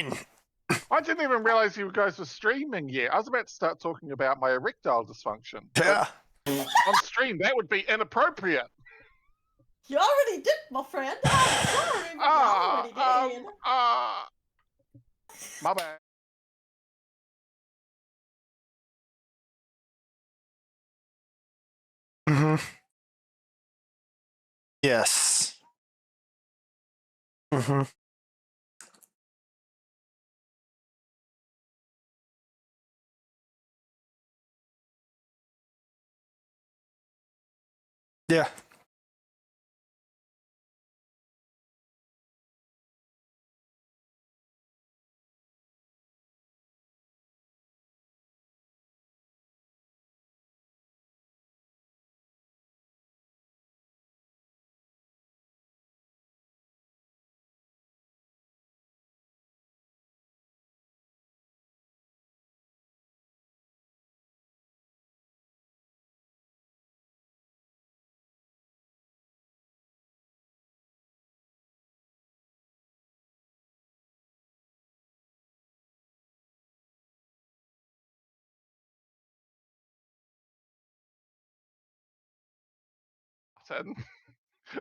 fine. I didn't even realize you guys were streaming yet. I was about to start talking about my erectile dysfunction. Yeah. On stream, that would be inappropriate. You already did, my friend. I'm sorry, but you already did. My bad. Mm-hmm. Yes. Mm-hmm. Yeah.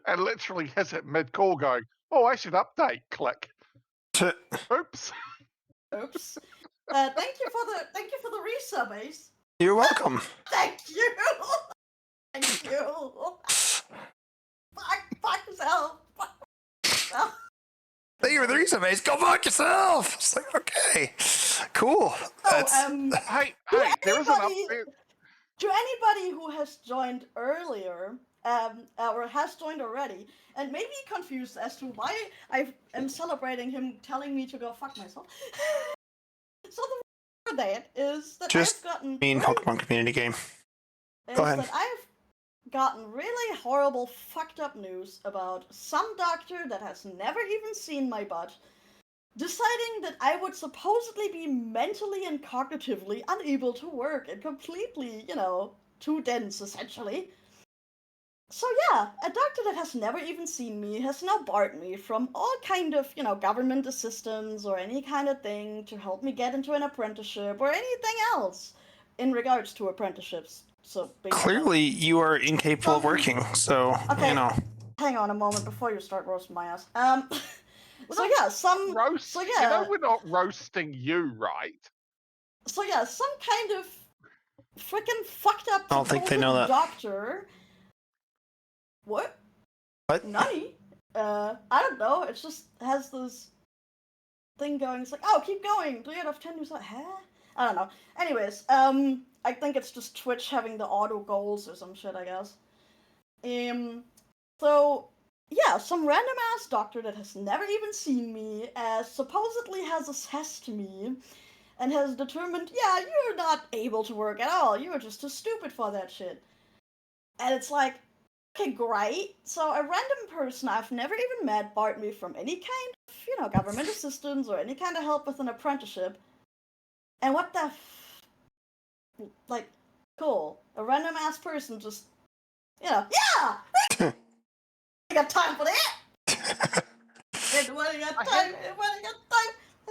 And literally has it mid-call going, oh, I should update. Click. Oops. Oops. Thank you for the resub, Ace. You're welcome. Thank you. Thank you. Fuck yourself. Fuck yourself. Thank you for the reason, mate. Go fuck yourself. It's like, okay, cool. Hey, there is an update. To anybody who has joined earlier, or has joined already, and may be confused as to why I am celebrating him telling me to go fuck myself. So the reason for that is that Just I've gotten Pokemon community game. Go ahead. That I've gotten really horrible, fucked up news about some doctor that has never even seen my butt deciding that I would supposedly be mentally and cognitively unable to work and completely, too dense, essentially. So yeah, a doctor that has never even seen me has now barred me from all kind of, government assistance or any kind of thing to help me get into an apprenticeship or anything else in regards to apprenticeships. So clearly you are incapable of working, so, okay, hang on a moment before you start roasting my ass. So yeah, we're not roasting you, right? So yeah, some kind of freaking fucked up I don't think they know that. Doctor. What? Nani? I don't know. It just has this thing going. It's like, oh, keep going. 3 out of 10. Who's like, huh? I don't know. Anyways, I think it's just Twitch having the auto goals or some shit, I guess. So yeah, some random ass doctor that has never even seen me, supposedly has assessed me, and has determined, yeah, you're not able to work at all. You're just too stupid for that shit. And it's like, okay, great. So a random person I've never even met barred me from any kind of, government assistance or any kind of help with an apprenticeship. And what the cool. A random ass person just, yeah! I got time for that! I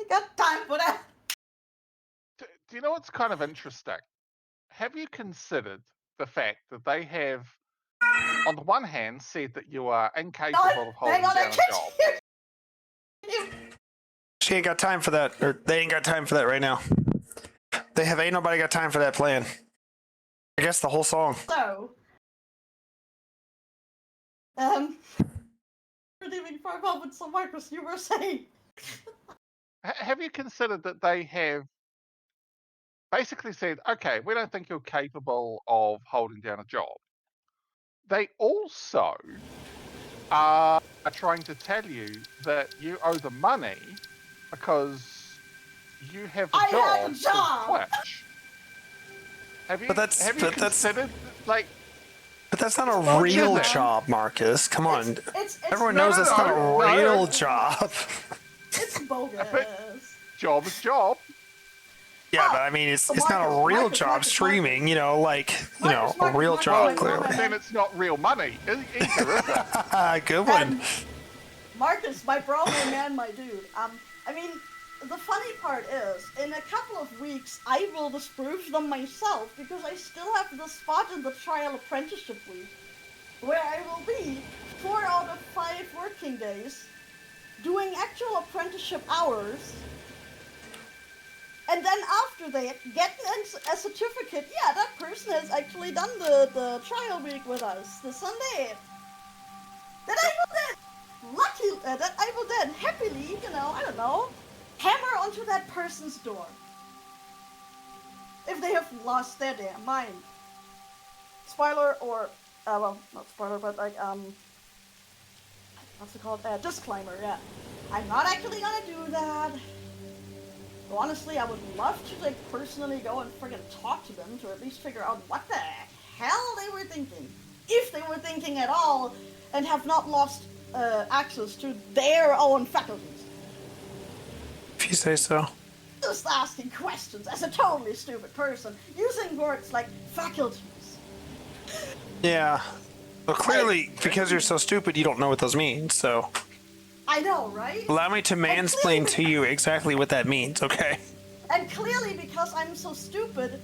got time for that! Do you know what's kind of interesting? Have you considered the fact that they have, on the one hand, said that you are incapable of holding down a job? She ain't got time for that, or they ain't got time for that right now. Ain't nobody got time for that plan. I guess the whole song. So, redeeming for a moment, so Markus, you were saying. Have you considered that they have basically said, okay, we don't think you're capable of holding down a job? They also are trying to tell you that you owe them money because you have a job for Twitch. Have you considered, like... But that's not a real job, Marcus. Come on. Everyone knows it's not a real job. It's bogus. Job is job. Yeah, but I mean, it's not a real job streaming, a real job, clearly. Then it's not real money either, is it? Good one. Markus, my bro, my man, my dude. I mean, the funny part is, in a couple of weeks, I will disprove them myself because I still have the spot in the trial apprenticeship week where I will be 4 out of 5 working days doing actual apprenticeship hours. And then after that, getting a certificate, yeah, that person has actually done the trial week with us, the Sunday. That I will that I will then happily, I don't know, hammer onto that person's door. If they have lost their damn mind. Spoiler, or, well, not spoiler, but like, what's it called? Disclaimer, yeah. I'm not actually gonna do that. Well, honestly, I would love to, like, personally go and friggin' talk to them to at least figure out what the hell they were thinking. If they were thinking at all, and have not lost access to their own faculties. If you say so. Just asking questions as a totally stupid person, using words like faculties. Yeah. Well, clearly, because you're so stupid, you don't know what those mean, so... I know, right? Allow me to mansplain to you exactly what that means, okay? And clearly, because I'm so stupid,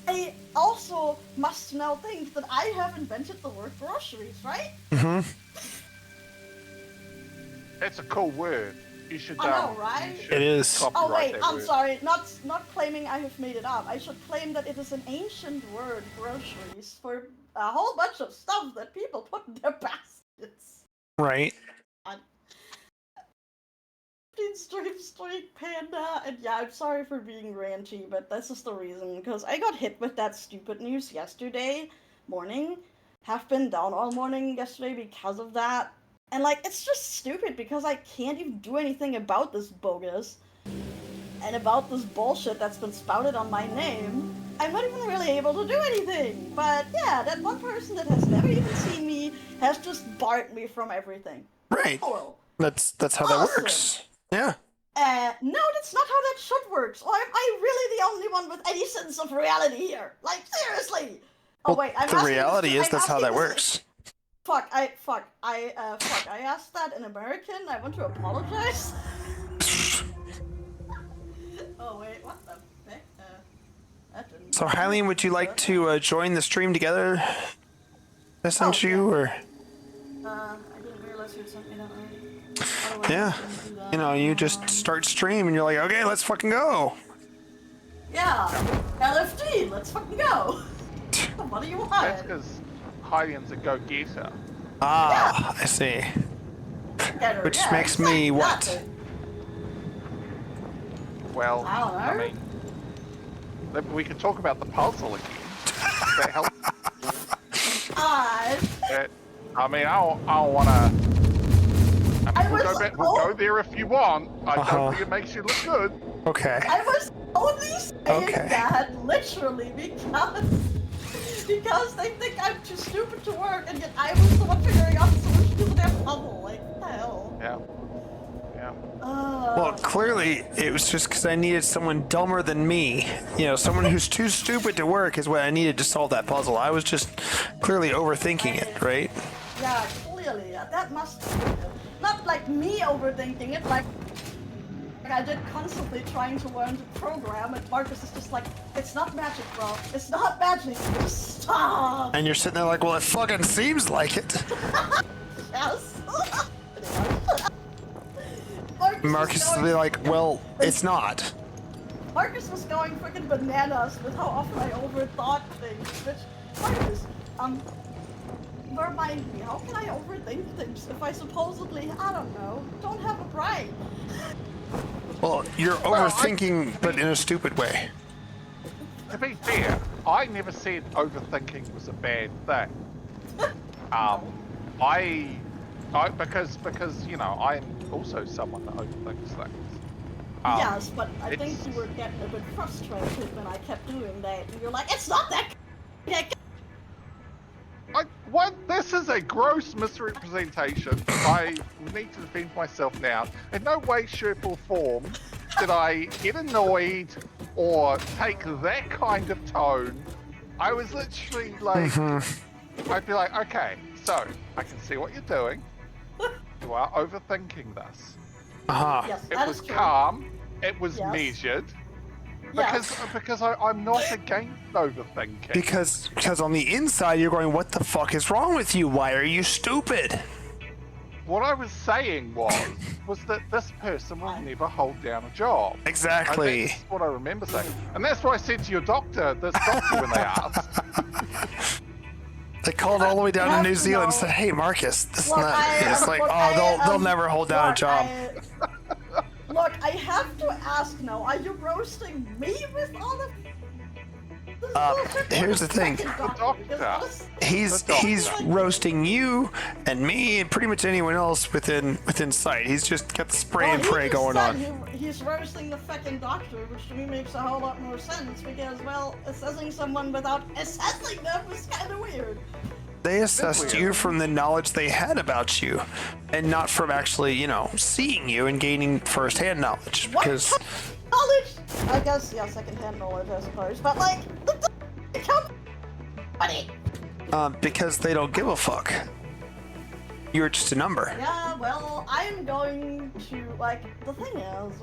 I also must now think that I have invented the word groceries, right? Mm-hmm. It's a cool word. You should. I know, right? It is. Oh wait, I'm word. sorry. Not claiming I have made it up. I should claim that it is an ancient word, groceries, for a whole bunch of stuff that people put in their baskets. Right. Street Panda, and yeah, I'm sorry for being ranty, but this is the reason, because I got hit with that stupid news yesterday morning. Have been down all morning yesterday because of that. And, like, it's just stupid because I can't even do anything about this bogus and about this bullshit that's been spouted on my name. I'm not even really able to do anything. But, yeah, that one person that has never even seen me has just barred me from everything. Right. Cool. That's how that works. Yeah. No, that's not how that should work. So am I really the only one with any sense of reality here? Like, seriously! Well, the reality is that's how that works. I asked that in American. I want to apologize. Oh wait, what the heck? That didn't. So, Hylian, would you like to join the stream together? I sent you, or? I didn't realize you'd sent me that right. Yeah. You know, you just start stream and you're like, okay, let's fucking go. Yeah. LFD, let's fucking go. What do you want? That's because Hylian's a go-getter. Ah, I see. Which makes me what? Exactly. Well, I don't know. mean, we can talk about the puzzle again. That helps. I mean, I don't want to. We'll go there if you want. I don't think it makes you look good. Okay. I was only saying that literally because they think I'm too stupid to work, and yet I was the one figuring out the solution to their puzzle. Like, what the hell? Yeah. Well, clearly it was just because I needed someone dumber than me. You know, someone who's too stupid to work is what I needed to solve that puzzle. I was just clearly overthinking it, right? Yeah, clearly. That must be it. Not like me overthinking it, like I did constantly trying to learn to program, and Markus is just like, it's not magic, bro. It's not magic. Just stop. And you're sitting there like, well, it fucking seems like it. Yes. Markus will be like, well, it's not. Markus was going freaking bananas with how often I overthought things, which, Markus, remind me, how can I overthink things if I supposedly, I don't know, don't have a brain? Well, you're overthinking, but in a stupid way. To be fair, I never said overthinking was a bad thing. Because you know, I'm also someone that overthinks things. Yes, but I think you were getting a bit frustrated when I kept doing that, and you're like, it's not that. This is a gross misrepresentation. I need to defend myself now. In no way, shape, or form did I get annoyed or take that kind of tone. I was literally like, I'd be like, okay, so I can see what you're doing. You are overthinking this. Yes, It was calm. it was Yes. measured. Yes. Because I'm not against overthinking. Because on the inside you're going, what the fuck is wrong with you? Why are you stupid? What I was saying was that this person will never hold down a job. Exactly. That's what I remember saying. And that's what I said to your doctor, this doctor, when they asked. They called all the way down to New Zealand and said, hey, Marcus, this is not... It's like, they'll never hold down a job. Look, I have to ask now, are you roasting me with all of Here's the thing. He's roasting you and me and pretty much anyone else within sight. He's just got the spray and pray going on. He's roasting the fucking doctor, which to me makes a whole lot more sense because, well, assessing someone without assessing them is kind of weird. They assessed you from the knowledge they had about you, and not from actually, seeing you and gaining first-hand knowledge. What Because knowledge? I guess, yeah, second-hand knowledge, I suppose. But like, buddy. because they don't give a fuck. You're just a number. Yeah, well, I'm going to, like, the thing is,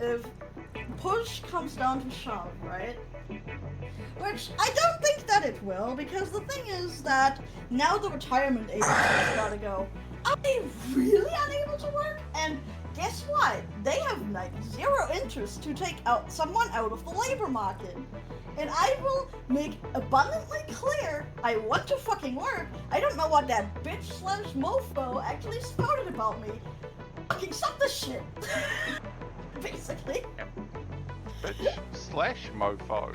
if push comes down to shove, right? Which I don't think that it will, because the thing is that now the retirement age has gotta go. Are they really unable to work? And guess what? They have like zero interest to take out someone out of the labor market. And I will make abundantly clear I want to fucking work. I don't know what that bitch/mofo actually spouted about me. Fucking stop this shit. Basically. Bitch/mofo.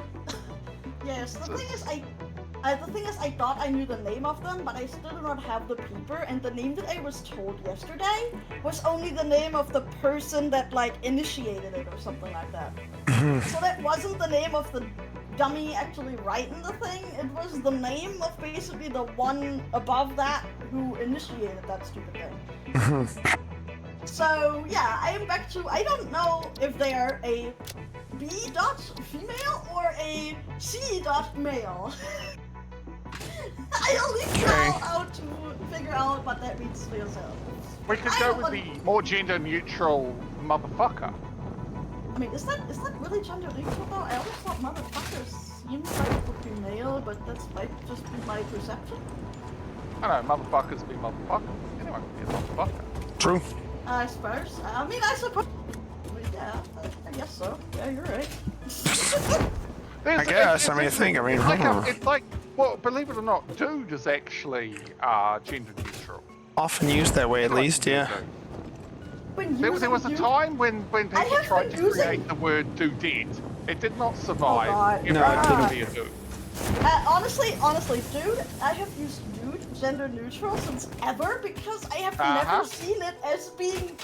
Yes, the thing is I thought I knew the name of them, but I still do not have the peeper, and the name that I was told yesterday was only the name of the person that, like, initiated it or something like that. So that wasn't the name of the dummy actually writing the thing, it was the name of basically the one above that who initiated that stupid thing. So, yeah, I am back to, I don't know if they are a B dot female or a C dot male. I'll leave you all out to figure out what that means for yourself. We could go with the more gender neutral motherfucker. I mean, is that really gender neutral though? I always thought motherfucker seems like it would be male, but that's might just be my perception. I know, motherfuckers be motherfuckers. Anyone can be a motherfucker. True. I suppose. I suppose. Yeah, I guess so. Yeah, you're right. I guess. It's like, well, believe it or not, dude is actually gender neutral. Often used that way, at least, yeah. There was a time when people tried to create the word dudette. It did not survive. Oh, no, it didn't. Be a dude. Honestly, dude, I have used dude gender neutral since ever because I have never seen it as being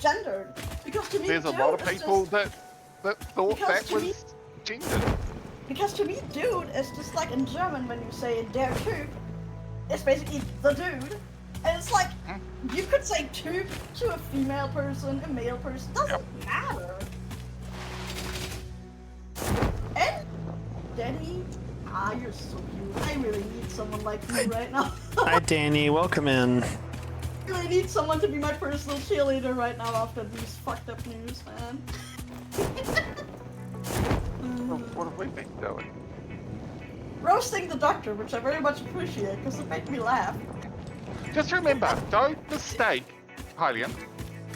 gendered. Because to me, there's a lot of people that thought that was gendered. Because to me, dude is just like in German when you say der Typ, it's basically the dude. And it's like, you could say Typ to a female person, a male person, doesn't matter. And Danny, you're so cute. I really need someone like you right now. Hi, Danny. Welcome in. I really need someone to be my personal cheerleader right now after these fucked up news, man. What have we been doing? Roasting the doctor, which I very much appreciate because it made me laugh. Just remember, don't mistake, Hylian,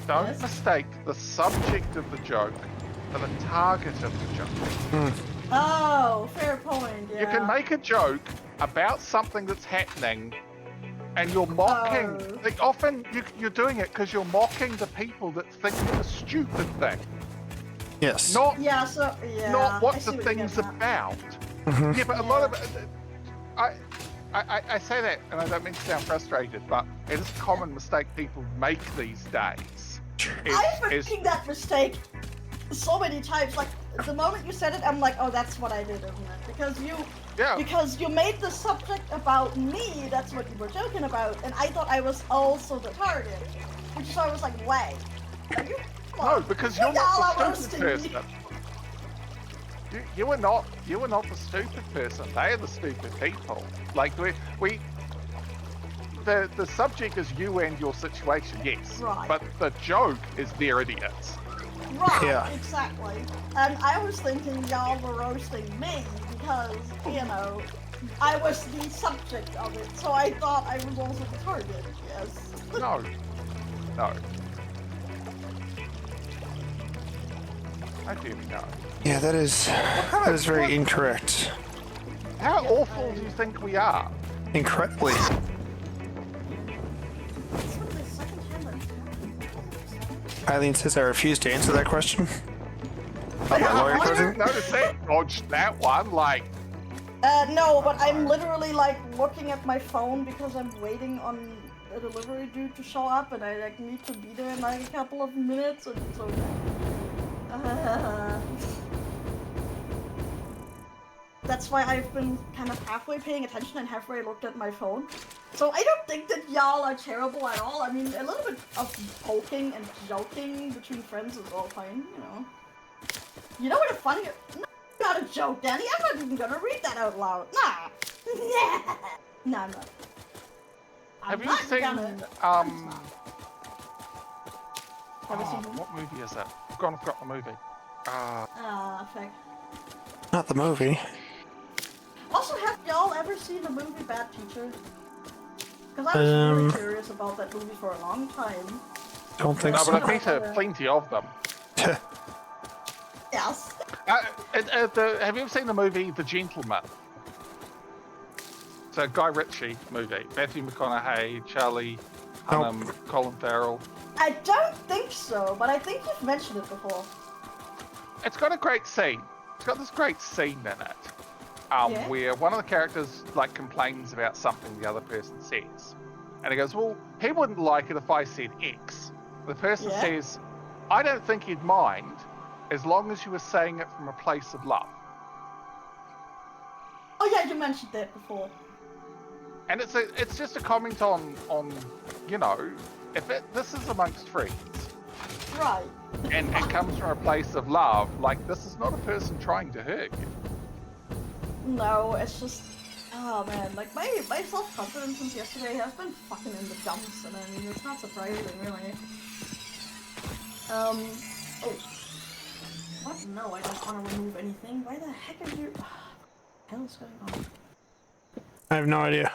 don't mistake the subject of the joke for the target of the joke. Oh, fair point, yeah. You can make a joke about something that's happening and you're mocking. Like, often you're doing it because you're mocking the people that think it's a stupid thing. Yes. Not not what the thing's about. Yeah, but a lot of I say that, and I don't mean to sound frustrated, but it is a common mistake people make these days. I've been making that mistake so many times. Like the moment you said it, I'm like, oh, that's what I did, isn't it? Because you made the subject about me. That's what you were joking about, and I thought I was also the target. Which is why I was like, wait, are you? No, because you're not the stupid person. You are not the stupid person. They are the stupid people. Like the subject is you and your situation, yes. Right. But the joke is they're idiots. Right, Yeah. exactly. And I was thinking y'all were roasting me because, you know, I was the subject of it, so I thought I was also the target, yes. No. No. How do you know? Yeah, that is very incorrect. How Yep, awful do you think we are? Incredibly. It's been the second time that Eileen says I refuse to answer that question. Oh, my lawyer I present? didn't notice that. Dodged that one. Like, no, but I'm literally like looking at my phone because I'm waiting on a delivery dude to show up, and I like need to be there in like a couple of minutes, and it's okay. That's why I've been kind of halfway paying attention and halfway looked at my phone. So I don't think that y'all are terrible at all. I mean, a little bit of poking and joking between friends is all fine, you know. You know what a funny... No, not a joke, Danny. I'm not even gonna read that out loud. Nah. No, I'm not. have you seen Have you seen it? what movie is that? I've forgot the movie. Fuck. Not the movie. Also, have y'all ever seen the movie Bad Teacher? Because I was really curious about that movie for a long time. Don't think No, so. but I've been to plenty of them. Yes. Have you ever seen the movie The Gentleman? It's a Guy Ritchie movie. Matthew McConaughey, Charlie Hunnam, Colin Farrell. I don't think so, but I think you've mentioned it before. It's got a great scene. It's got this great scene in it, Yeah. where one of the characters like complains about something the other person says, and he goes, "Well, he wouldn't like it if I said X." The person Yeah. says, "I don't think he'd mind, as long as you were saying it from a place of love." Oh yeah, you mentioned that before. And it's just a comment on you know, if this is amongst friends, Right. and it comes from a place of love, like this is not a person trying to hurt you. No, it's just... Oh man, like my self-confidence since yesterday has been fucking in the dumps, and I mean, it's not surprising, really. Oh. What? No, I don't want to remove anything. Why the heck are you... What the hell is going on? I have no idea.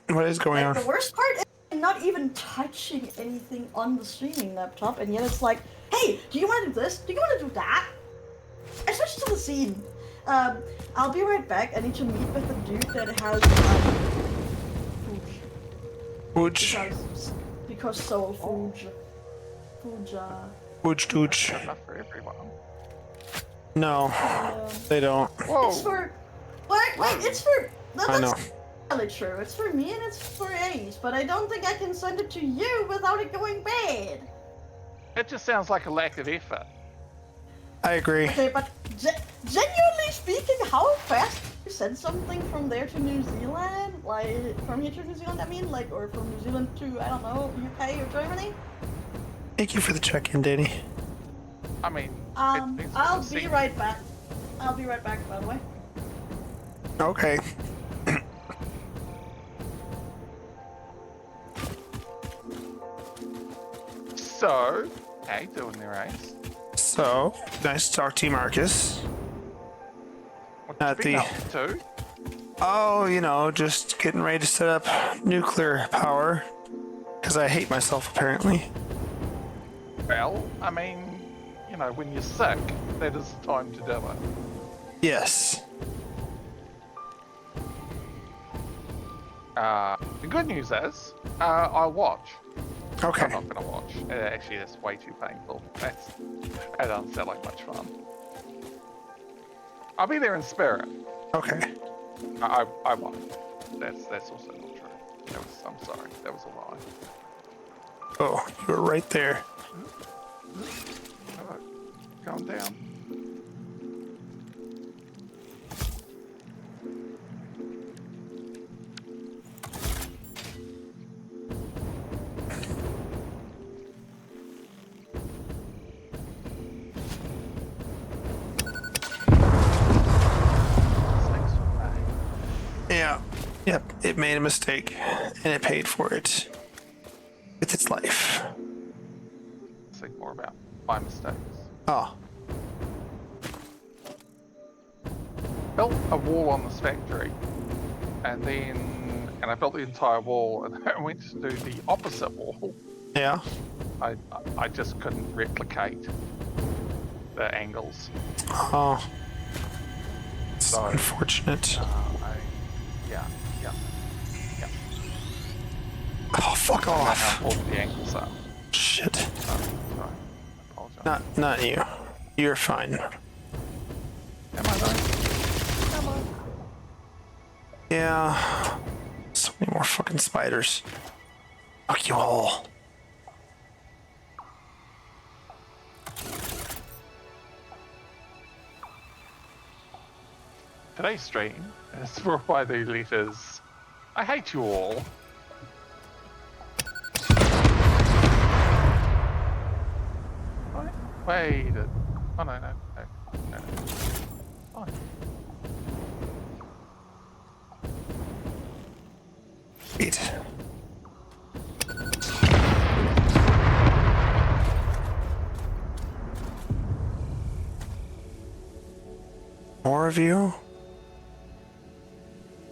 What is going Like, on? the worst part is I'm not even touching anything on the streaming laptop, and yet it's like, hey, do you want to do this? Do you want to do that? I switched to the scene. I'll be right back. I need to meet with the dude that has, Wooch. because so, Fuge. Wooch dooch. Enough for everyone. No, they don't. Whoa! It's for... Wait, it's for... I know. That's really true. It's for me and it's for Ace, but I don't think I can send it to you without it going bad. It just sounds like a lack of effort. I agree. Okay, but genuinely speaking, how fast you send something from there to New Zealand? Like, from here to New Zealand, I mean? Like, or from New Zealand to, I don't know, UK or Germany? Thank you for the check-in, Danny. I mean, I'll be right back. I'll be right back, by the way. Okay. So, how you doing there, Ace? So, nice to talk to you, Marcus. What At you been the- up to? Oh, you know, just getting ready to set up nuclear power. Because I hate myself, apparently. Well, I mean, you know, when you're sick, that is the time to do it. Yes. The good news is, I'll watch. Okay. I'm not gonna watch. Actually, that's way too painful. That doesn't sound like much fun. I'll be there in spirit. Okay. I won't. That's also not true. I'm sorry. That was a lie. Oh, you were right there. Alright, calm down. Yeah. Yep. It made a mistake, and it paid for it with its life. Think more about my mistakes. Oh. Built a wall on this factory, and I built the entire wall, and then I went to do the opposite wall. Yeah. I just couldn't replicate the angles. Oh. It's So, unfortunate. Yeah. Oh, fuck I don't know off. how important the angles are. Shit. Sorry, I apologize. Not you. You're fine. Am I though? Am I? Yeah. So many more fucking spiders. Fuck you all. Today's stream is for why the letters. I hate you all. Wait. Oh no. Fine. Wait. More of you?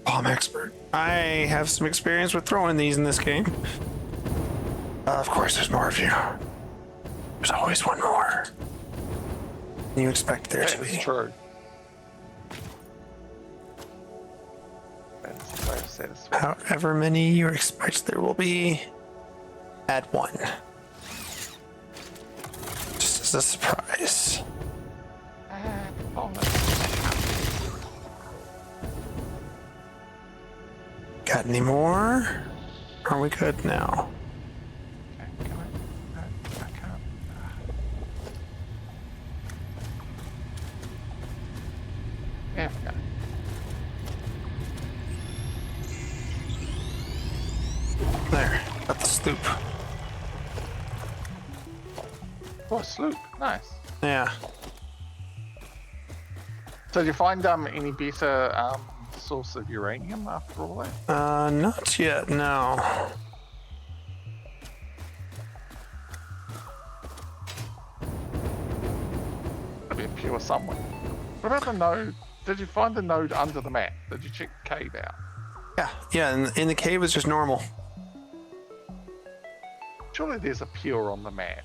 Bomb expert. I have some experience with throwing these in this game. Of course, there's more of you. There's always one more. You expect there to That be. is true. That's very satisfying. However many you expect there will be, add one. Just as a surprise. Got any more? Are we good now? Okay, can I can't. There we go. There, got the sloop. Oh, a sloop. Nice. Yeah. So did you find any better source of uranium after all that? Not yet, no. There'll be a pure somewhere. What about the node? Did you find the node under the map? Did you check the cave out? Yeah, in the cave is just normal. Surely there's a pure on the map.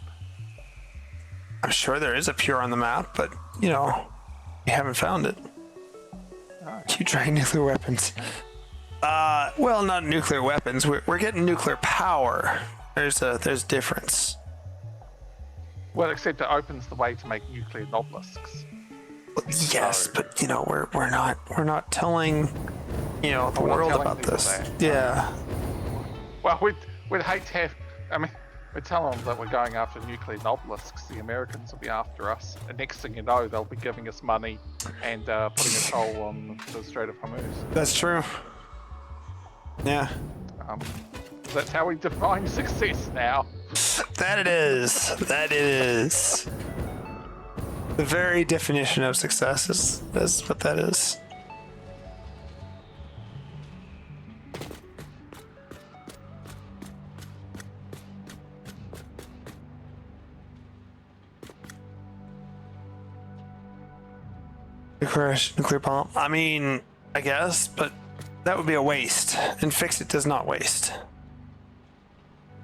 I'm sure there is a pure on the map, but, you know, we haven't found it. No. Keep trying nuclear weapons. Well, not nuclear weapons. We're getting nuclear power. There's a difference. Well, except it opens the way to make nuclear obelisks. Yes, but you know, we're not telling, you know, the We're not world telling about people this. that. Yeah. Well, we'd hate to have. I mean, we're telling them that we're going after nuclear obelisks. The Americans will be after us, and next thing you know, they'll be giving us money and putting a toll on the Strait of Hormuz. That's true. Yeah. That's how we define success now. That it is. That it is. The very definition of success is what that is. Nuclear bomb. I mean, I guess, but that would be a waste. And Fix It does not waste.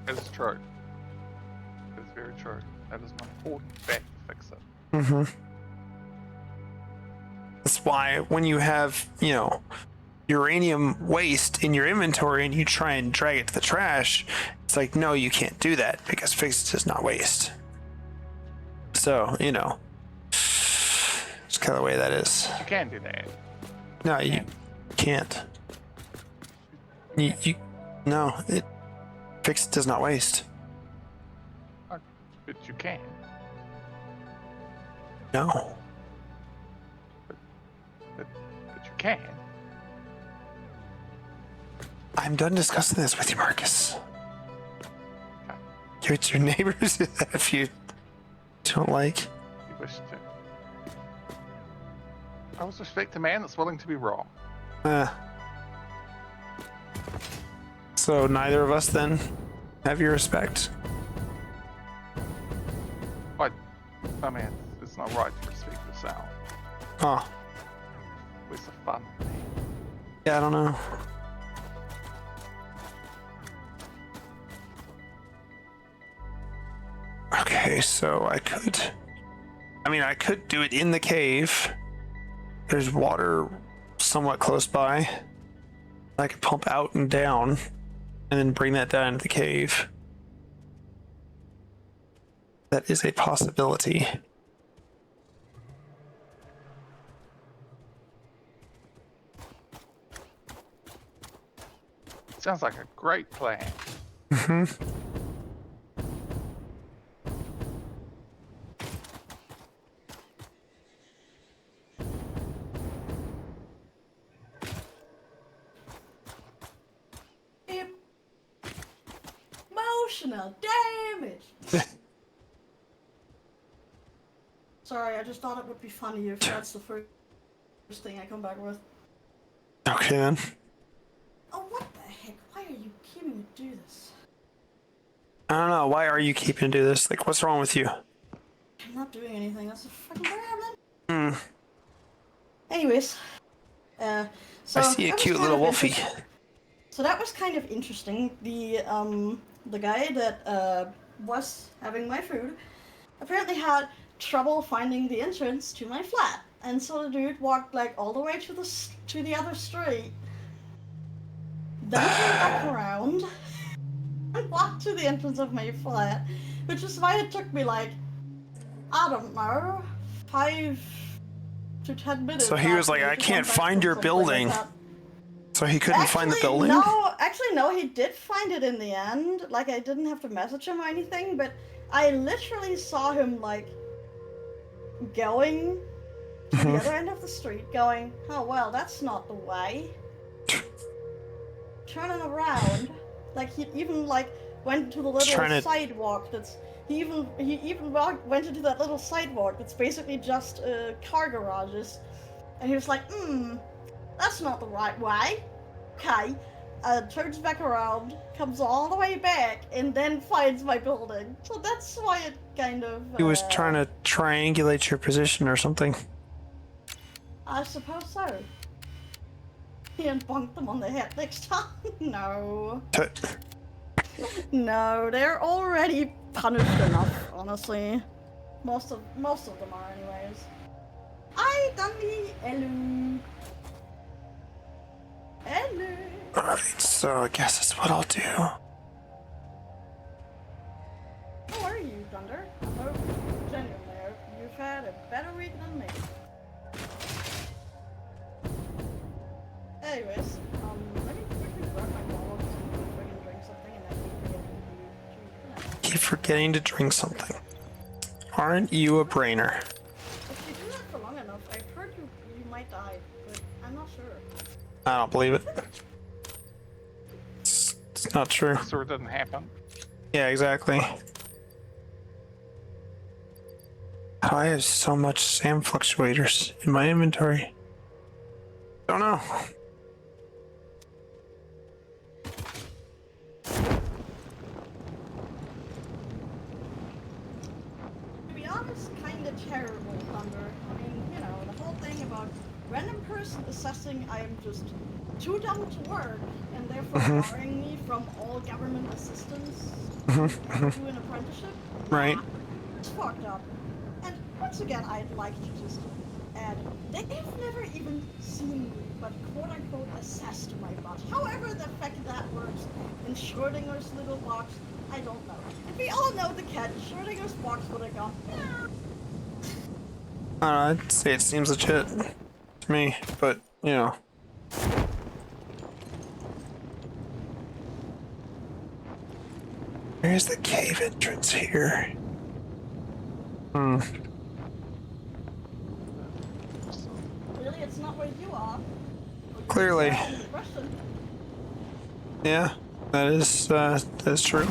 It's true. It's very true. That is an important fact to fix it. Mm-hmm. That's why when you have, you know, uranium waste in your inventory and you try and drag it to the trash, it's like, no, you can't do that because Fix It does not waste. So, you know, it's kind of the way that is. You can do that. No, you can't. You no, Fix It does not waste. But you can. No. But you can. I'm done discussing this with you, Marcus. Give it to your neighbors if you don't like. You wish to. I always respect a man that's willing to be wrong. So neither of us then have your respect. I mean, right to respect yourself. Oh, Where's the fun? yeah, I don't know. Okay, so I could do it in the cave. There's water somewhat close by. I could pump out and down and then bring that down into the cave. That is a possibility. Sounds like a great plan. Emotional damage. Sorry, I just thought it would be funny if that's the first thing I come back with. Okay then. Oh, what the heck? Why are you keeping me do this? I don't know. Why are you keeping to do this? Like, what's wrong with you? I'm not doing anything. That's a fucking rabbit. Hmm. Anyways, so I see a that was cute kind little of wolfie. So that was kind of interesting. The guy that was having my food apparently had trouble finding the entrance to my flat, and so the dude walked like all the way to the other street, then came back around and walked to the entrance of my flat, which is why it took me like, I don't know, 5 to 10 minutes. So he was like, actually I to can't come back find from your something building. like that. So he couldn't find the building? No, he did find it in the end. Like, I didn't have to message him or anything, but I literally saw him, like, going to the other end of the street, going, oh, well, that's not the way. Turning around. Like, he even, like, went to the little sidewalk that's... He even went into that little sidewalk that's basically just car garages. And he was like, that's not the right way. Okay. Turns back around, comes all the way back, and then finds my building. So that's why it kind of... He was trying to triangulate your position or something. I suppose so. And bonk them on the head next time. No. No, they're already punished enough, honestly. Most of them are anyways. I done the Elu. Alright, so I guess that's what I'll do. How are you, Thunder? Oh, genuinely, you've had a better week than me. Anyways, let me quickly grab my bottle so I can drink something and then Keep forgetting to drink something. Aren't you a brainer? If you do that for long enough, I've heard you might die, but I'm not sure. I don't believe it. It's not true. So it didn't happen. Yeah, exactly. I have so much SAM fluctuators in my inventory. Don't know. To be honest, kinda terrible, Thunder. I mean, you know, the whole thing about random person assessing I am just too dumb to work, and therefore barring me from all government assistance to an apprenticeship. Right. It's fucked up. And once again, I'd like to just add, they've never even seen me, but quote-unquote assessed my butt. However the fuck that works in Schrodinger's little box, I don't know. And we all know the cat in Schrodinger's box would have gone, yeah. I'd say it seems legit to me, but, you know. Where's the cave entrance here? Really, it's not where you are. Clearly. Question. Yeah, that is true.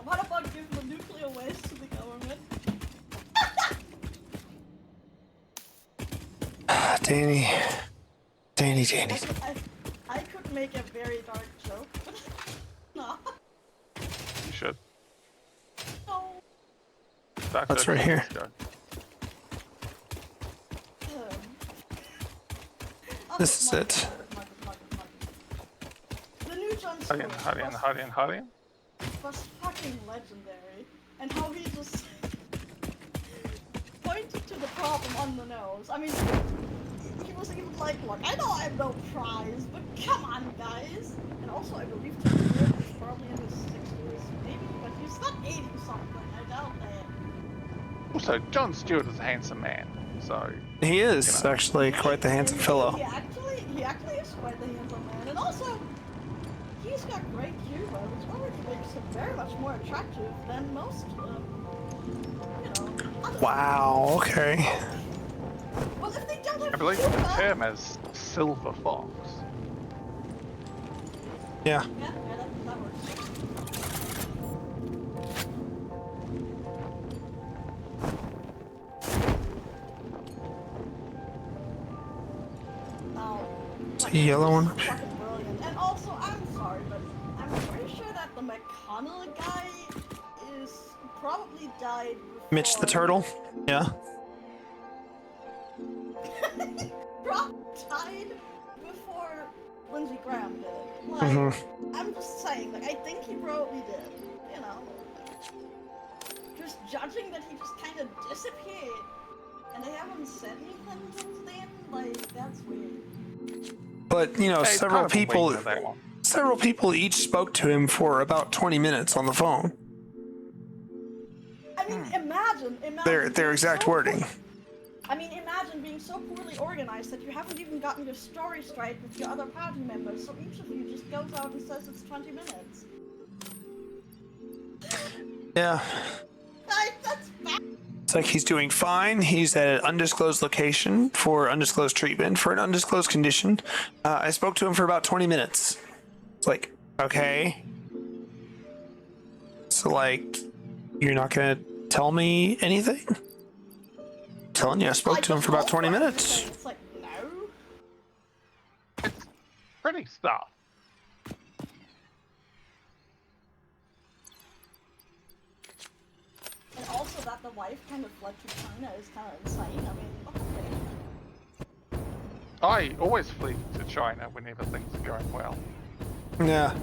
What about giving the nuclear waste to the government? Danny. I could make a very dark joke, but no. You should. No. Dark That's joke, right here. let's go. This is it. The new Jon Hurry in. was fucking legendary. And how he just pointed to the problem on the nose. I mean, he was even like, look, I know I'm no prize, but come on, guys. And also, I believe Jon Stewart is probably in his 60s, maybe, but he's not 80-something, I doubt that. Also, Jon Stewart is a handsome man, so... He is actually quite the handsome fellow. He actually is quite the handsome man. And also, he's got great humor, which already makes him very much more attractive than most, other Wow, okay. Well, if they don't have I believe the humor... term is Silver Fox. Yeah. Yeah, that works. Now, It's a yellow one. fucking brilliant. And also, I'm sorry, but I'm pretty sure that the McConnell guy is probably died before... Mitch the turtle. Yeah. Probably died before Lindsey Graham did. Like, I'm just saying, like, I think he probably did. You know? Just judging that he just kind of disappeared. And they haven't said anything since then, like, that's weird. But, you know, Hey, several kind of a people wing to that one. several people each spoke to him for about 20 minutes on the phone. I mean, imagine Their being exact so wording. I mean, imagine being so poorly organized that you haven't even gotten your story straight with your other party members, so each of you just goes out and says it's 20 minutes. Yeah. Like, that's bad. It's like he's doing fine. He's at an undisclosed location for undisclosed treatment for an undisclosed condition. I spoke to him for about 20 minutes. It's like, okay. So, like, you're not going to tell me anything? I'm telling you, I spoke to him for about 20 minutes. It's like, no. It's pretty stuff. And also that the wife kind of fled to China is kind of insane. I mean, okay. I always flee to China whenever things are going well. Yeah.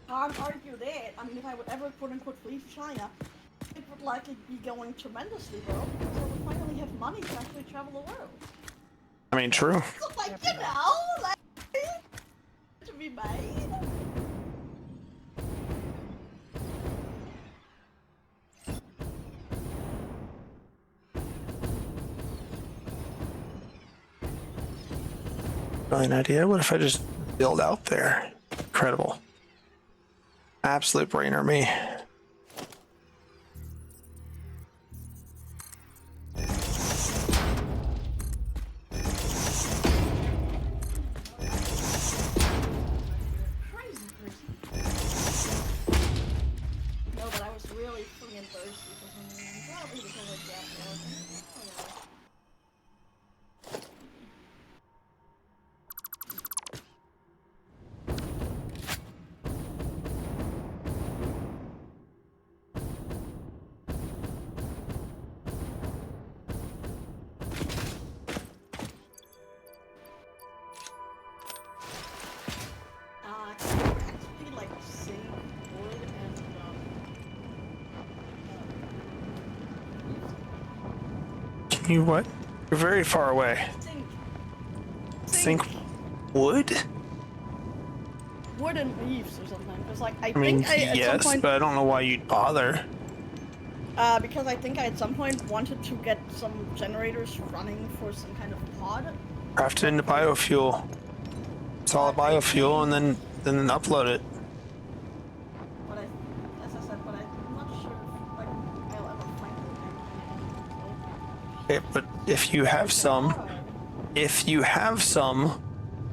Can't argue that. I mean, if I would ever quote-unquote flee to China, it would likely be going tremendously well because I would finally have money to actually travel the world. I mean, true. So, like, you know, like, to be made. Really an idea? What if I just build out there? Incredible. Absolute brainer me. Crazy person. No, but I was really freaking thirsty for some reason. Probably because I gapped out. Oh, yeah. Can you actually, like, sing wood and, Can you what? You're very far away. sing Think wood? wood and leaves or something? Because, like, I mean, think I, at yes, some point, but I don't know why you'd bother. because I think I at some point wanted to get some generators running for some kind of pod. Craft it into biofuel. Solid biofuel, and then upload it. But as I said, but I'm not sure if, like, I'll ever find it. Okay, but if you have some,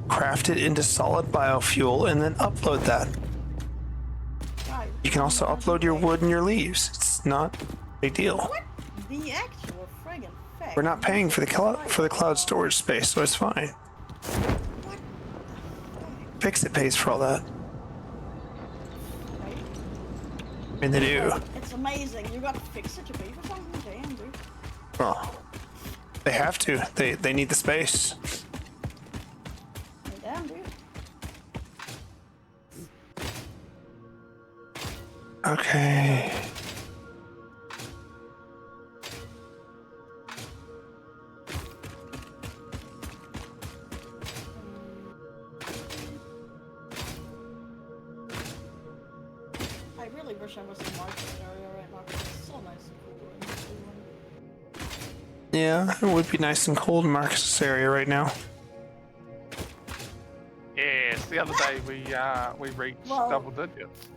craft it into solid biofuel and then upload that. Right. You can also upload your wood and your leaves. It's not a big deal. What the actual friggin' fact? We're not paying for the cloud storage space, so it's fine. What? Fix it pays for all that. Right? And they do. It's amazing. You gotta fix it to pay for something, damn, dude. Oh, they have to. They need the space. Damn, dude. Okay. I really wish I was in Markus area right now because it's so nice and cool in Cleveland. Yeah, it would be nice and cold in Marcus' area right now. Yes, the other day we reached Well- double digits.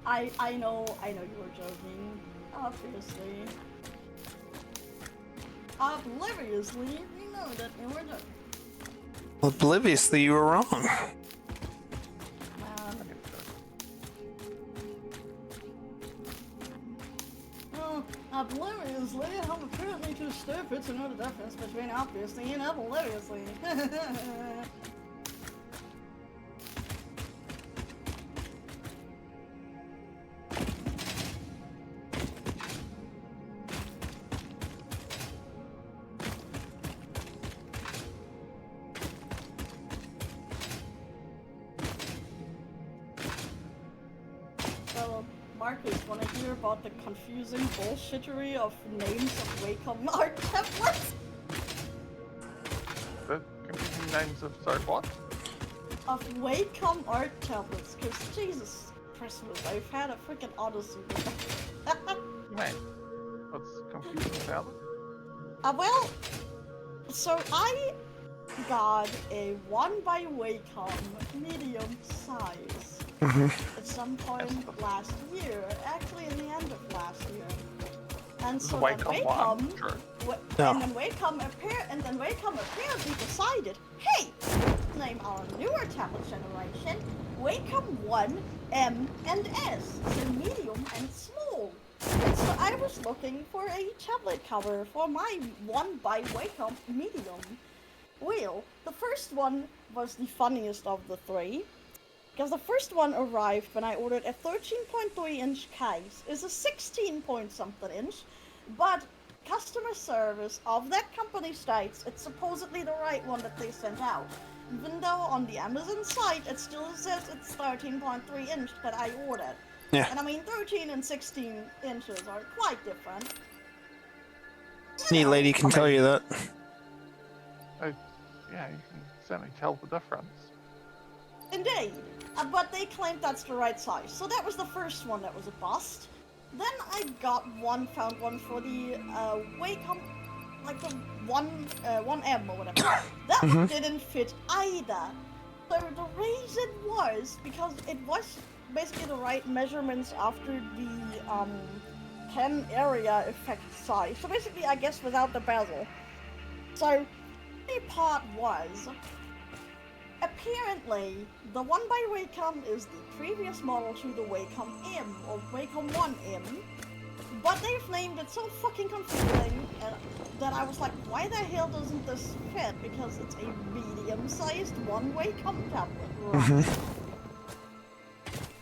I know you were joking. Obviously. Obliviously, we know that you were joking. Obliviously, you were wrong. Man. Oh, obliviously, I'm apparently too stupid to know the difference between obviously and obliviously. So, Marcus, wanna hear about the confusing bullshittery of names of Wacom art templates? The confusing names of sorry what? Of Wacom art tablets, because Jesus Christmas, I've had a freaking odyssey with that. Man, what's confusing about it? Well, so I got a 1 by Wacom medium size at some point last year, actually in the end of last year. And so then Wacom Wacom, one, true. No. and then Wacom apparently decided, hey, let's name our newer tablet generation Wacom 1, M, and S, so medium and small. And so I was looking for a tablet cover for my 1 by Wacom medium. Well, the first one was the funniest of the three, because the first one arrived when I ordered a 13.3 inch case. It's a 16 point something inch, but customer service of that company states it's supposedly the right one that they sent out. Even though on the Amazon site it still says it's 13.3 inch that I ordered. Yeah. And I mean 13 and 16 inches are quite different. Any lady can tell you that. Yeah, you can certainly tell the difference. Indeed. But they claimed that's the right size. So that was the first one that was a bust. Then I found one for the Wacom, like the 1M or whatever. That one didn't fit either. So the reason was because it was basically the right measurements after the pen area effect size. So basically, I guess without the bezel. So the part was, apparently, the 1 by Wacom is the previous model to the Wacom M, or Wacom 1M, but they've named it so fucking confusing that I was like, why the hell doesn't this fit? Because it's a medium-sized 1 Wacom tablet, right?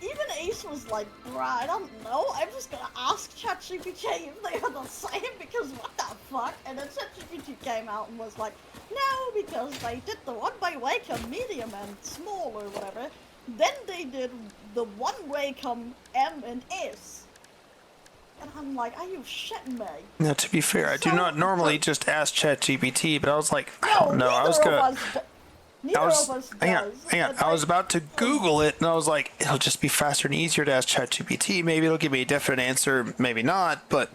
Even Ace was like, bruh, I don't know, I'm just gonna ask ChatGPT if they are the same, because what the fuck? And then ChatGPT came out and was like, no, because they did the 1 by Wacom medium and small or whatever. Then they did the 1 Wacom M and S. And I'm like, are you shitting me? Now, to be fair, I do So- not normally just ask ChatGPT, but I was like, I No, don't know. I was neither of gonna. us neither of us Hang on, does. hang on. but I was they- about to Google it, and I was like, it'll just be faster and easier to ask ChatGPT. Maybe it'll give me a different answer, maybe not, but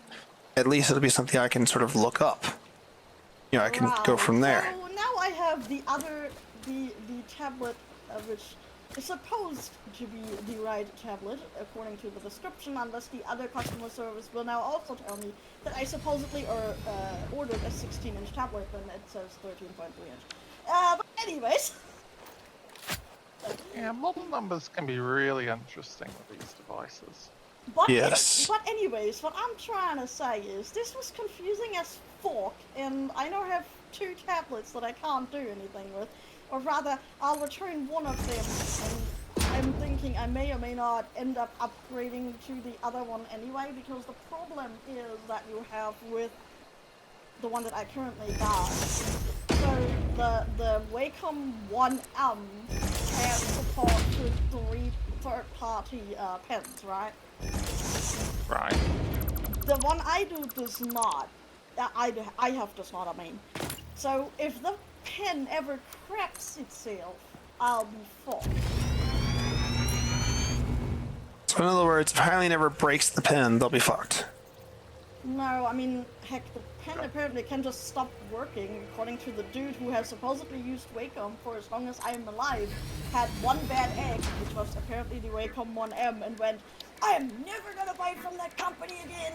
at least it'll be something I can sort of look up. You know, I can go from there. So now I have the tablet, which is supposed to be the right tablet, according to the description, unless the other customer service will now also tell me that I supposedly ordered a 16-inch tablet when it says 13.3 inch. But anyways. Yeah, model numbers can be really interesting with these devices. But Yes. But anyways, what I'm trying to say is this was confusing as fuck, and I now have 2 tablets that I can't do anything with. Or rather, I'll return one of them, and I'm thinking thinking I may or may not end up upgrading to the other one anyway, because the problem is that you have with the one that I currently got. So the Wacom 1M has support to 3 third-party pens, right? Right. The one I do does not. I have does not, I mean. So if the pen ever cracks itself, I'll be fucked. So in other words, if Hylian ever breaks the pin, they'll be fucked. No, I mean, heck, the pen apparently can just stop working, according to the dude who has supposedly used Wacom for as long as I'm alive, had one bad egg, which was apparently the Wacom 1M, and went, I am never gonna buy from that company again!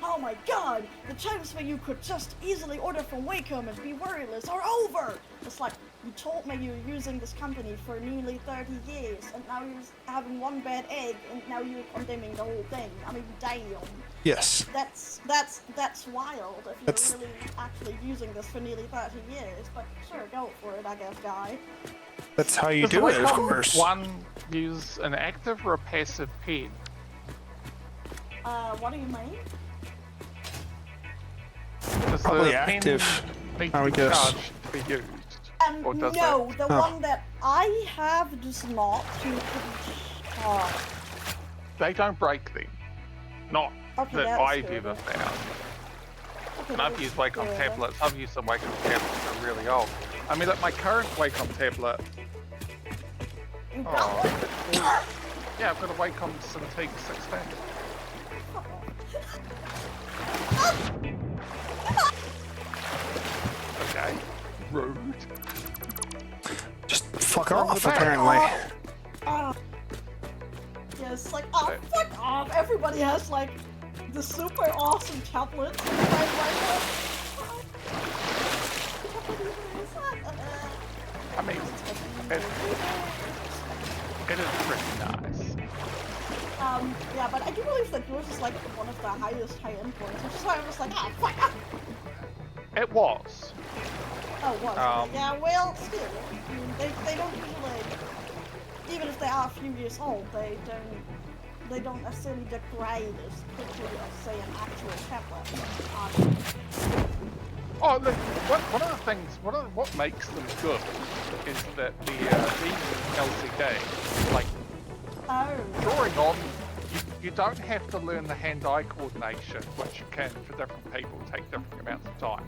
Oh my god! The times where you could just easily order from Wacom and be worryless are over! It's like, you told me you were using this company for nearly 30 years, and now you're having one bad egg, and now you're condemning the whole thing. I mean, damn. Yes. That's wild if you're really actually using this for nearly 30 years, but sure, go for it, I guess, guy. That's how you Does the do it, of Wacom course. one use an active or a passive pen? What do you mean? Does Probably the active, pen need I to would be guess. charged to be used? Or does No, it? the Oh. one that I have does not. They don't break them. Not Okay, that that's I've good. ever found. Okay, And I've that's used Wacom good. tablets. I've used some Wacom tablets that are really old. I mean, like my current Wacom tablet. You got Oh, one? yeah, I've got a Wacom Cintiq 16. Okay. Rude. Just fuck Wrong off, with that? apparently. Yeah, it's like, oh, fuck off. Everybody has, like, the super awesome tablets. I mean, it is pretty nice. Yeah, but I do believe that yours is, like, one of the highest high-end points, which is why I was like, ah, fuck off. It was. Oh, it was. Yeah, well, still, I mean, they don't usually, even if they are a few years old, they don't necessarily degrade as quickly as, say, an actual tablet. Oh, look, one of the things, what makes them good is that these LCD, like, drawing on, you don't have to learn the hand-eye coordination, which you can for different people take different amounts of time.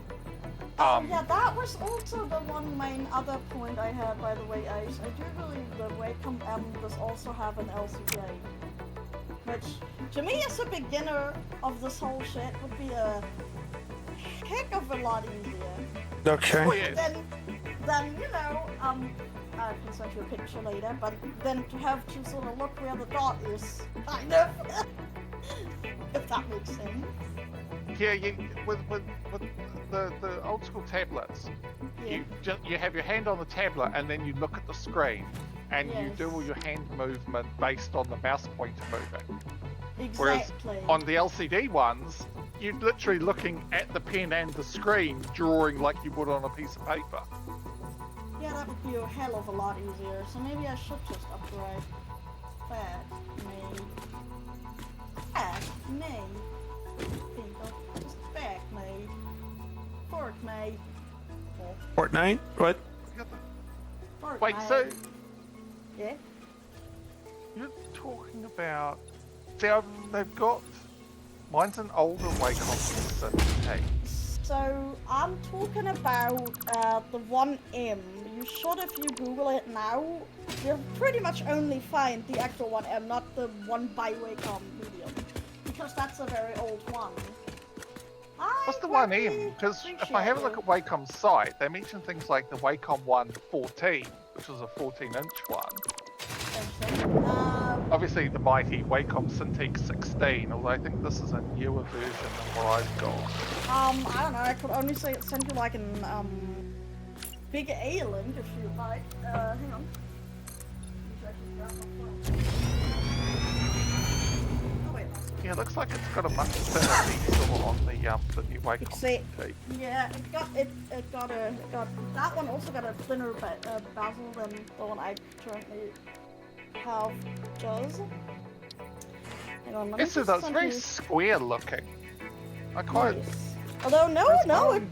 Yeah, that was also the one main other point I had, by the way, Ace. I do believe the Wacom M does also have an LCD. Which, to me as a beginner of this whole shit, would be a heck of a lot easier. Okay. Oh, yes. Then, you know, I can send you a picture later, but then to have to sort of look where the dot is, kind of. If that makes sense. Yeah, with the old school tablets, Yeah. you have your hand on the tablet and then you look at the screen and you do all your hand movement based on the mouse pointer moving. Whereas Exactly. on the LCD ones, you're literally looking at the pen and the screen, drawing like you would on a piece of paper. Yeah, that would be a hell of a lot easier, so maybe I should just upgrade. Bad me. Bad me. People, just back me. Fork me. Fortnite? What? Fork Wait, me. so Yeah? you're talking about... See, they've got... Mine's an older Wacom Cintiq. So, I'm talking about the 1M. You should, if you Google it now, you'll pretty much only find the actual 1M, not the one by Wacom Medium. Because that's a very old one. What's the 1M? Because if I have a look at Wacom's site, they mention things like the Wacom 114, which was a 14-inch one. Obviously the mighty Wacom Cintiq 16, although I think this is a newer version than what I've got. I don't know, I could only send you like an, big A link if you like. Hang on. Oh wait, no. Yeah, it looks like it's got a much thinner bezel on the new Wacom Except, Cintiq. yeah, that one also got a thinner bezel than the one I currently half does. Hang on, let me Yes, it just does. send Very you- square looking. I quite. Nice. Although no, There's no, one-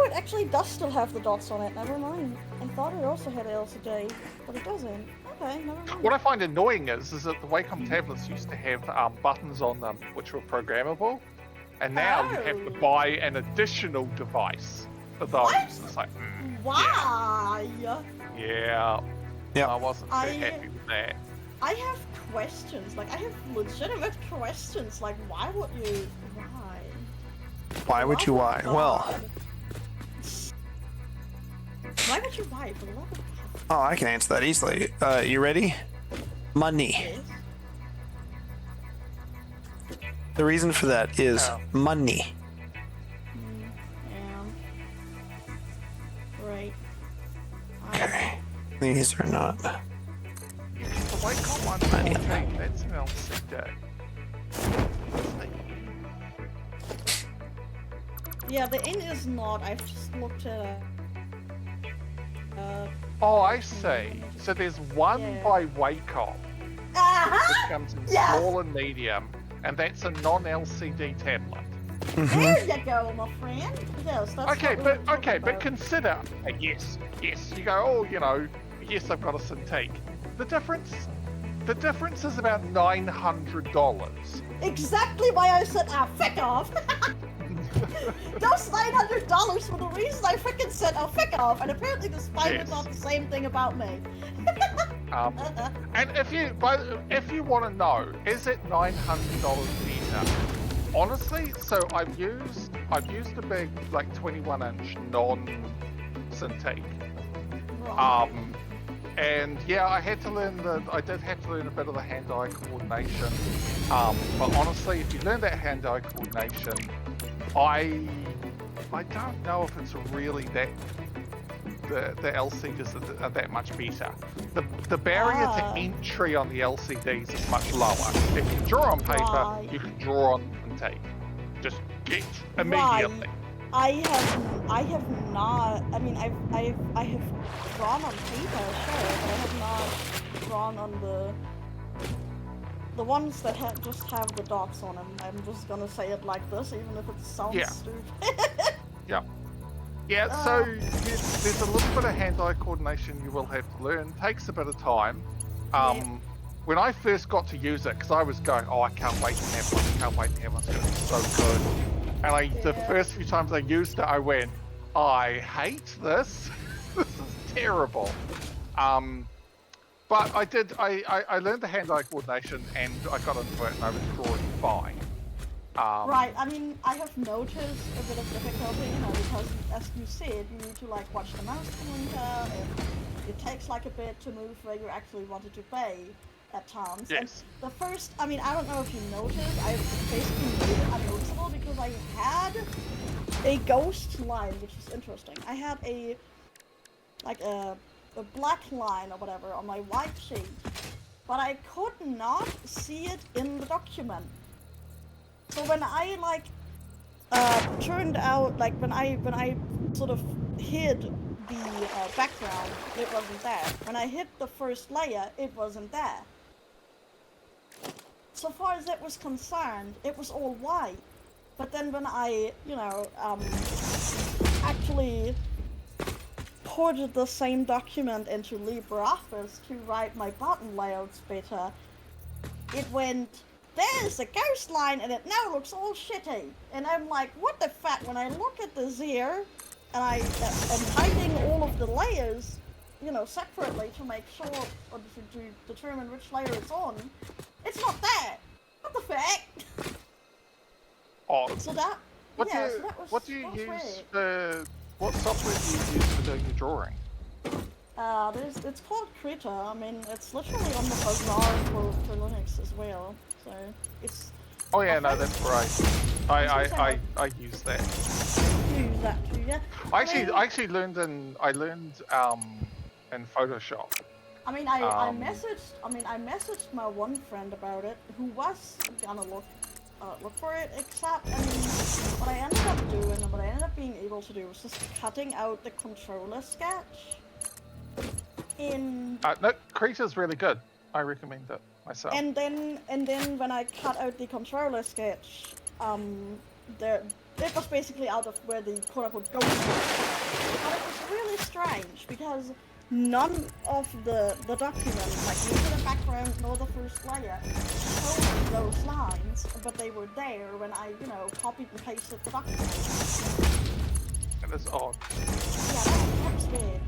it actually does still have the dots on it. Never mind. I thought it also had LCD, but it doesn't. Okay, never mind. What I find annoying is that the Wacom tablets used to have buttons on them which were programmable, and now you have to Oh. buy an additional device for those. What? It's like, Why? yeah, Yep. I wasn't too happy with that. I have questions. Like, I have legitimate questions. Like, why would you? Why? Why would you why? Well, why would you why? For the love of God. oh, I can answer that easily. You ready? Money. Yes. The reason for that is Oh. money. Yeah. Right. Okay. These are not. The Wacom 114, that's an LCD. Yeah, the in is not. I've just looked at it. Oh, I see. So there's one Yeah. by Wacom, which comes in Yes! small and medium, and that's a non-LCD tablet. There you go, my friend. Yes, that's Okay, what we were talking but about. consider. Yes. You go. Oh, yes, I've got a Cintiq. The difference is about $900. Exactly why I said, fuck off. Those $900 for the reason I freaking said, fuck off. And apparently the spider Yes. thought the same thing about me. And if you want to know, is it $900 better? Honestly, so I've used a big 21-inch non-Cintiq. Right. And yeah, I did have to learn a bit of the hand-eye coordination. But honestly, if you learn that hand-eye coordination, I don't know if it's really that the LCDs are that much better. The barrier to entry on the LCDs is much lower. If you draw on paper, Right. you can draw on tape. Just get immediately. I have not. I mean, I have drawn on paper, sure, but I have not drawn on the ones that just have the dots on them. I'm just gonna say it like this, even if it sounds Yeah. stupid. Yeah, so there's a little bit of hand-eye coordination you will have to learn. Takes a bit of time. When I first got to use it, because I was going, I can't wait to have one, it's going to be so good. And the first few times I used it, I went, I hate this. This is terrible. But I learned the hand-eye coordination, and I got into it, and I was drawing fine. Right, I mean, I have noticed a bit of difficulty, because as you said, you need to watch the mouse pointer, and it takes a bit to move where you actually wanted to be at times. Yes. And the first, I mean, I don't know if you noticed, I basically made it unnoticeable because I had a ghost line, which is interesting. I had a black line or whatever on my white sheet, but I could not see it in the document. So when I turned out, when I sort of hid the background, it wasn't there. When I hit the first layer, it wasn't there. So far as that was concerned, it was all white. But then when I, actually ported the same document into LibreOffice to write my button layouts better, it went, there's a ghost line and it now looks all shitty. And I'm like, what the fuck? When I look at this here, and I am hiding all of the layers, separately to make sure, or to determine which layer it's on, it's not there. What the fuck? Oh, So that, what that do you use weird. for, what software do you use for doing your drawing? It's called Krita. I mean, it's literally on the Bazaar for Linux as well. So it's. Oh yeah, no, that's right. I use that. Use that too, yeah. I actually learned in Photoshop. I mean, I messaged my one friend about it, who was gonna look for it. Except, I mean, what I ended up doing and what I ended up being able to do was just cutting out the controller sketch. No, Krita's really good. I recommend it myself. And then when I cut out the controller sketch, it was basically out of where the quote-unquote ghost was. But it was really strange because none of the documents, like neither the background nor the first layer, showed those lines, but they were there when I, copied and pasted the documents. It is odd. Yeah, that was weird.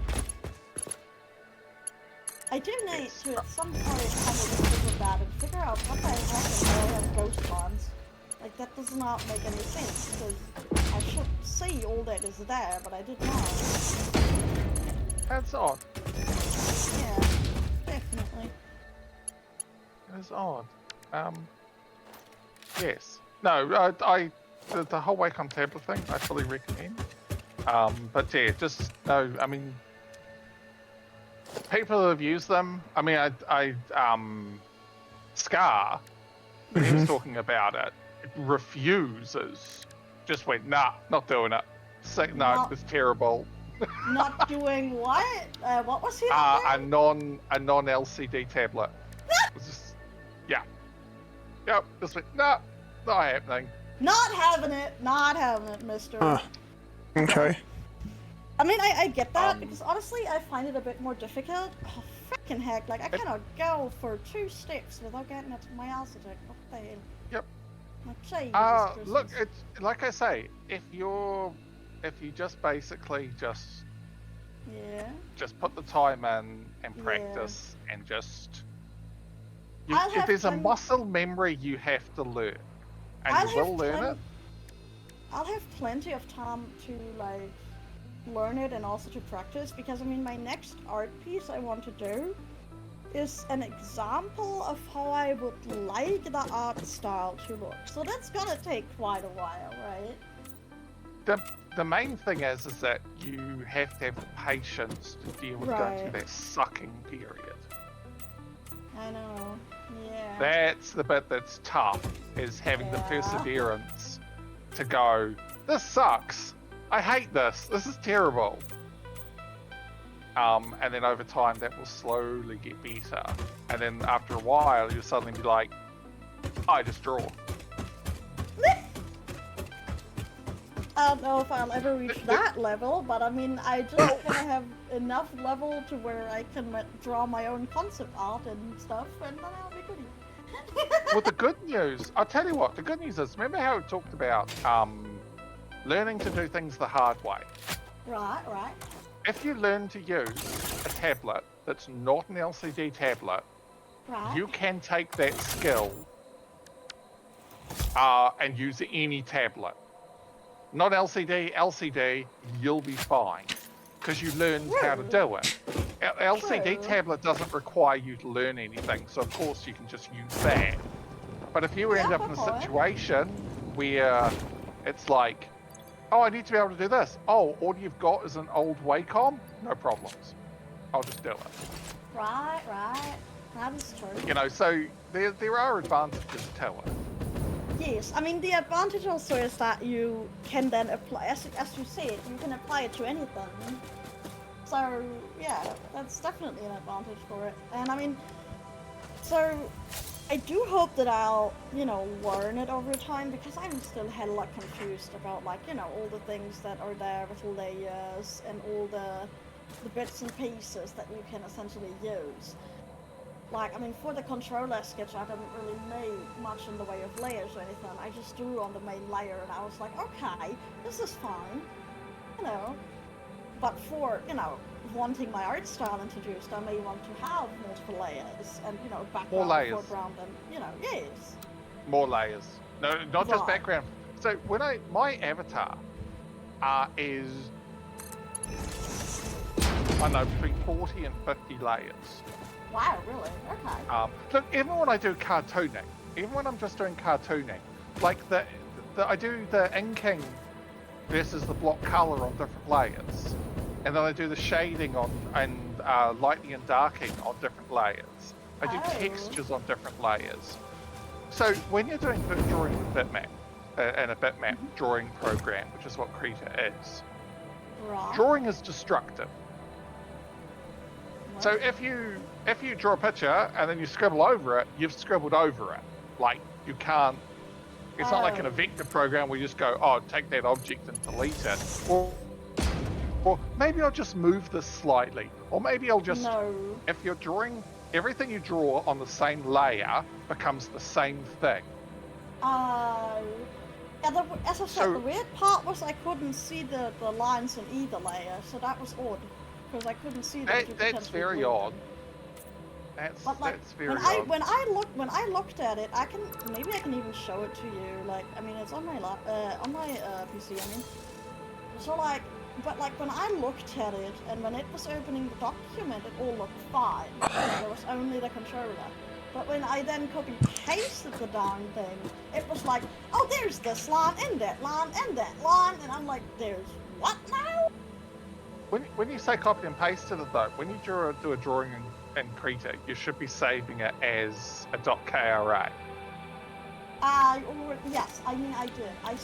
I do need to at some point come and with that and figure out what the heck is all that ghost ones. Like, that does not make any sense, because I should see all that is there, but I did not. That's odd. Yeah, definitely. It is odd. Yes. No, the whole Wacom tablet thing, I fully recommend. But yeah, just, no, I mean, people who have used them, I mean, Scar, when he was talking about it, refuses. Just went, nah, not doing it. No, it's terrible. Not doing what? What was he a non LCD tablet. Just, yeah. Yep, just went, nah, not happening. Not having it, mister. Huh. Okay. I mean, I get that, because honestly, I find it a bit more difficult. Oh, freaking heck, like, I cannot go for 2 steps without getting it to my ass attack. What the hell? Yep. Like, Jesus look, Christmas. it's like I say, if you just basically just put the time in and practice and just there's a muscle memory you have to learn, and you will learn it. I'll have plenty of time to like learn it and also to practice, because I mean my next art piece I want to do is an example of how I would like the art style to look. So that's gonna take quite a while, right? The main thing is that you have to have the patience to deal with going through that sucking period. I know. Yeah. That's the bit that's tough, is having the perseverance to go, this sucks. I hate this. This is terrible. And then over time, that will slowly get better. And then after a while, you'll suddenly be like, I just draw. I don't know if I'll ever reach that level, but I mean, I just kind of have enough level to where I can draw my own concept art and stuff, and then I'll be goody. Well, the good news, I'll tell you what, the good news is, remember how we talked about learning to do things the hard way? Right. If you learn to use a tablet that's not an LCD tablet, you can take that skill and use any tablet. Not LCD, you'll be fine, because you learned how to do it. LCD tablet doesn't require you to learn anything, so of course you can just use that. But if you end up in a situation where it's like, oh, I need to be able to do this. Oh, all you've got is an old Wacom? No problems. I'll just do it. Right. That is true. You know, so there are advantages to it. Yes, I mean the advantage also is that you can then apply, as you said, you can apply it to anything. So yeah, that's definitely an advantage for it. And I mean, so I do hope that I'll, learn it over time, because I'm still hella confused about all the things that are there with layers and all the bits and pieces that you can essentially use. Like, I mean, for the controller sketch, I didn't really make much in the way of layers or anything. I just drew on the main layer, and I was like, okay, this is fine, But for, wanting my art style introduced, I may want to have multiple layers and, background, foreground, and, yes. More layers. No, not just background. So when my avatar is, I don't know, between 40 and 50 layers. Wow, really? Okay. Look, even when I do cartooning, even when I'm just doing cartooning, like I do the inking versus the block color on different layers, and then I do the shading and lightning and darking on different layers. I do textures on different layers. So when you're doing drawing with bitmap, and a bitmap drawing program, which is what Krita is, drawing is destructive. So if you draw a picture and then you scribble over it, you've scribbled over it. Like you can't. It's not like in a vector program where you just go, oh, take that object and delete it. Or maybe I'll just move this slightly. Or maybe I'll just. No. If you're drawing, everything you draw on the same layer becomes the same thing. Yeah, as I said, the weird part was I couldn't see the lines in either layer, so that was odd. Because I couldn't see them. That's very odd. That's very odd. When I looked at it, maybe I can even show it to you. Like, I mean, it's on my PC. I mean, so like, but like when I looked at it and when it was opening the document, it all looked fine. There was only the controller. But when I then copy-pasted the darn thing, it was like, oh, there's this line, and that line, and that line, and I'm like, there's what now? When you say copy and paste it though, when you do a drawing in Krita, you should be saving it as a .kra. Yes, I mean I did. I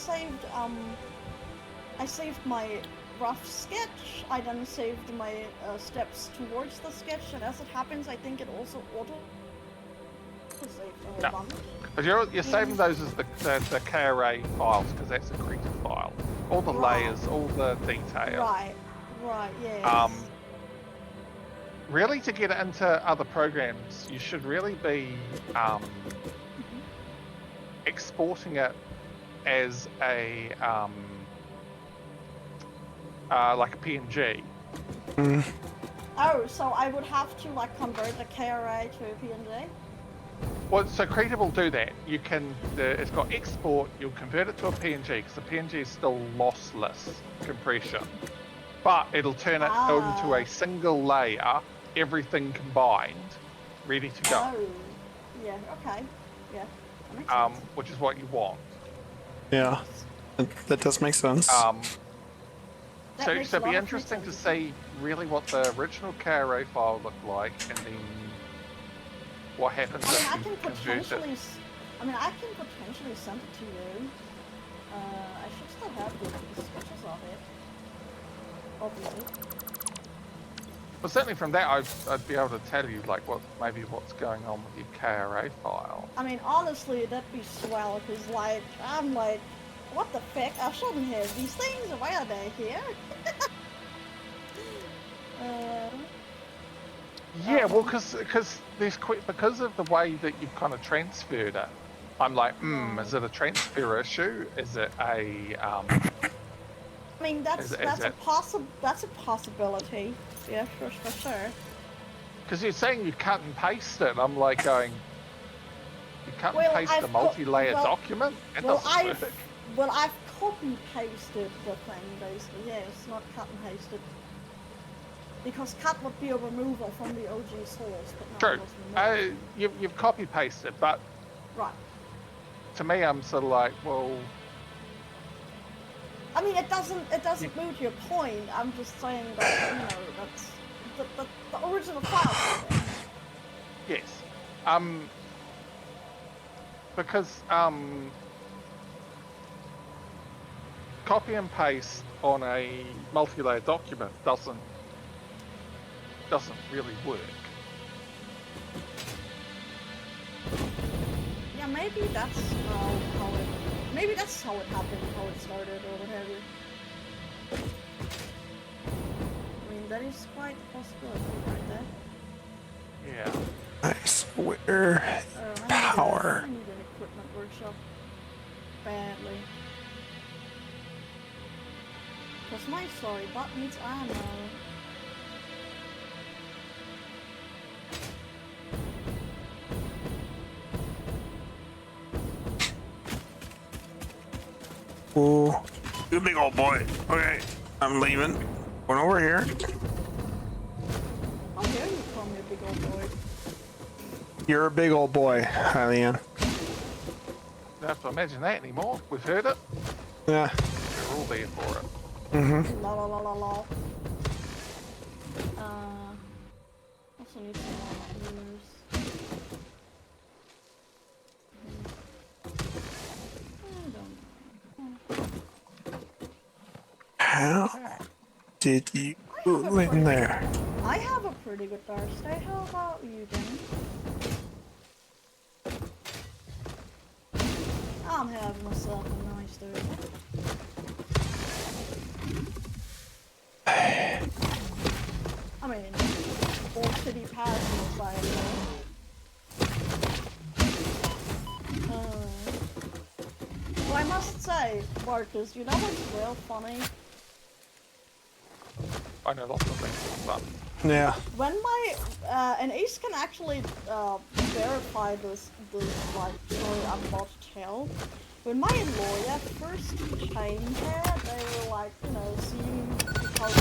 saved my rough sketch. I then saved my steps towards the sketch, and as it happens, I think it also auto saved the whole bunch. But you're saving those as the KRA files because that's a Krita file. All the layers, all the detail. Right, yeah. Really, to get it into other programs, you should really be exporting it as a like a PNG. Oh, so I would have to like convert the KRA to a PNG? Well, so Krita will do that. You can. It's got export. You'll convert it to a PNG because the PNG is still lossless compression, but it'll turn it into a single layer, everything combined, ready to go. Oh, yeah. Okay. Yeah. That makes sense. Which is what you want. Yeah, that does make sense. So it'd be interesting to see really what the original KRA file looked like, and then what happens if you convert it. I can potentially send it to you. I should still have the sketches of it. Obviously. Well, certainly from that, I'd be able to tell you like what's going on with your KRA file. I mean, honestly, that'd be swell, because like I'm like, what the fuck? I shouldn't have these things. Why are they here? Yeah, well, because of the way that you've kind of transferred it, I'm like, is it a transfer issue? Is it a? I mean, that's a possibility. Yeah, for sure. Because you're saying you cut and paste it, I'm like going, you cut and paste a multi-layer document? I've copy pasted the thing basically. Yeah, it's not cut and pasted. Because cut would be a removal from the OG source, but not. True. You've copy pasted, but right. To me, I'm sort of like, well. I mean, it doesn't move your point. I'm just saying that that's the original file. Yes. Because copy and paste on a multi-layer document doesn't really work. Yeah, maybe that's how it happened, how it started, or what have you. I mean, that is quite a possibility right there. Yeah. Nice. Where power? I need an equipment workshop badly. Because my sorry butt needs ammo. Ooh, you big old boy. Okay, I'm leaving. Going over here. How dare you call me a big old boy? You're a big old boy, Hylian. Don't have to imagine that anymore. We've heard it. Yeah. We're all there for it. Mm-hmm. La la la la la. Also need some more ears. How did you go in there? I have a pretty good Thursday. How about you, then? I'm having myself a nice day. I mean, all shitty personal side, well, I must say, Markus, you know what's real funny? I know lots of things that's fun. Yeah. When my and Ace can actually verify this like story I'm about to tell. When my lawyer first came here, they were like, you know, seeing because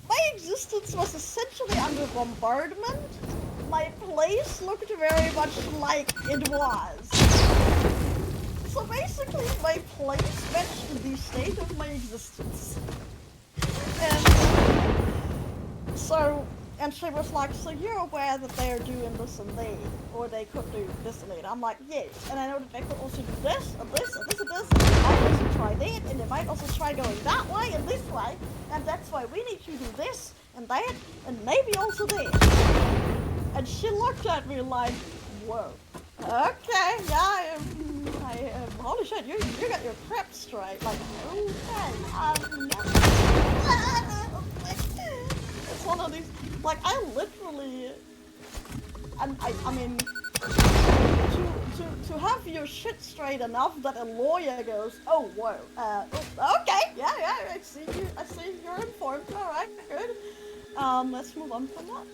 my existence was essentially under bombardment. My place looked very much like it was. So basically, my place matched the state of my existence. And she was like, so you're aware that they're doing this and that, or they could do this and that. I'm like, yes, and I know that they could also do this, and this, and this, and this, and they might also try that, and they might also try going that way and this way, and that's why we need to do this, and that, and maybe also that. And she looked at me like, whoa, okay, yeah, holy shit, you got your crap straight, like, okay, it's one of these, like, I literally, I mean, to have your shit straight enough that a lawyer goes, oh, whoa, okay, yeah, I see you're informed, alright, good, let's move on from that.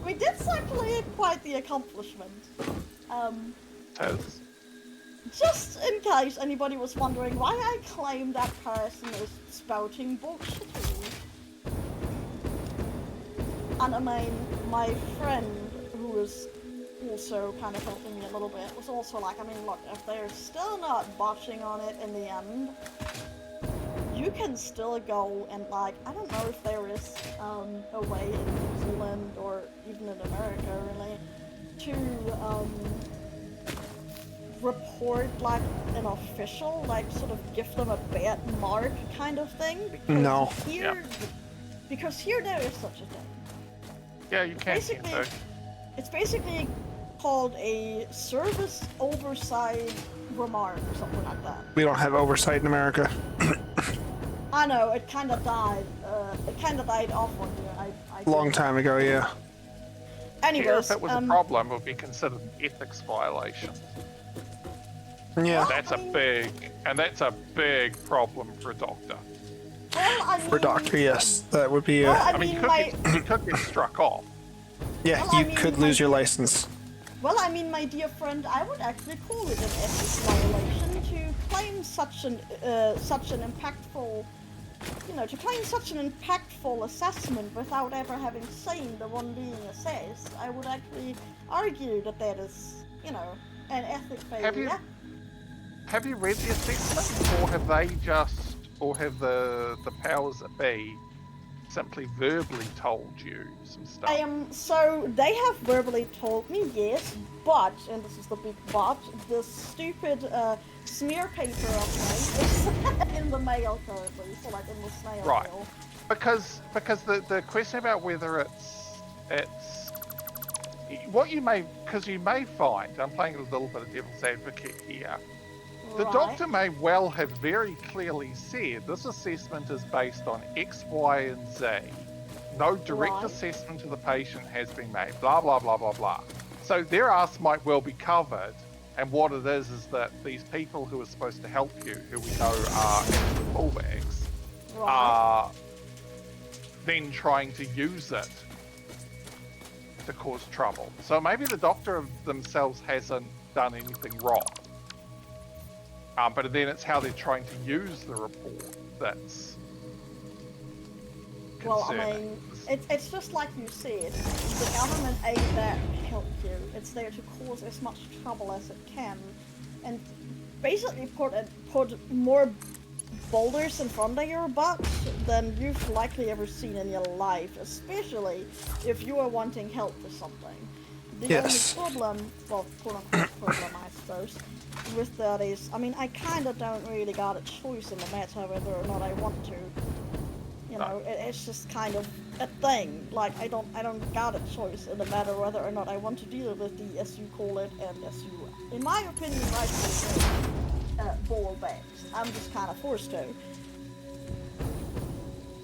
I mean, that's actually quite the accomplishment, just in case anybody was wondering why I claim that person is spouting bullshit. And I mean, my friend, who was also kind of helping me a little bit, was also like, I mean, look, if they're still not botching on it in the end, you can still go and, like, I don't know if there is a way in New Zealand or even in America, really, to report, like, an official, like, sort of give them a bad mark kind of thing. Because No. here, because here there is such a thing. Yeah, you can. It's basically called a service oversight remark or something like that. We don't have oversight in America. I know, it kind of died. It kind of died off one year. Long time ago, yeah. Anyways, here, if it was a problem, it would be considered an ethics violation. Yeah. That's a big problem for a doctor. Well, I mean, For a doctor, yes. That would be well, a... I mean, you could get struck off. Yeah, well, you could lose your license. Well, I mean, my dear friend, I would actually call it an ethics violation to claim such an impactful, to claim such an impactful assessment without ever having seen the one being assessed. I would actually argue that that is, an ethic failure. Have you read the assessment, or have they just, or have the powers that be simply verbally told you some stuff? So they have verbally told me, yes, but, and this is the big but, the stupid smear paper of me is in the mail currently, so like in the snail mail. Because the question about whether it's what you may, because you may find, I'm playing a little bit of devil's advocate here, the doctor may well have very clearly said this assessment is based on X, Y, and Z. No direct assessment of the patient has been made, blah, blah, blah, blah, blah. So their ask might well be covered, and what it is that these people who are supposed to help you, who we know are absolute bullbags, are then trying to use it to cause trouble. So maybe the doctor themselves hasn't done anything wrong. But then it's how they're trying to use the report that's concerning. Well, I mean, it's just like you said, the government ain't there to help you. It's there to cause as much trouble as it can, and basically put more boulders in front of your butt than you've likely ever seen in your life, especially if you are wanting help with something. The only problem, well, quote-unquote problem, I suppose, with that is, I mean, I kind of don't really got a choice in the matter whether or not I want to, know, it's just kind of a thing. Like I don't got a choice in the matter whether or not I want to deal with the, as you call it, and as you, in my opinion, rightfully say, ball bags. I'm just kind of forced to.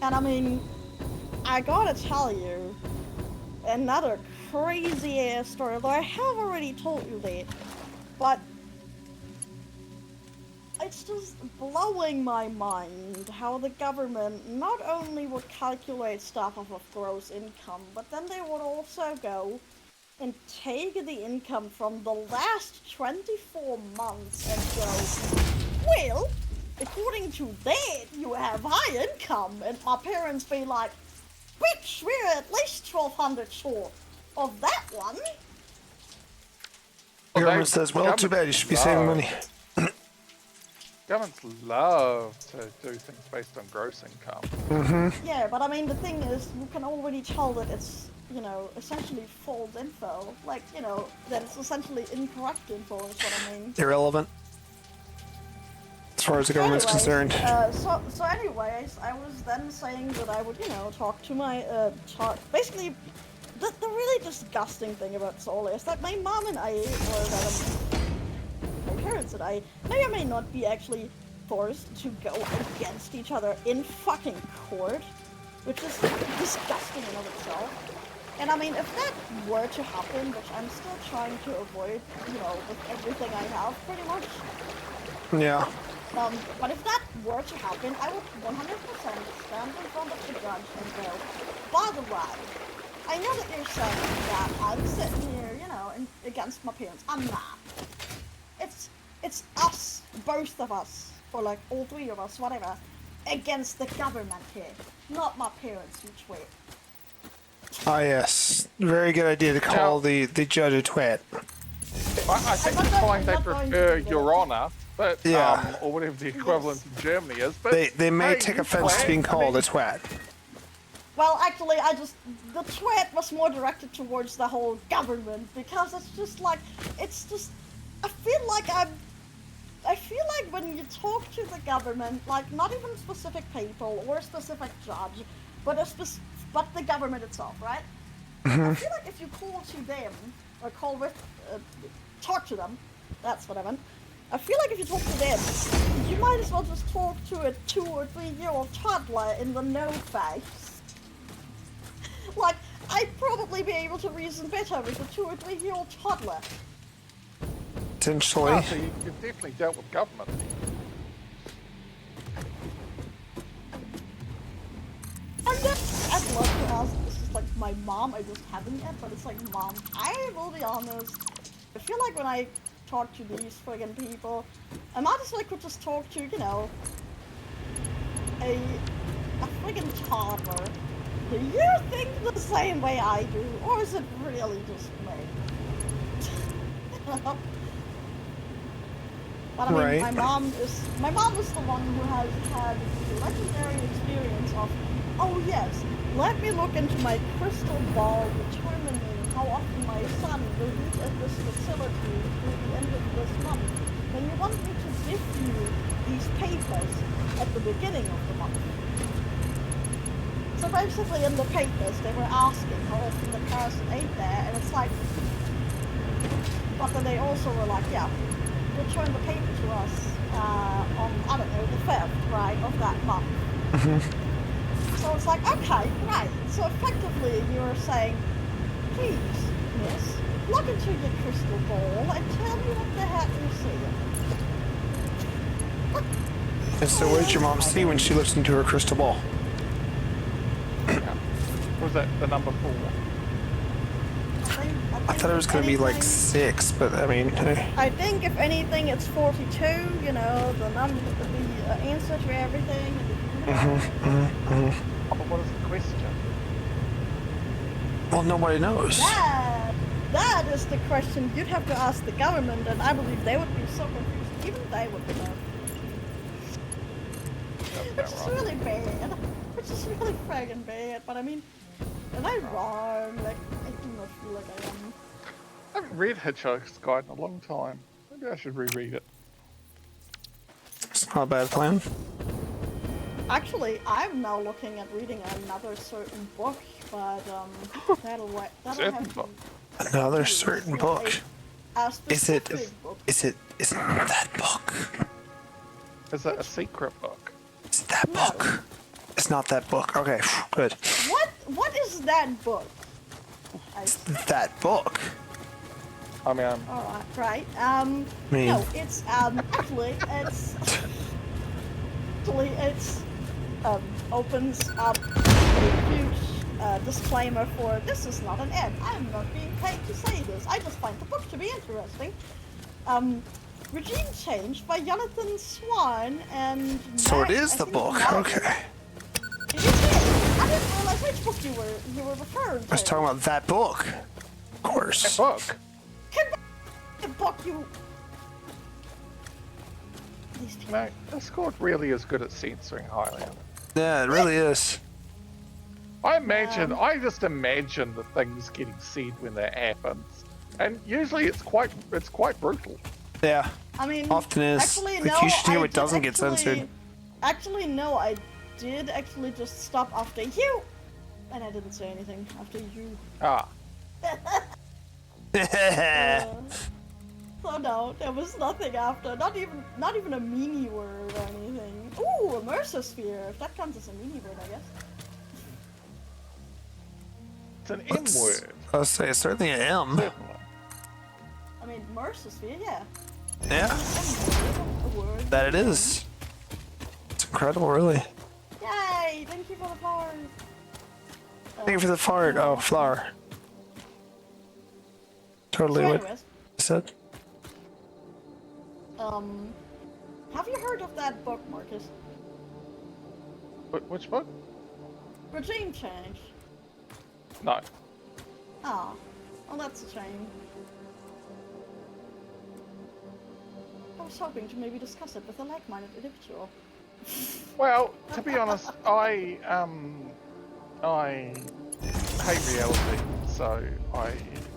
And I mean, I gotta tell you, another crazy ass story, although I have already told you that, but it's just blowing my mind how the government not only would calculate stuff off of gross income, but then they would also go and take the income from the last 24 months and go, well, according to that, you have high income, and my parents be like, bitch, we're at least 1,200 short of that one. The government says, well, too bad, you should be saving money. Governments love to do things based on gross income. Mm-hmm. Yeah, but I mean, the thing is, you can already tell that it's, essentially false info. Like, that it's essentially incorrect info is what I mean. Irrelevant. As far as the government's concerned. So anyways, I was then saying that I would, talk to my, basically, the really disgusting thing about this all is that my mom and I, or that my parents and I, may or may not be actually forced to go against each other in fucking court, which is disgusting in of itself. And I mean, if that were to happen, which I'm still trying to avoid, with everything I have, pretty much. Yeah. But if that were to happen, I would 100% stand in front of the judge and go, by the way, I know that you're saying that I'm sitting here, against my parents. I'm not. It's us, both of us, or like all three of us, whatever, against the government here, not my parents, you twit. Ah, yes. Very good idea to call the judge a twat. I think it's fine they prefer Your Honour, but Yeah. Or whatever the equivalent in Germany is. But They may hey, take you offense to twat. being called I a twat. Well, actually, the twat was more directed towards the whole government, because it's just like, I feel like when you talk to the government, like not even specific people or a specific judge, but the government itself, right? I feel like if you call to them, or talk to them, that's what I meant. I feel like if you talk to them, you might as well just talk to a 2 or 3 year old toddler in the no face. Like, I'd probably be able to reason better with a 2 or 3 year old toddler. Potentially. Oh, so you've definitely dealt with government. I'd love to ask, this is like my mom, I just haven't yet, but it's like, Mom, I will be honest, I feel like when I talk to these friggin' people, I might as well could just talk to, a friggin' toddler. Do you think the same way I do, or is it really just me? But I mean, Right. my mom is the one who has had the legendary experience of, oh yes, let me look into my crystal ball determining how often my son will meet at this facility through the end of this month. Then you want me to give you these papers at the beginning of the month. So basically in the papers they were asking how often the person ate there, and it's like, but then they also were like, yeah, return the paper to us on, I don't know, the 5th, right, of that month. So it's like, okay, right. So effectively you're saying, please, miss, look into your crystal ball and tell me what the heck you're seeing. And so what did your mom see when she looked into her crystal ball? Was that the number 4? I thought it was going to be like 6, but I mean... I think if anything it's 42, the number, the answer to everything. But what is the question? Well, nobody knows. That is the question you'd have to ask the government, and I believe they would be so confused. Even they would know. Which is really bad. Which is really friggin' bad. But I mean, am I wrong? Like, I do not feel like I am. I haven't read Hitchhiker's Guide in a long time. Maybe I should reread it. It's not a bad plan. Actually, I'm now looking at reading another certain book, but that'll Certain have to book? Another be certain like book. a Is it specific book. is it that book? Is it a secret book? Is it that No. book? It's not that book. Okay, good. What is that book? That book. I mean, Alright, right. mean- No, it's opens up a huge disclaimer for this is not an ad. I'm not being paid to say this. I just find the book to be interesting. Regime Change by Jonathan Swan and So it Matt, is I the think book. Matt- Okay. It is. I didn't realize which book you were referring to. I was talking about that book. Of course. that book. The book you. These people. No, Discord really is good at censoring Highlander. Yeah, it really is. I just imagine the things getting said when that happens, and usually it's quite brutal. Yeah. I mean, Often is. Actually, Like, no. you should hear I what did doesn't get censored. Actually, no. I did actually just stop after you, and I didn't say anything after you. Ah, So no, there was nothing after. Not even a mini word or anything. Ooh, a Mercersphere. If that counts as a mini word, I guess. it's an M word. I'll say it's certainly an M. Certainly. I mean, Mercersphere, yeah. Yeah, A word. that it is. It's incredible, really. Yay! Thank you for the flowers. Thank you for the fart. Oh, flower. Totally So what anyways, you said. have you heard of that book, Marcus? Which book? Regime Change. No. Ah, well that's a shame. I was hoping to maybe discuss it with a like-minded individual. Well, to be honest, I hate reality, so I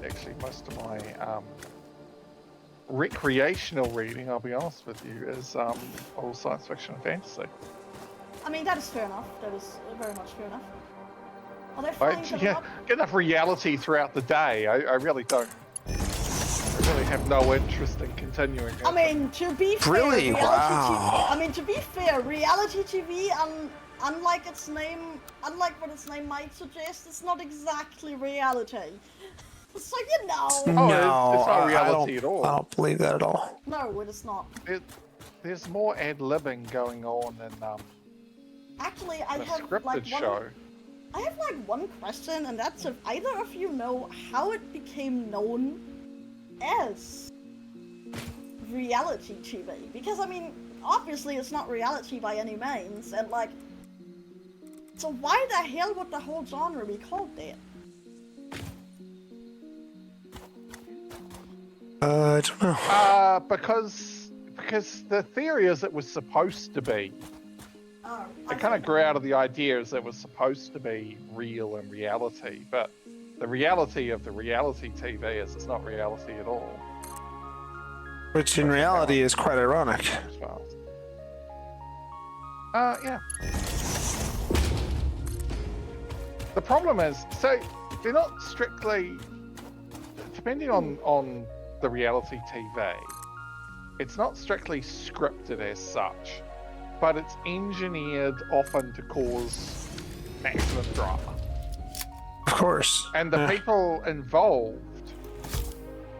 actually most of my recreational reading, I'll be honest with you, is all science fiction and fantasy. I mean, that is fair enough. That is very much fair enough. Are there I flying get enough reality throughout the day. I really don't. I really have no interest in continuing. I mean, to be fair, Really? reality Wow. TV. I mean, to be fair, reality TV, unlike what its name might suggest, it's not exactly reality. So you know. Oh, No, it's not I reality don't, at all. I don't believe that at all. No, it is not. There's more ad-libbing going on in Actually, I a have scripted like show. I have like one question, and that's if either of you know how it became known as reality TV. Because I mean, obviously it's not reality by any means, and like, so why the hell would the whole genre be called that? I don't know. Because the theory is it was supposed to be. Oh, It kind of grew out of the idea is it was supposed to be real and reality, but the reality of the reality TV is it's not reality at all. Which in reality is quite ironic. As far as- yeah. The problem is, so they're not strictly, depending on the reality TV, it's not strictly scripted as such, but it's engineered often to cause maximum drama. Of course. And the Yeah. people involved,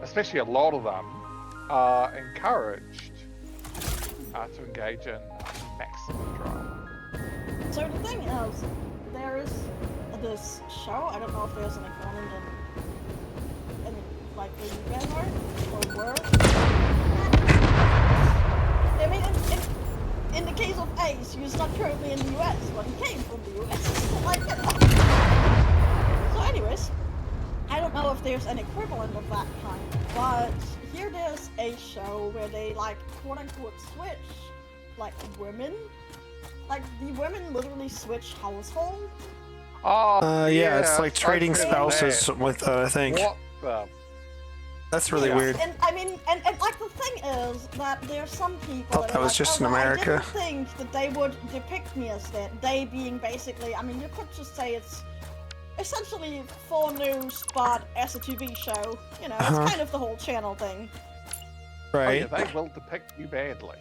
especially a lot of them, are encouraged to engage in maximum drama. So the thing is, there is this show. I don't know if there's an equivalent in like where you guys are or were. I mean, in the case of Ace, he's not currently in the US, but he came from the US. Like, you know. So, anyways, I don't know if there's an equivalent of that kind, but here there's a show where they like quote unquote switch like women. Like the women literally switch households. Oh, Yeah, it's like trading I've seen spouses that. with, I think. What the? That's really weird. And I mean, and like the thing is that there's some people Thought that was like, just in well, America. I didn't think that they would depict me as that. They being basically, I mean, you could just say it's essentially 4 News, but as a TV show. You know, it's kind of the whole channel thing. Right. Oh, yeah, they will depict you badly.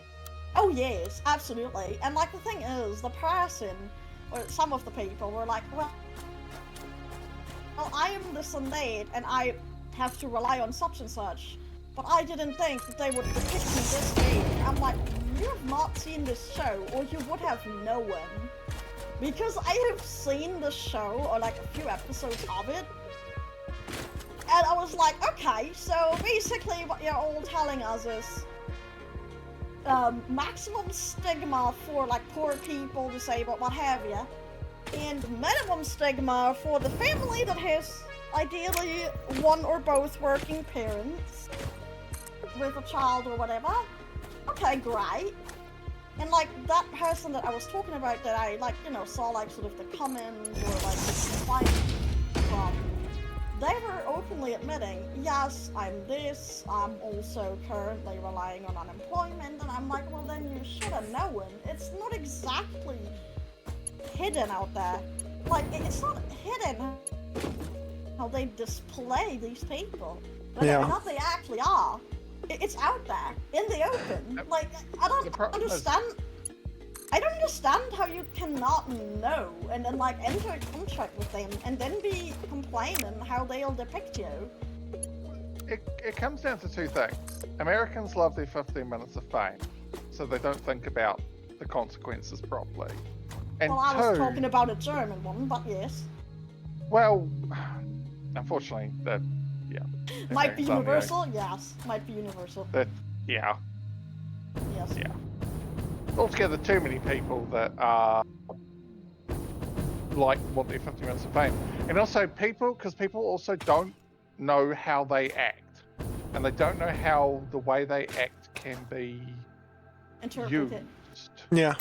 Oh yes, absolutely. And like the thing is, the person, or some of the people were like, well, I am this and that, and I have to rely on such and such. But I didn't think that they would depict me this way. I'm like, you have not seen this show, or you would have known. Because I have seen the show, or like a few episodes of it, and I was like, okay, so basically what you're all telling us is maximum stigma for like poor people, disabled, what have you, and minimum stigma for the family that has ideally one or both working parents with a child or whatever. Okay, great. And like that person that I was talking about that I like, you know, saw like sort of the comments or like the complaint from, they were openly admitting, yes, I'm this, I'm also currently relying on unemployment, and I'm like, well then you should have known. It's not exactly hidden out there. Like, it's not hidden how they display these people. Yeah. How they actually are. It's out there, in the open. Like, I don't understand. I don't understand how you cannot know and then like enter a contract with them and then be complaining how they'll depict you. It comes down to 2 things. Americans love their 15 minutes of fame, so they don't think about the consequences properly. And well, I was 2, talking about a German one, but yes. well, unfortunately, that, yeah. Might be Americans are the universal, yes. Might be universal. Yeah. Yes. Yeah. Altogether, too many people that are like want their 50 minutes of fame, and also because people also don't know how they act, and they don't know how the way they act can be Interpreted. used. Yeah.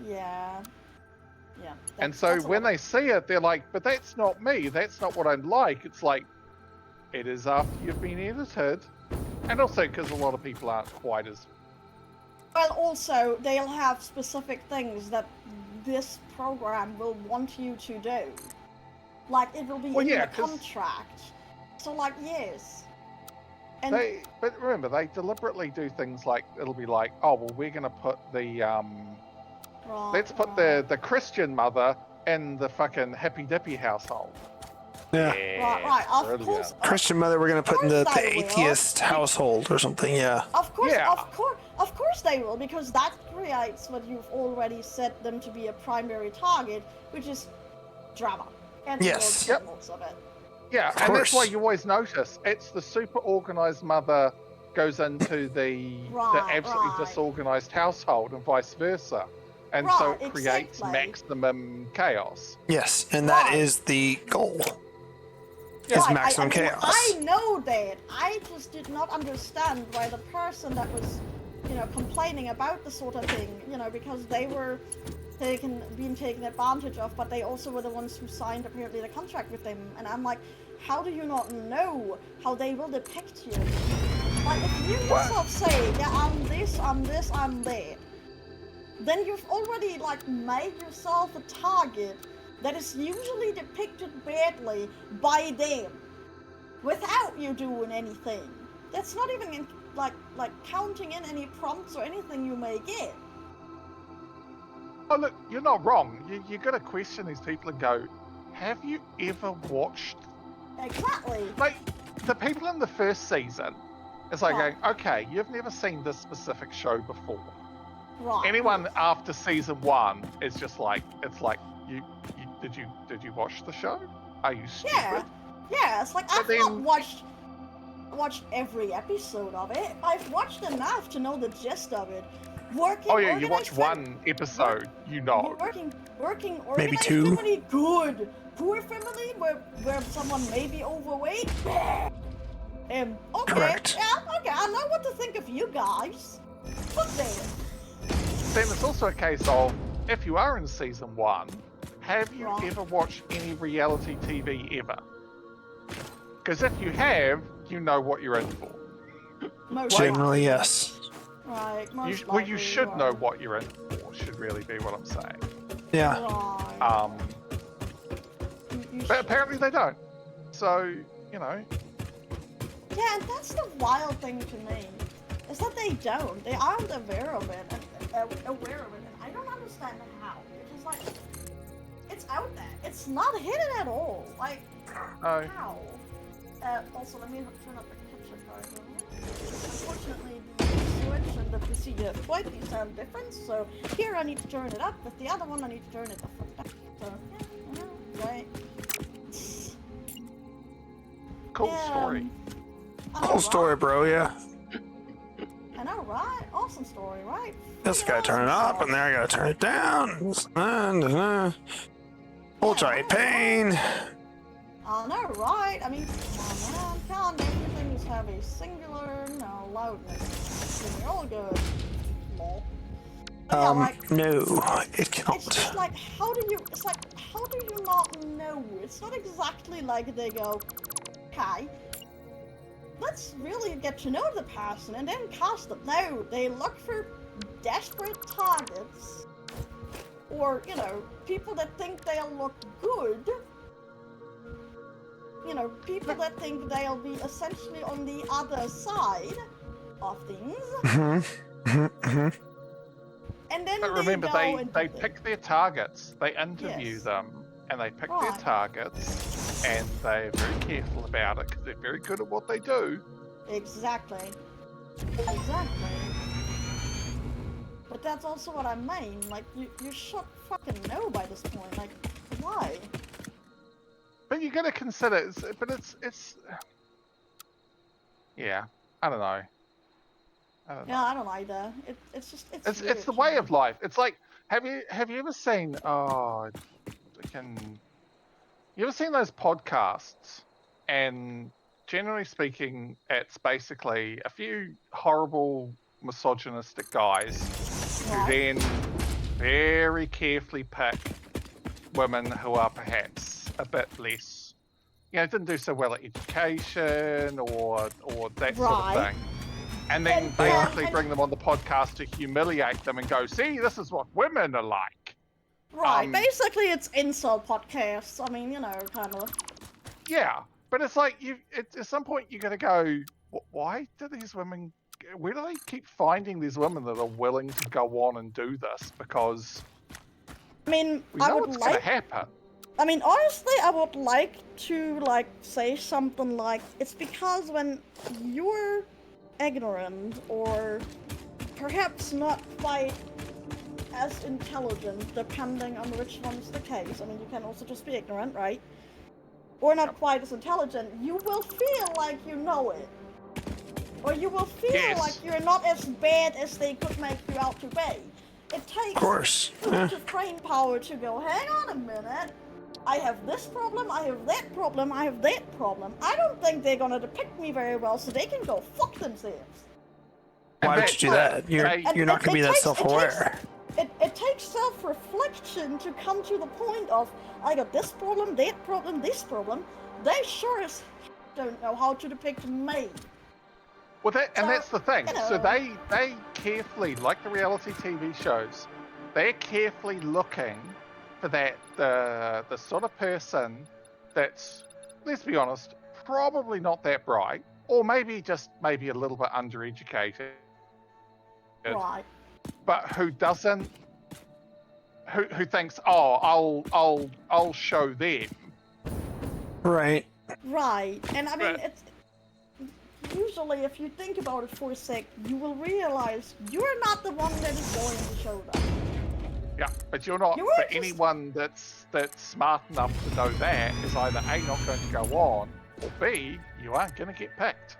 Yeah. And so when they see it, they're like, "But that's not me. That's not what I'm like." It's like, it is after you've been edited, and also because a lot of people aren't quite as. Well, also, they'll have specific things that this program will want you to do. Like, it will be in the contract. So, like, yes. And But remember, they deliberately do things like, it'll be like, oh, well, we're going to put the, let's put the Christian mother in the fucking Hippy Dippy household. Yeah. Right, of course. Christian mother, we're going to put in the atheist household or something, yeah. Of course they will, because that creates what you've already set them to be a primary target, which is drama. And yes. Yep. Of it. Yeah, and that's why you always notice it's the super organized mother goes into the absolutely disorganized household and vice versa. And so it creates maximum chaos. Yes, and that is the goal. Is maximum chaos. I know that. I just did not understand why the person that was, complaining about the sort of thing, because they were being taken advantage of, but they also were the ones who signed apparently the contract with them. And I'm like, how do you not know how they will depict you? Like, if you yourself say, yeah, I'm this, I'm that, then you've already made yourself a target that is usually depicted badly by them without you doing anything. That's not even like counting in any prompts or anything you may get. Oh look, you're not wrong. You got to question these people and go, have you ever watched? Exactly. Like the people in the first season, it's like going, okay, you've never seen this specific show before. Right. Anyone after season 1 is just like, it's like did you watch the show? Are you stupid? Yeah. It's like I've not watched every episode of it. I've watched enough to know the gist of it. You watched one episode, Working maybe organized 2. Family, good. Poor family, where someone may be overweight. Okay. Correct. Yeah, okay. I know what to think of you guys. Fuck them. Then it's also a case of, if you are in season 1, have you ever watched any reality TV ever? Because if you have, you know what you're in for. Most Generally, likely. yes. Right, most You likely. should are. know what you're in for, should really be what I'm saying. Yeah. Right. You But should. apparently they don't. So, you know. Yeah, and that's the wild thing to me, is that they don't. They aren't aware of it, and I don't understand how. Because, like, it's out there. It's not hidden at all. Like, Oh. how? Also, let me turn up the capture card. Unfortunately, the Switch and the PC have quite the sound difference, so here I need to turn it up, with the other one I need to turn it the fuck down. So, yeah, I know, right? Cool story. Cool story, bro, yeah. I know, right? Awesome story, right? This guy turn it up, and there I gotta turn it down. Ultra pain. I know, right? I mean, man, can't everything just have a singular, loudness? We're all good. Lol. But yeah, like, no, it it's cannot. just like, how do you not know? It's not exactly like they go, okay, let's really get to know the person and then cast them. No, they look for desperate targets, or, people that think they'll look good. People that think they'll be essentially on the other side of things. And then But remember, they pick pick their targets, they interview Yes. them, and they pick their Right. targets, and they're very careful about it because they're very good at what they do. Exactly. But that's also what I mean. Like, you should fucking know by this point. Like, why? But you got to consider, it's. Yeah, I don't know. Yeah, I don't either. It's just It's weird the to way me. of life. It's like, have you ever seen? You ever seen those podcasts? And generally speaking, it's basically a few horrible misogynistic guys who Right. then very carefully pick women who are perhaps a bit less, didn't do so well at education or that sort of Right. thing. And then And- basically and- bring them on the podcast to humiliate them and go, see, this is what women are like. Right, basically it's incel podcasts. I mean, kind of. Yeah, but it's like at some point you got to go. Why do these women? Where do they keep finding these women that are willing to go on and do this? Because I mean, we I know would what's going like. to happen. I mean, honestly, I would like to, say something like, it's because when you're ignorant, or perhaps not quite as intelligent, depending on which one's the case. I mean, you can also just be ignorant, right? Or not quite as intelligent, you will feel like you know it. Or you will feel Yes. like you're not as bad as they could make you out to be. It takes Of course. cognitive brain power to go, hang on a minute, I have this problem, I have that problem, I have that problem. I don't think they're gonna depict me very well, so they can go fuck themselves. Why would you do that? You're not going to be that self-aware. It takes self-reflection to come to the point of, I got this problem, that problem, this problem. They sure as don't know how to depict me. Well, that's the thing. So know. they carefully, like the reality TV shows, they're carefully looking for the sort of person that's, let's be honest, probably not that bright, or maybe a little bit undereducated. Right. But who doesn't? Who thinks, oh, I'll show them. Right. Right. And I mean, it's usually, if you think about it for a sec, you will realize you're not the one that is going to show them. Yeah, but you're not. You were But just- anyone that's smart enough to know that is either A, not going to go on, or B, you aren't going to get picked.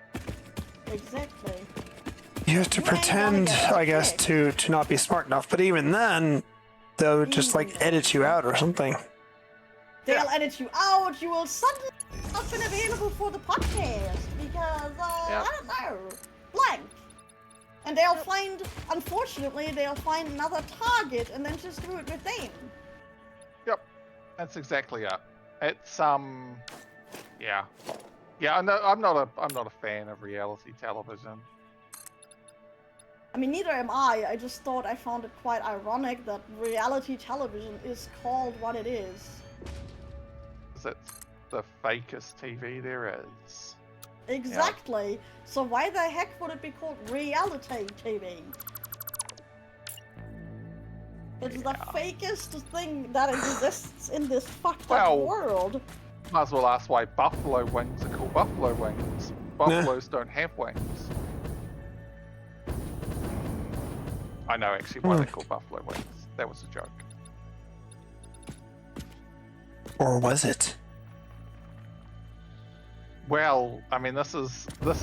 Exactly. You have to You ain't pretend, gonna get I guess, picked. to not be smart enough. But even then, they'll just edit you out or something. They'll edit you out, you will suddenly not been available for the podcast because, I don't know, blank. And unfortunately, they'll find another target and then just do it with them. Yep, that's exactly it. It's yeah. Yeah, I'm not a fan of reality television. I mean, neither am I. I just thought I found it quite ironic that reality television is called what it is. It's the fakest TV there is. Exactly. Yeah. So why the heck would it be called reality TV? It's the fakest thing that exists in this fucked up world. Might as well ask why buffalo wings are called buffalo wings. Buffaloes don't have wings. I know actually why they're called buffalo wings. That was a joke. Or was it? Well, I mean, this is the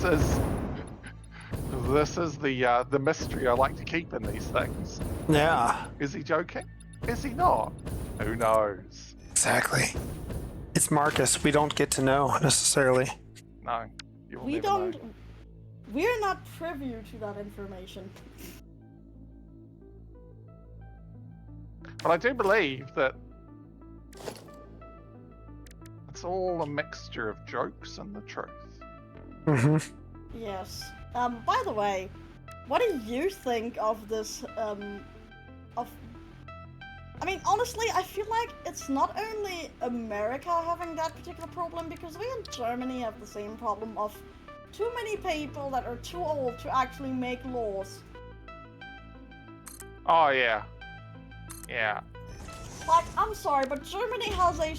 mystery I like to keep in these things. Yeah. Is he joking? Is he not? Who knows? Exactly. It's Markus. We don't get to know necessarily. No, you will we never don't. know. We're not privy to that information. But I do believe that it's all a mixture of jokes and the truth. Mm-hmm. Yes. By the way, what do you think of this, I mean, honestly, I feel like it's not only America having that particular problem, because we in Germany have the same problem of too many people that are too old to actually make laws. Oh, yeah. Yeah. Like, I'm sorry, but Germany has a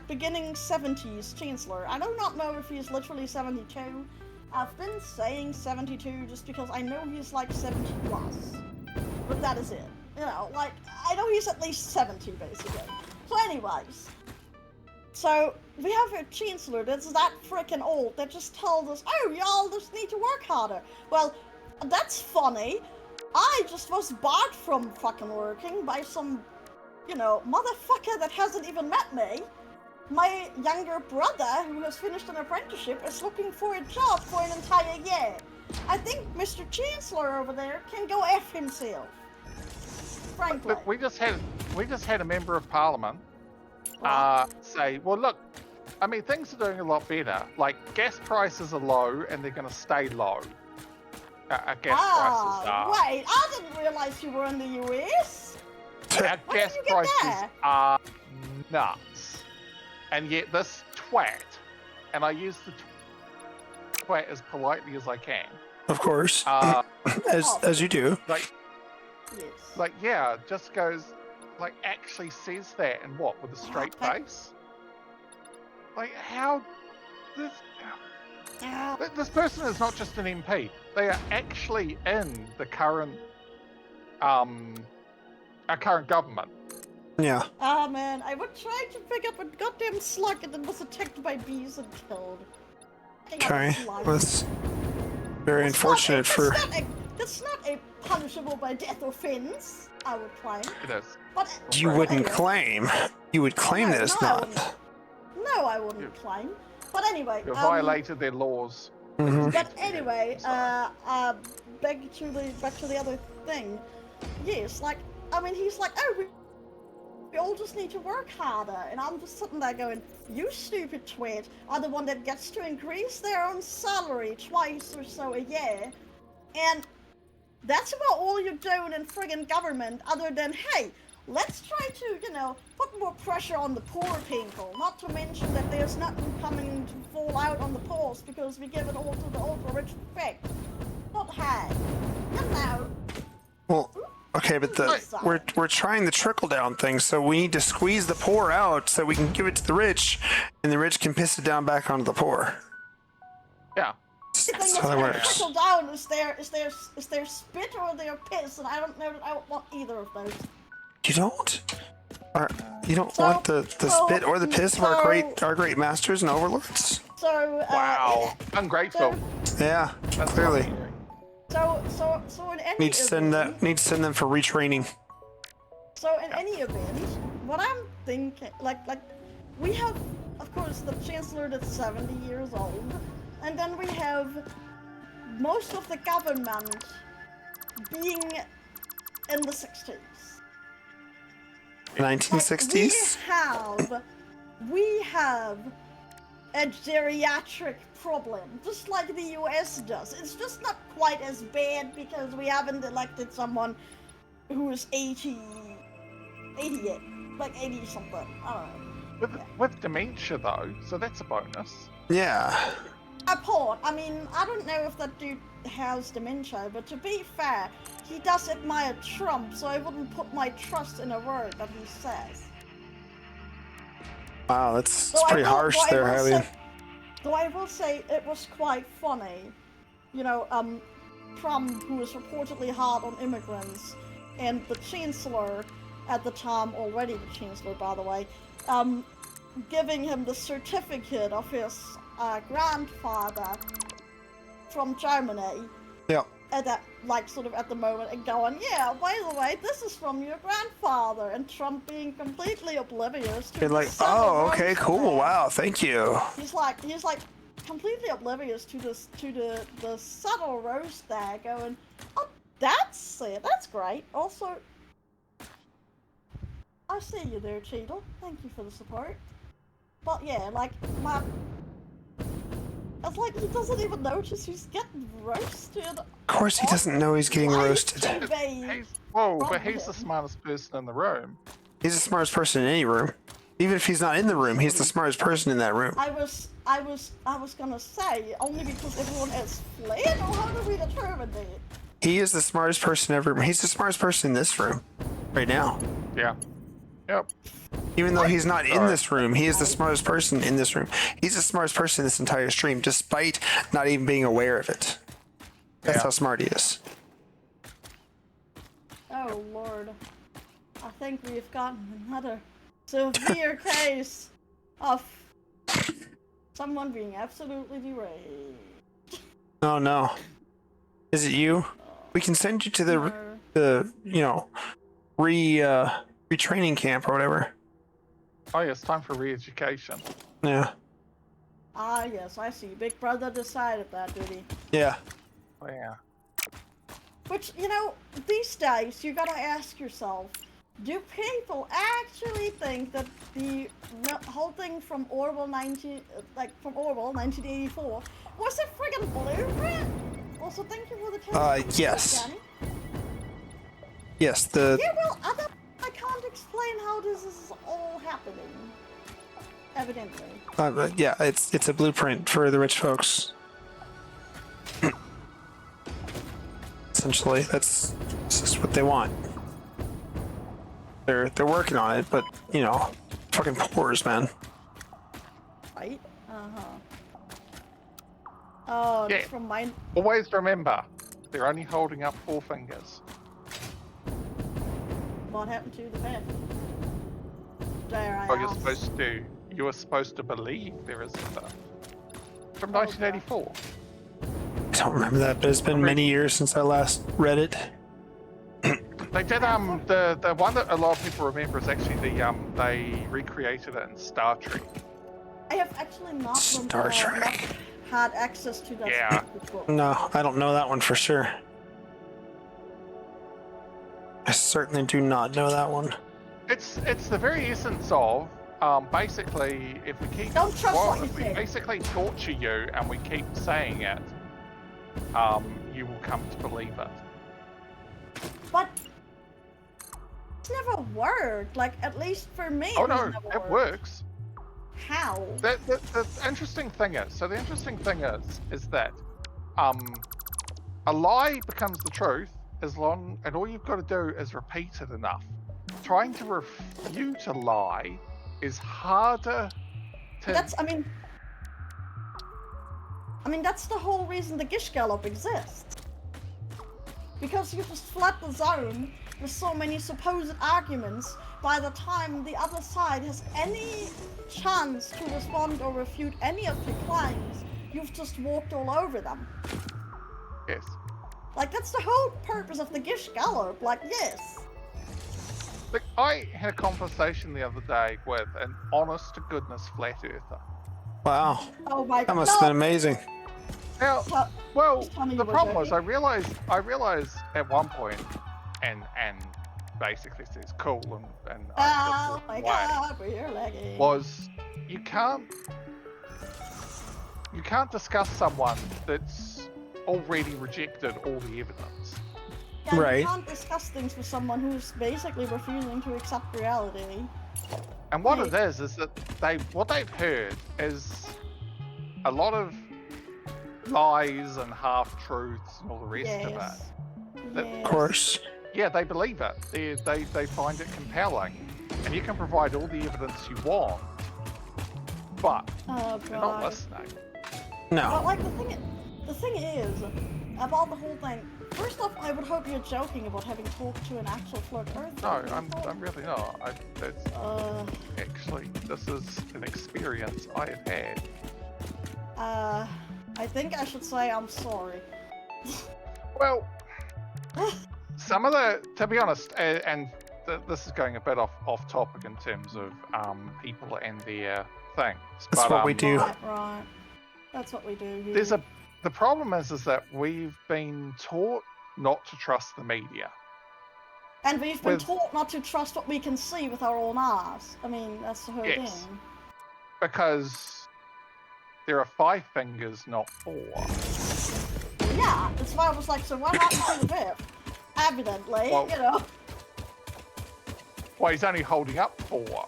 beginning 70s chancellor. I do not know if he's literally 72. I've been saying 72 just because I know he's like 70 plus. But that is it. You know, like, I know he's at least 70, basically. So anyways. So, we have a chancellor that's that freaking old that just tells us, oh, y'all just need to work harder. Well, that's funny. I just was barred from fucking working by some, you know, motherfucker that hasn't even met me. My younger brother, who has finished an apprenticeship, is looking for a job for an entire year. I think Mr. Chancellor over there can go F himself. Frankly. Look, we just had a member of parliament say, well, look, I mean, things are doing a lot better. Like, gas prices are low and they're going to stay low. Gas prices are. Wait, I didn't realize you were in the US. Our gas prices are nuts. And yet this twat, and I use the twat as politely as I can. Of course. As you do. Like, yeah, just goes, like, actually says that, and what, with a straight face? Like, how this person is not just an MP. They are actually in the current, our current government. Yeah. Oh man, I was trying to pick up a goddamn slug and it was attacked by bees and killed. Okay, that's very unfortunate for... That's not a punishable by death offense, I would claim. It is. But you wouldn't claim. You would claim that it's not. No, I wouldn't claim. But anyway, you violated their laws. Mm-hmm. But anyway, back to the other thing. Yes, like, I mean, he's like, oh, we all just need to work harder, and I'm just sitting there going, you stupid twit are the one that gets to increase their own salary twice or so a year, and that's about all you're doing in friggin' government, other than, hey, let's try to, you know, put more pressure on the poor people, not to mention that there's nothing coming to fall out on the poor because we give it all to the ultra-rich effect. Not hey, you know. Well, okay, but we're trying the trickle-down thing, so we need to squeeze the poor out so we can give it to the rich, and the rich can piss it down back onto the poor. Yeah. That's how that works. Trickle down is their spit or their piss, and I don't know that I want either of those. You don't? You don't want the spit or the piss of our great masters and overlords? So wow, ungrateful. Yeah, clearly. So in any need to send them for retraining. So in any event, what I'm thinking, like we have, of course, the Chancellor that's 70 years old, and then we have most of the government being in the 60s. 1960s? Like, we have a geriatric problem, just like the US does. It's just not quite as bad because we haven't elected someone who is 88, like 80 something. I don't know. With dementia though, so that's a bonus. Yeah. I mean, I don't know if that dude has dementia, but to be fair, he does admire Trump, so I wouldn't put my trust in a word that he says. Wow, that's pretty harsh there, Harley. Though I will say it was quite funny. You know, Trump, who was reportedly hard on immigrants, and the Chancellor at the time, already the Chancellor by the way, giving him the certificate of his grandfather from Germany. Yeah. At that, like, sort of at the moment, and going, yeah, by the way, this is from your grandfather, and Trump being completely oblivious to You're like, oh, okay, cool, wow, thank you. He's like completely oblivious to the subtle roast there, going, oh, that's it, that's great. Also, I see you there, Cheadle. Thank you for the support. But yeah, like, it's like he doesn't even notice he's getting roasted. Of course he doesn't know he's getting roasted. But he's the smartest person in the room. He's the smartest person in any room. Even if he's not in the room, he's the smartest person in that room. I was gonna say, only because everyone else fled, or how do we determine that? He is the smartest person ever. He's the smartest person in this room. Right now. Yeah. Yep. Even though he's not in this room, he is the smartest person in this room. He's the smartest person in this entire stream, despite not even being aware of it. That's how smart he is. Oh Lord. I think we've gotten another severe case of someone being absolutely deranged. Oh no. Is it you? We can send you to the retraining camp or whatever. Oh yeah, it's time for re-education. Yeah. Ah yes, I see. Big Brother decided that, did he? Yeah. Oh yeah. Which, you know, these days you gotta ask yourself, do people actually think that the whole thing from Orwell 1984 was a friggin' blueprint? Also, thank you for the yes. Yes, the... Yeah, well, I can't explain how this is all happening. Evidently. Yeah, it's a blueprint for the rich folks. Essentially, that's just what they want. They're working on it, but you know, fucking poors, man. Right? Oh, yeah. It's from mine. Always remember, they're only holding up 4 fingers. What happened to the pen? There I Oh, am. you were supposed to believe there is stuff. From 1984. I don't remember that, but it's been many years since I last read it. They did the one that a lot of people remember is actually they recreated it in Star Trek. I have actually not Star Trek. Not had access to that specific book. No, I don't know that one for sure. I certainly do not know that one. It's the very essence of basically if we keep basically torture you and we keep saying it, you will come to believe it. But it's never worked. Like, at least for me. Oh no, it works. How? The interesting thing is, the interesting thing is that a lie becomes the truth and all you've got to do is repeat it enough. Trying to refute a lie is harder to... I mean, that's the whole reason the Gish Gallop exists. Because you just flood the zone with so many supposed arguments, by the time the other side has any chance to respond or refute any of your claims, you've just walked all over them. Yes. Like, that's the whole purpose of the Gish Gallop, like, yes. Look, I had a conversation the other day with an honest-to-goodness flat earther. Wow. Oh my god. That must have been amazing. Now, well, the problem was I realized at one point, and basically says cool and oh my god, we're lagging. Was you can't you can't discuss someone that's already rejected all the evidence. Yeah, you Right. can't discuss things with someone who's basically refusing to accept reality. And what Like- it is that what they've heard is a lot of lies and half-truths and all the rest of it. Yes. That- Yes. Of course. Yeah, they believe it. They find it compelling. And you can provide all the evidence you want, but Oh they're not god. listening. But No. like the thing is about the whole thing. First off, I would hope you're joking about having talked to an actual flat earther. No, I'm really not. That's actually, this is an experience I have had. I think I should say I'm sorry. Well, some of to be honest, this is going a bit off topic in terms of people and their things. That's but, what we do. Right. That's what we do here. The problem is that we've been taught not to trust the media. And we've been taught not to trust what we can see with our own eyes. I mean, that's the whole Yes. thing. Because there are 5 fingers, not 4. Yeah, that's why I was like, so what happened to the fifth? Evidently, Well- you know. Well, he's only holding up 4.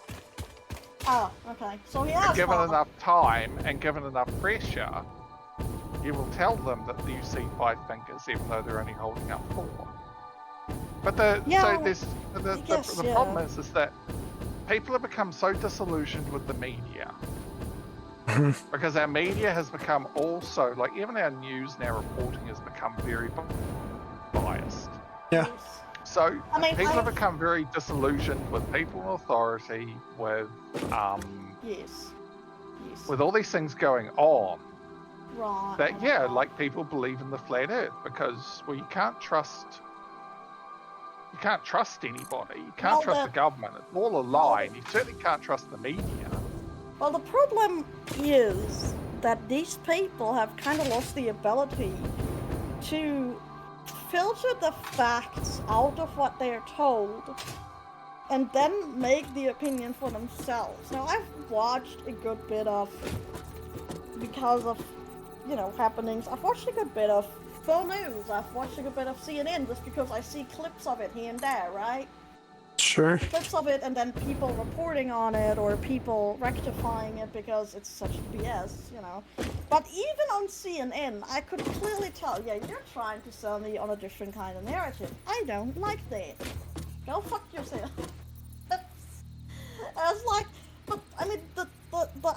Oh, okay. So he has Given one. enough time and given enough pressure, you will tell them that you see 5 fingers, even though they're only holding up 4. But the problem is that people have become so disillusioned with the media because our media has become also like even our news and our reporting has become very biased. Yeah. So I mean, people have become very disillusioned with people in authority, with Yes. with all these things going on. Right. That like people believe in the flat Earth because you can't trust. You can't trust anybody. You can't trust the government. It's all a lie. And you certainly can't trust the media. Well, the problem is that these people have kind of lost the ability to filter the facts out of what they're told and then make the opinion for themselves. Now, I've watched a good bit of, because of, happenings, I've watched a good bit of full news. I've watched a good bit of CNN just because I see clips of it here and there, right? Sure. Clips of it and then people reporting on it or people rectifying it because it's such BS, But even on CNN, I could clearly tell, yeah, you're trying to sell me on a different kind of narrative. I don't like that. Go fuck yourself. I was like, but I mean, the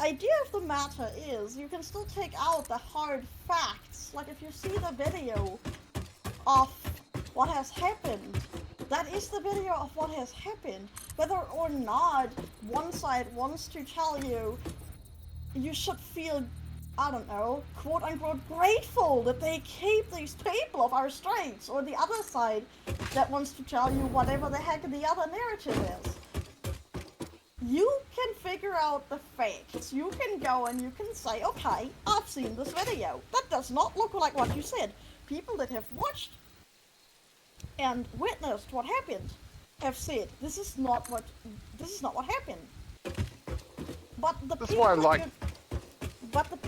idea of the matter is you can still take out the hard facts. Like if you see the video of what has happened, that is the video of what has happened. Whether or not one side wants to tell you, you should feel, I don't know, quote unquote grateful that they keep these people off our streets, or the other side that wants to tell you whatever the heck the other narrative is. You can figure out the facts. You can go and you can say, okay, I've seen this video. That does not look like what you said. People that have watched and witnessed what happened have said this is not what happened. But the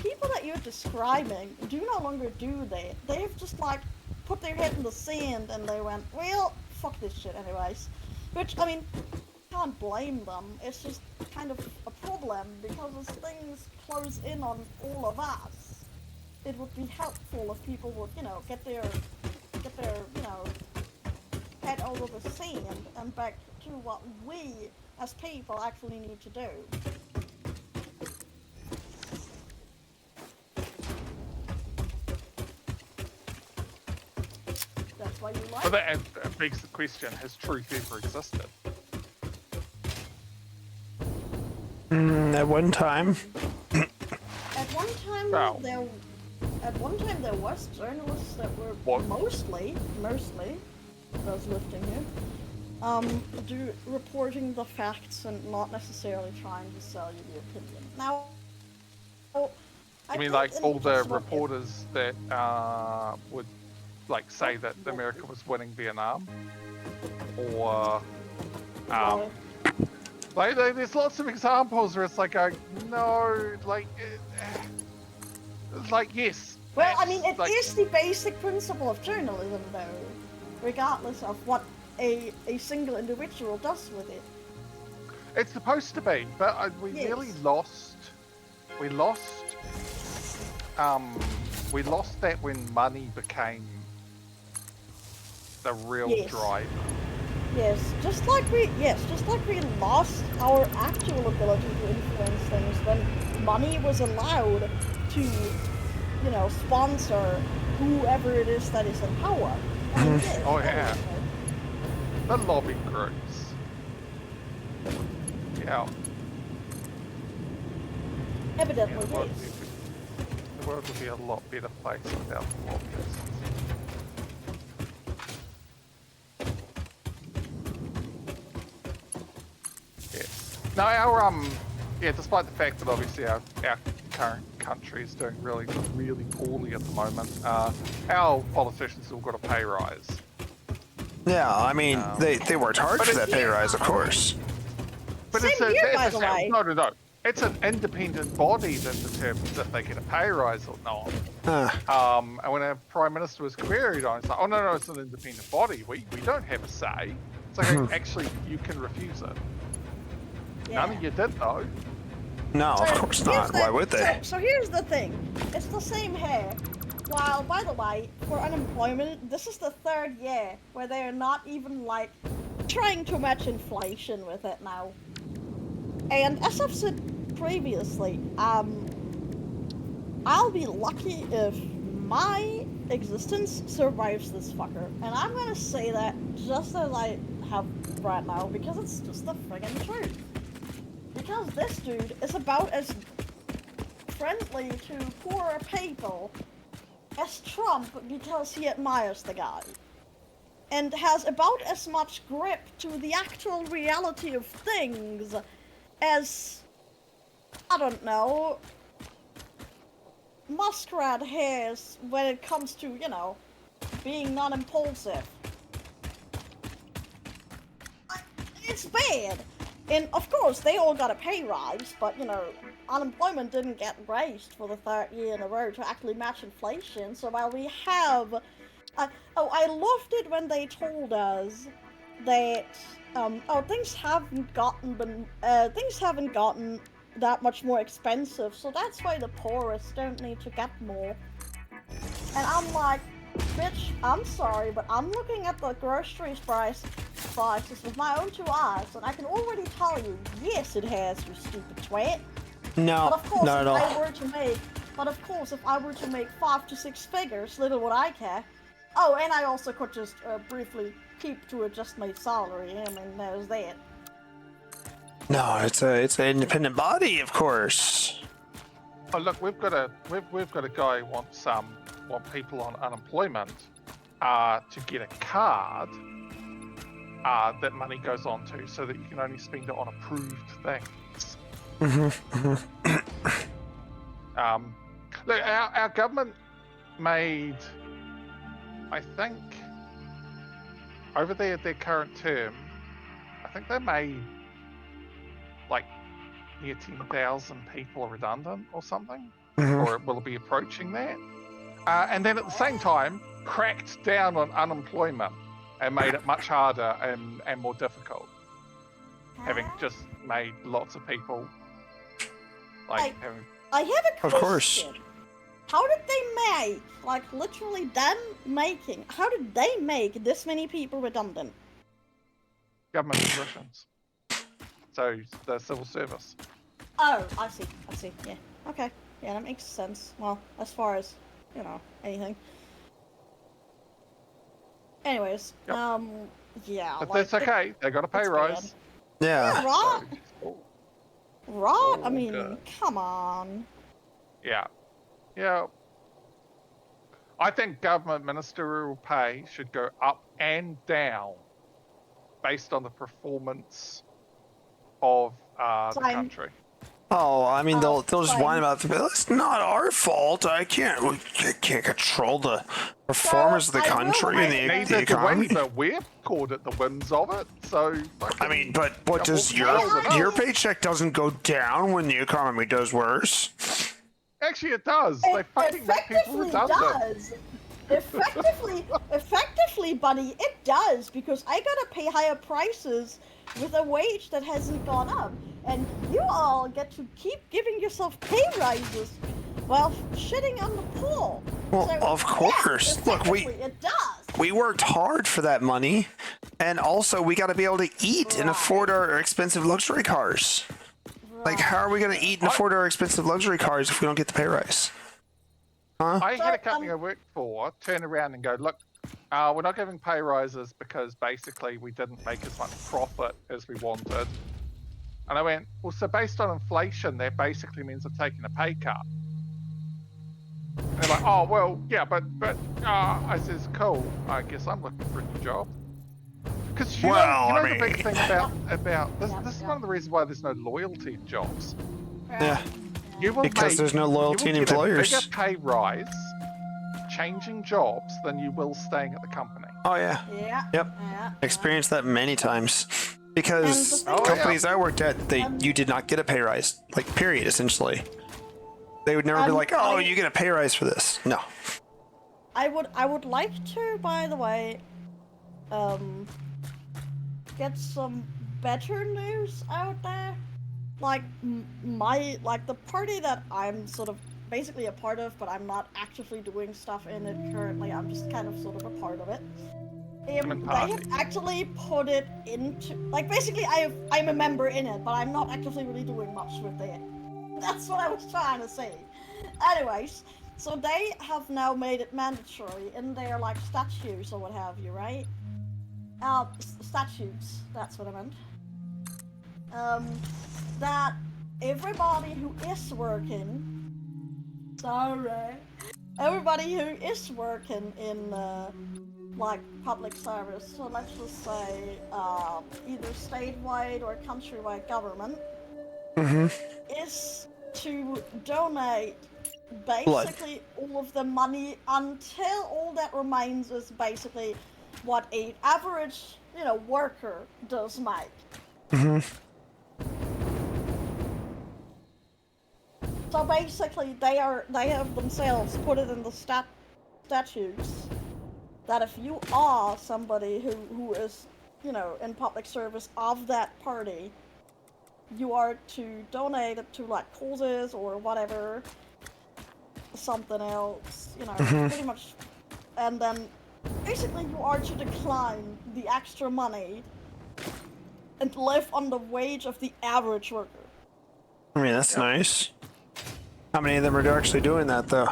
people that you're describing do no longer do that. They've just like put their head in the sand and they went, well, fuck this shit anyways. Which, I mean, can't blame them. It's just kind of a problem because as things close in on all of us, it would be helpful if people would, get their head over the sand and back to what we as people actually need to do. That's why you like. But that begs the question: has truth ever existed? At one time. At one time, Wow. there was journalists that were mostly, those lifting here, reporting the facts and not necessarily trying to sell you the opinion. Now, I mean, like all the reporters that would like say that America was winning Vietnam, or there's lots of examples where it's like, no, like like, yes. Well, I mean, it like, is the basic principle of journalism, though, regardless of what a single individual does with it. It's supposed to be, but we really Yes. lost. We lost that when money became the real Yes. driver. Yes, just like we lost our actual ability to influence things when money was allowed to, you know, sponsor whoever it is that is in power. I mean, yes, Oh, yeah. obviously. The lobby groups. Yeah. Evidently, the world yes. would be a lot better place without the lobbyists. Yes. No, our despite the fact that obviously our current country is doing really, really poorly at the moment, our politicians still got a pay rise. Yeah, I mean, they worked hard for that pay rise, of course. But Same here, by the way. No. It's an independent body that determines if they get a pay rise or not. And when our Prime Minister was queried on it, it's like, oh, no, it's an independent body. We don't have a say. It's like, actually, you can refuse it. Yeah. None of you did, though. No, of course not. Why would they? So here's the thing. It's the same here. While, by the way, for unemployment, this is the 3rd year where they're not even, like, trying to match inflation with it now. And as I've said previously, I'll be lucky if my existence survives this fucker. And I'm gonna say that just as I have right now, because it's just the friggin' truth. Because this dude is about as friendly to poorer people as Trump because he admires the guy. And has about as much grip to the actual reality of things as, I don't know, Muskrat has when it comes to, you know, being non-impulsive. It's bad. And of course, they all got a pay rise, but, you know, unemployment didn't get raised for the 3rd year in a row to actually match inflation. So while we have... I loved it when they told us that, things haven't gotten that much more expensive, so that's why the poorest don't need to get more. And I'm like, bitch, I'm sorry, but I'm looking at the groceries prices with my own 2 eyes, and I can already tell you, yes, it has, you stupid twat. No, But of course, not at all. if I were to make 5 to 6 figures, little would I care. Oh, and I also could just briefly keep to adjust my salary. I mean, there's that. No, it's an independent body, of course. Oh, look, we've got a guy who wants people on unemployment to get a card that money goes on to, so that you can only spend it on approved things. Look, our government made, I think, over their current term, I think they made like near 10,000 people redundant or something, or will it be approaching that? And then at the same time, cracked down on unemployment and made it much harder and more difficult, having just made lots of people like having. I have a question. Of course. How did they make, like, literally them making, how did they make this many people redundant? Government positions. So the civil service. Oh, I see, yeah. Okay, yeah, that makes sense. Well, as far as, you know, anything. Anyways, Yep. yeah. But like, that's okay, they got a pay it's rise. Yeah. Right? So, Right? I Oh, mean, good. come on. yeah. I think government ministerial pay should go up and down based on the performance of the Same. country. Oh, I mean, they'll just fine. whine about it. But it's not our fault. We can't control the performance of the I will country and say- the Neither do we, economy. but we're caught at the winds of it. So I mean, but what Yeah, does well, your paycheck doesn't go down when the economy does worse? Actually, it does. They It fucking make people effectively redundant. does. Effectively, buddy, it does, because I gotta pay higher prices with a wage that hasn't gone up, and you all get to keep giving yourself pay rises while shitting on the poor. Well, So, of course. Yeah, Look, effectively, it does. we worked hard for that money, and also we got to be able to eat and afford our expensive luxury cars. Like, how are we going to eat and afford our expensive luxury cars if we don't get the pay rise? Huh? I had a company I worked for turn around and go, look, we're not giving pay rises because basically we didn't make as much profit as we wanted. And I went, well, so based on inflation, that basically means I'm taking a pay cut. And they're like, oh, well, yeah, but I says, cool, I guess I'm looking for a new job. Because you know the big thing about this is one of the reasons why there's no loyalty in jobs. Yeah. You will Because there's no loyalty in employers. You will get a bigger pay rise changing jobs than you will staying at the company. Oh, yeah. Yeah. Yep. Yeah. Experienced that many times. Because companies I worked at, you did not get a pay rise. Like, period, essentially. They would never be like, oh, you get a pay rise for this. No. I would like to, by the way, get some better news out there. Like the party that I'm sort of basically a part of, but I'm not actively doing stuff in it currently. I'm just kind of sort of a part of it. They have actually put it into, like, basically I'm a member in it, but I'm not actively really doing much with it. That's what I was trying to say. Anyways, so they have now made it mandatory in their, like, statutes or what have you, right? Statutes, that's what I meant. That everybody who is working, everybody who is working in, like, public service, so let's just say, either statewide or countrywide government, is to donate basically all of the money until all that remains is basically what an average, worker does make. So basically, they have themselves put it in the statutes that if you are somebody who is, in public service of that party, you are to donate it to, like, causes or whatever, something else, pretty much, and then basically you are to decline the extra money and live on the wage of the average worker. I mean, that's nice. How many of them are actually doing that, though?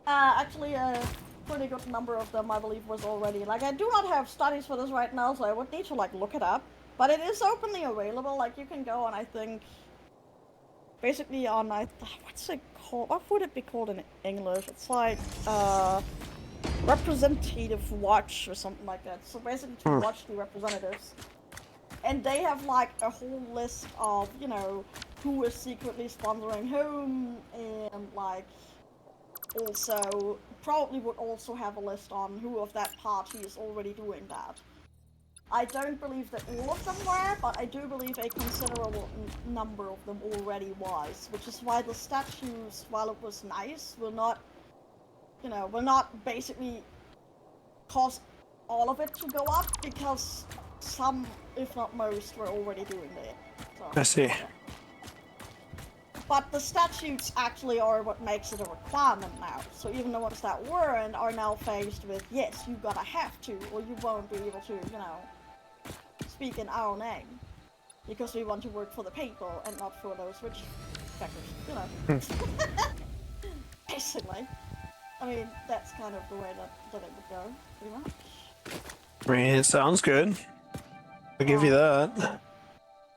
Actually, a pretty good number of them, I believe, was already. Like, I do not have studies for this right now, so I would need to, like, look it up. But it is openly available. Like, you can go on, I think, basically on, what's it called? What would it be called in English? It's like, Representative Watch or something like that. So basically to watch the representatives. And they have, like, a whole list of, who is secretly sponsoring whom, and, like, also probably would also have a list on who of that party is already doing that. I don't believe that all of them were, but I do believe a considerable number of them already was, which is why the statues, while it was nice, will not basically cause all of it to go up, because some, if not most, were already doing it. So, I see. Yeah. But the statutes actually are what makes it a requirement now. So even the ones that weren't are now faced with, yes, you gotta have to, or you won't be able to, speak in our name. Because we want to work for the people and not for those rich fuckers, Basically. I mean, that's kind of the way that it would go, pretty much. I mean, it sounds good. I'll give you that.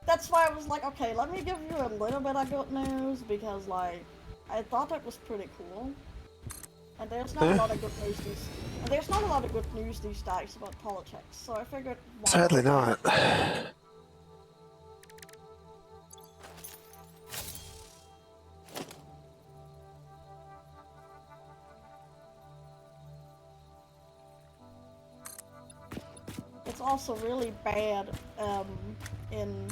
That's why I was like, okay, let me give you a little bit of good news, because, like, I thought it was pretty cool. And there's not a lot of good news these days about politics, so I figured... Sadly not. It's also really bad in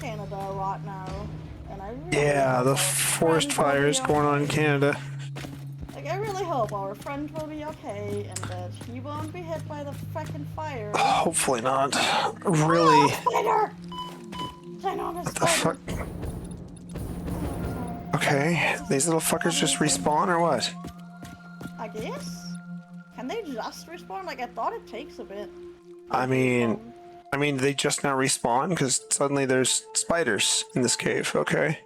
Canada right now, and I really Yeah, hope the our forest friend will be fires going on in okay. Canada. Like, I really hope our friend will be okay and that he won't be hit by the frickin' fire. Hopefully not. Oh, Really? spider! Ginormous What the fuck? spider! Okay, these little fuckers just respawn or what? I guess? Can they just respawn? Like, I thought it takes a bit. I mean, they just now respawn because suddenly there's spiders in this cave. Okay.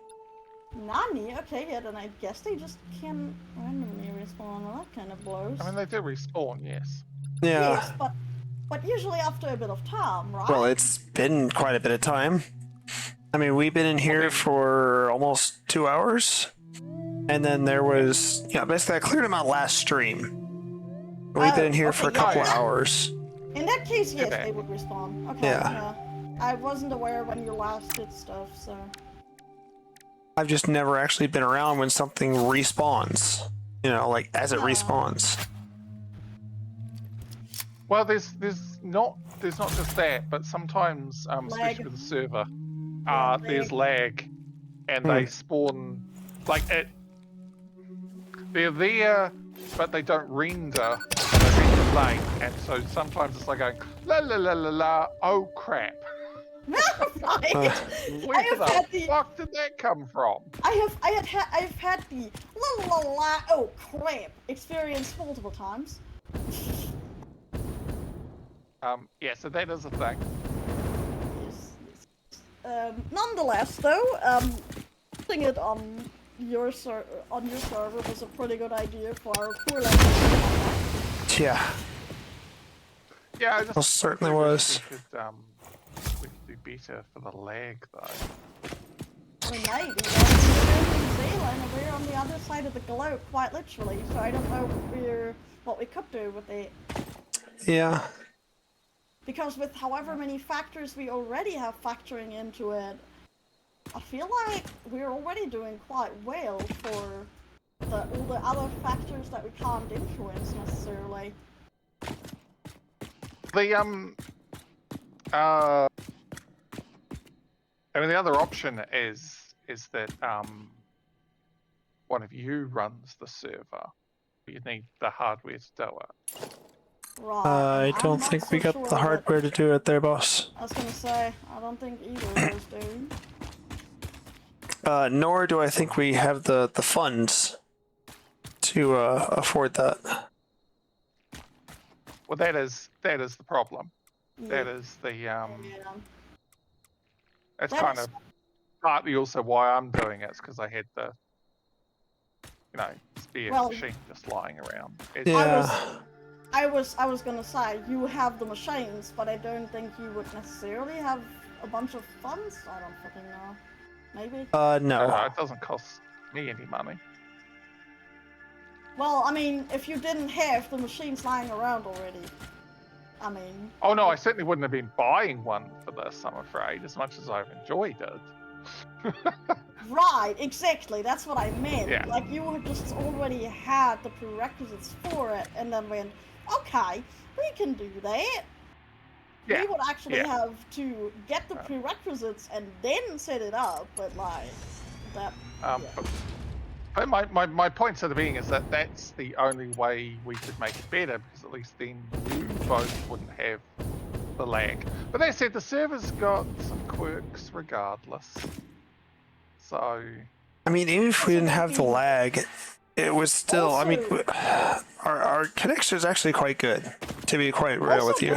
Nani? Okay, yeah, then I guess they just can randomly respawn. Well, that kind of blows. I mean, they do respawn, yes. Yeah. Yes, but usually after a bit of time, right? Well, it's been quite a bit of time. I mean, we've been in here for almost 2 hours, and then there was, basically I cleared them out last stream. We've been in here for a couple hours. In that case, yes, Okay. they would respawn. Okay, Yeah. I wasn't aware when you last did stuff, so... I've just never actually been around when something respawns. Like as it respawns. Well, there's not just that, but sometimes, especially with the server, there's lag, and they spawn like it. They're there, but they don't render. They render late, and so sometimes it's like going la la la la la. Oh crap! Right. Where the fuck did that come from? I've had the la la la oh crap experience multiple times. Yeah, so that is a thing. Yes. Nonetheless, though, putting it on your server was a pretty good idea for our poor language. Yeah. Yeah, I just Well, certainly was. We could do better for the lag, though. We might, New Zealand, and we're on the other side of the globe, quite literally, so I don't know what we could do with it. Yeah. Because with however many factors we already have factoring into it, I feel like we're already doing quite well for all the other factors that we can't influence necessarily. I mean, the other option is that one of you runs the server. You need the hardware to do it. Right. I don't think we got the hardware to do it there, boss. I was gonna say, I don't think either of us do. Nor do I think we have the funds to afford that. Well, that is the problem. Yeah. That is the Yeah. That's kind of partly also why I'm doing it, because I had the spare machine just lying around. I was gonna say you have the machines, but I don't think you would necessarily have a bunch of funds. I don't fucking know. Maybe. No. It doesn't cost me any money. Well, I mean, if you didn't have the machines lying around already, I mean... Oh no, I certainly wouldn't have been buying one for this, I'm afraid, as much as I've enjoyed it. Right, exactly, that's what I meant. Yeah. Like, you would just already had the prerequisites for it, and then went, okay, we can do that. Yeah. We would actually have to get the prerequisites and then set it up, but like, that... But my point to the being is that that's the only way we could make it better, because at least then you both wouldn't have the lag. But that said, the server's got some quirks regardless. So... I mean, even if we didn't have the lag, it was still... Also, I mean, our connection is actually quite good, to be quite real with you.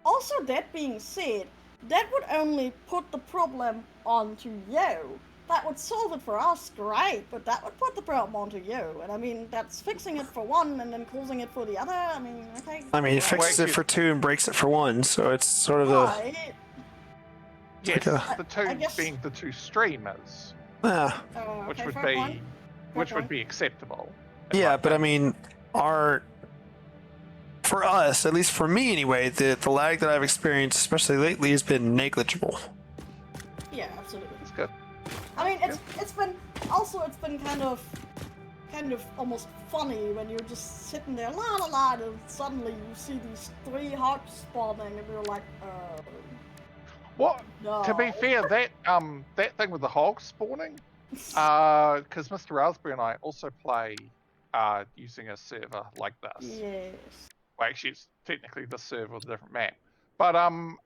Also, that being said, that would only put the problem onto you. That would solve it for us, great, but that would put the problem onto you. And I mean, that's fixing it for one and then causing it for the other. I mean, okay. I mean, it fixes it for two and breaks it for one, so it's sort of right. Yes, like the two being the two streamers, which would be acceptable. Yeah, but I mean, for us, at least for me anyway, the lag that I've experienced, especially lately, has been negligible. Yeah, absolutely. It's good. I mean, it's been kind of almost funny when you're just sitting there, la la la, and suddenly you see these 3 hearts spawning, and you're like, What? No. To be fair, that thing with the hogs spawning, because Mr. Raspberry and I also play using a server like this. Yes. Well, actually, it's technically the server with a different map, but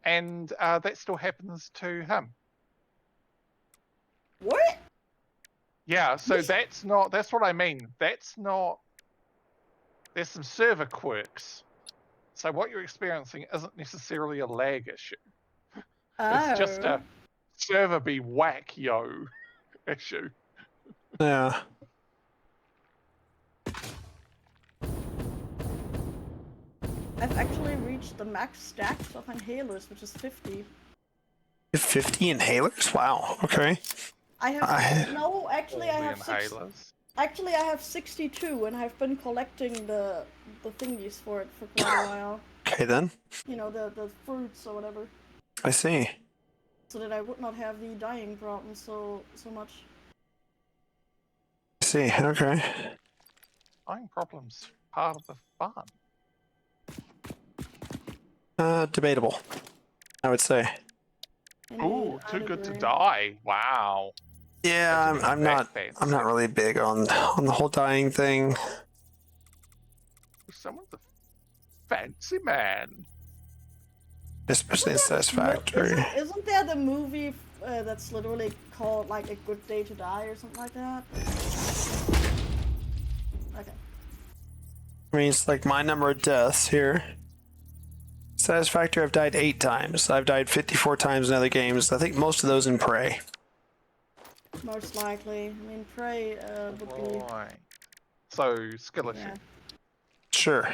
and that still happens to him. What? Yeah, so that's what I mean. That's not. There's some server quirks. So what you're experiencing isn't necessarily a lag issue. It's just Oh. a server be whack yo issue. Yeah. I've actually reached the max stacks of inhalers, which is 50. You have 50 inhalers? Wow. Okay. No, actually I All the have inhalers. Actually, I have 62, and I've been collecting the thingies for it for quite a while. Okay then. You know, the fruits or whatever, I see. so that I would not have the dying problem so much. I see. Okay. Dying problems part of the fun. Debatable, I would say. Ooh, I'd too good to agree. die. Wow. Yeah, That's I'm that not. fancy. I'm not really big on the whole dying thing. Someone's a fancy man. Especially in Satisfactory. Isn't there the movie that's literally called like A Good Day to Die or something like that? Okay. I mean, it's like my number of deaths here. Satisfactory, I've died 8 times. I've died 54 times in other games. I think most of those in Prey. Most likely. I mean, Prey would be. Right. So, skill issue. Yeah. Sure.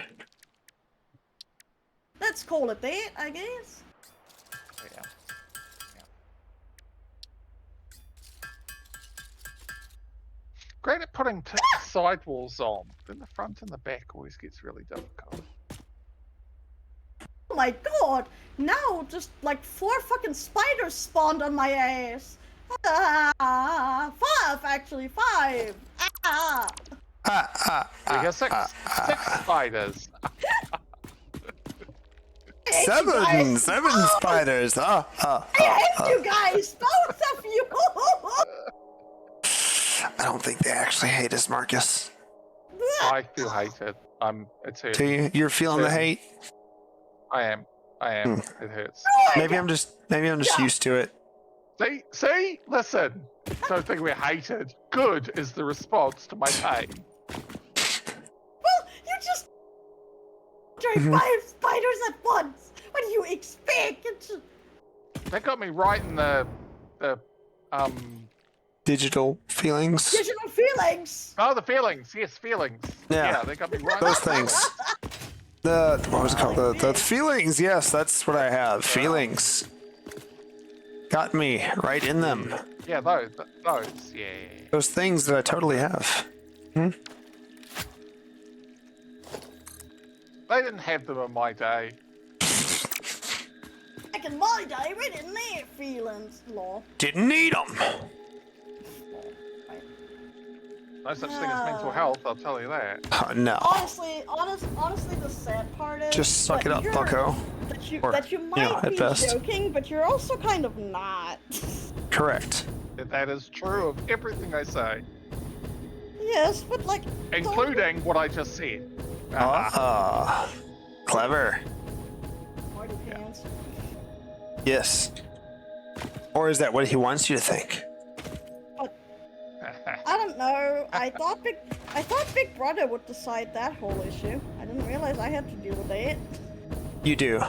Let's call it that, I guess. Yeah. Great at putting sidewalls on. Then the front and the back always gets really difficult. Oh my god! Now just like 4 fucking spiders spawned on my ass! Ah, 5 actually, 5! Ah! We got six spiders. 7 spiders. I hate you guys, both of you! I don't think they actually hate us, Marcus. I feel hated. It's Do hurting. you? You're feeling the hate? I am. It hurts. Maybe I'm just used to it. See? Listen. Don't think we're hated. Good is the response to my pain. Well, you just tried 5 spiders at once! What do you expect? That got me right in the Digital feelings. Digital feelings! Oh, the feelings. Yes, feelings. Yeah. They got me right. Those things. What was it called? The feelings. Yes, that's what I have. Feelings. Got me right in them. Yeah, those. Yeah. Those things that I totally have. They didn't have them in my day. Back in my day, we didn't have feelings, law. Didn't need them. No such thing as mental health, I'll tell you that. Oh, no. Honestly, the sad part is Just suck it up, bucko. That you might at be best. joking, but you're also kind of not. Correct. That is true of everything I say, Yes, but like, including what I just said. Clever. Marty pants. Yes. Or is that what he wants you to think? I don't know. I thought Big Brother would decide that whole issue. I didn't realize I had to deal with it. You do.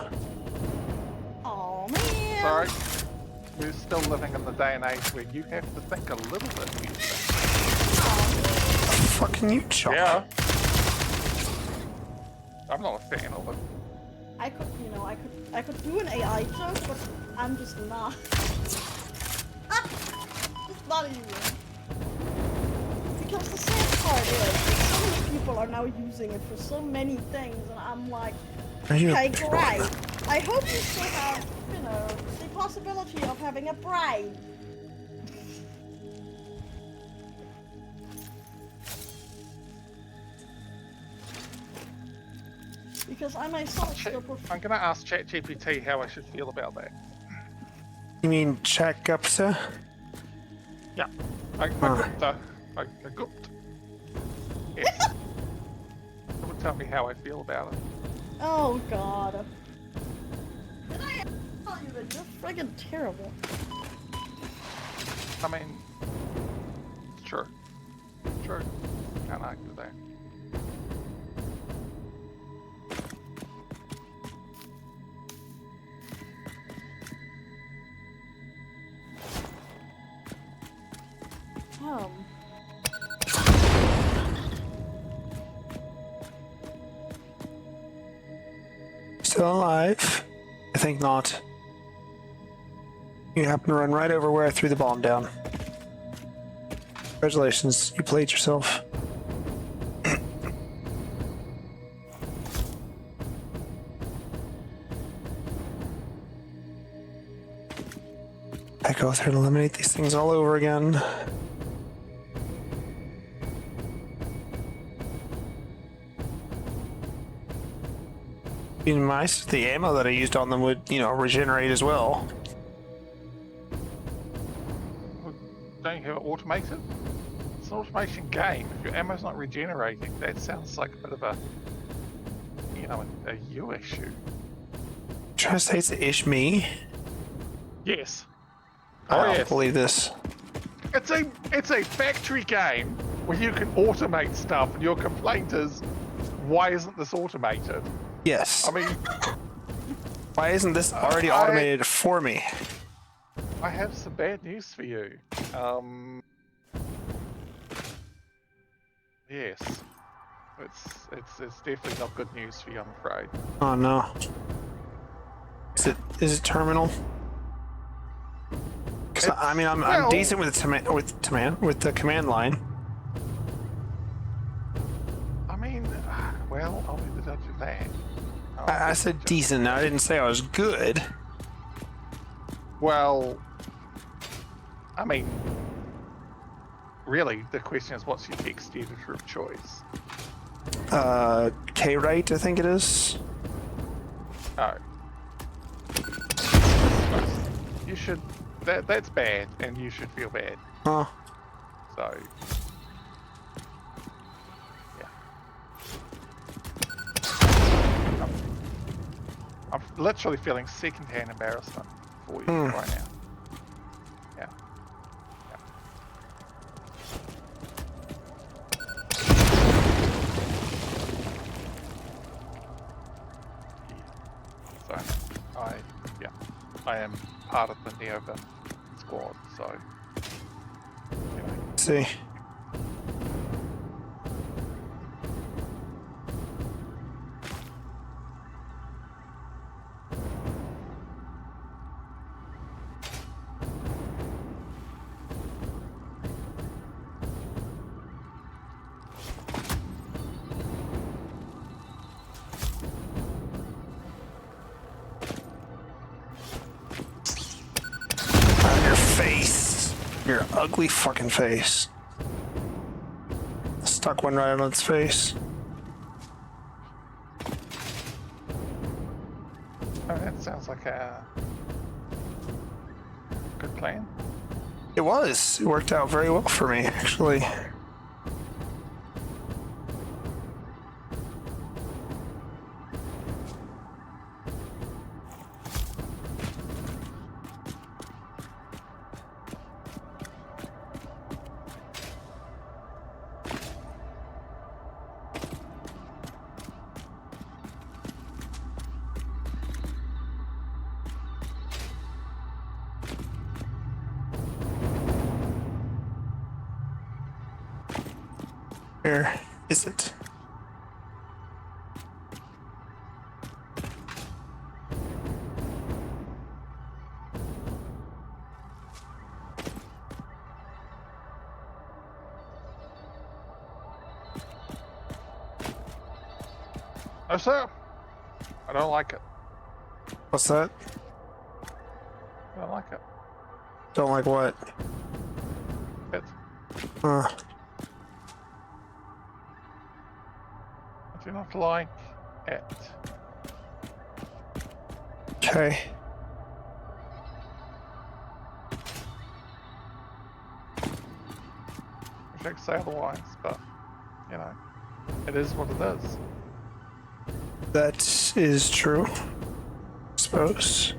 Oh man. Sorry. We're still living in the day and age where you have to think a little bit. Fucking you, Chuck. Yeah. I'm not a fan of it. I could do an AI joke, but I'm just not. It's not even. Because the sad part is that so many people are now using it for so many things, and I'm like, okay, great. I hope you still have, the possibility of having a brain. Because I myself still prefer. I'm gonna ask ChatGPT how I should feel about that. You mean Chakupsa? Yeah. I gooped. Yes. Someone tell me how I feel about it. Oh god. Did I tell you that you're friggin' terrible? I mean, sure. Sure. Can't argue with that. Still alive? I think not. You happen to run right over where I threw the bomb down. Congratulations, you played yourself. I go through and eliminate these things all over again. Be nice if the ammo that I used on them would, regenerate as well. Don't you have it automated? It's an automation game. If your ammo's not regenerating, that sounds like a bit of a, a you issue. Trying to say it's the ish me? Yes. I don't Yes. believe this. It's a factory game where you can automate stuff, and your complaint is, why isn't this automated? Yes. I mean, Why isn't this already automated for me? I have some bad news for you. Yes. It's definitely not good news for you, I'm afraid. Oh no. Is it terminal? Because I'm decent with the command line. I mean, well, I'll be the judge of that. I said decent. I didn't say I was good. Well, I mean, really, the question is, what's your text editor of choice? K-Write, I think it is. Oh. You should... That's bad, and you should feel bad. Huh. So... yeah. I'm literally feeling second-hand embarrassment for you right now. Yeah. So, I am part of the Neovim squad, so... anyway. See. Your ugly fucking face. Stuck one right on its face. Oh, that sounds like a good plan. It was. It worked out very well for me, actually. Where is it? Oh, sir. I don't like it. What's that? I don't like it. Don't like what? It. Huh. I do not like it. Okay. checks say otherwise, but you know, it is what it is. That is true. I suppose.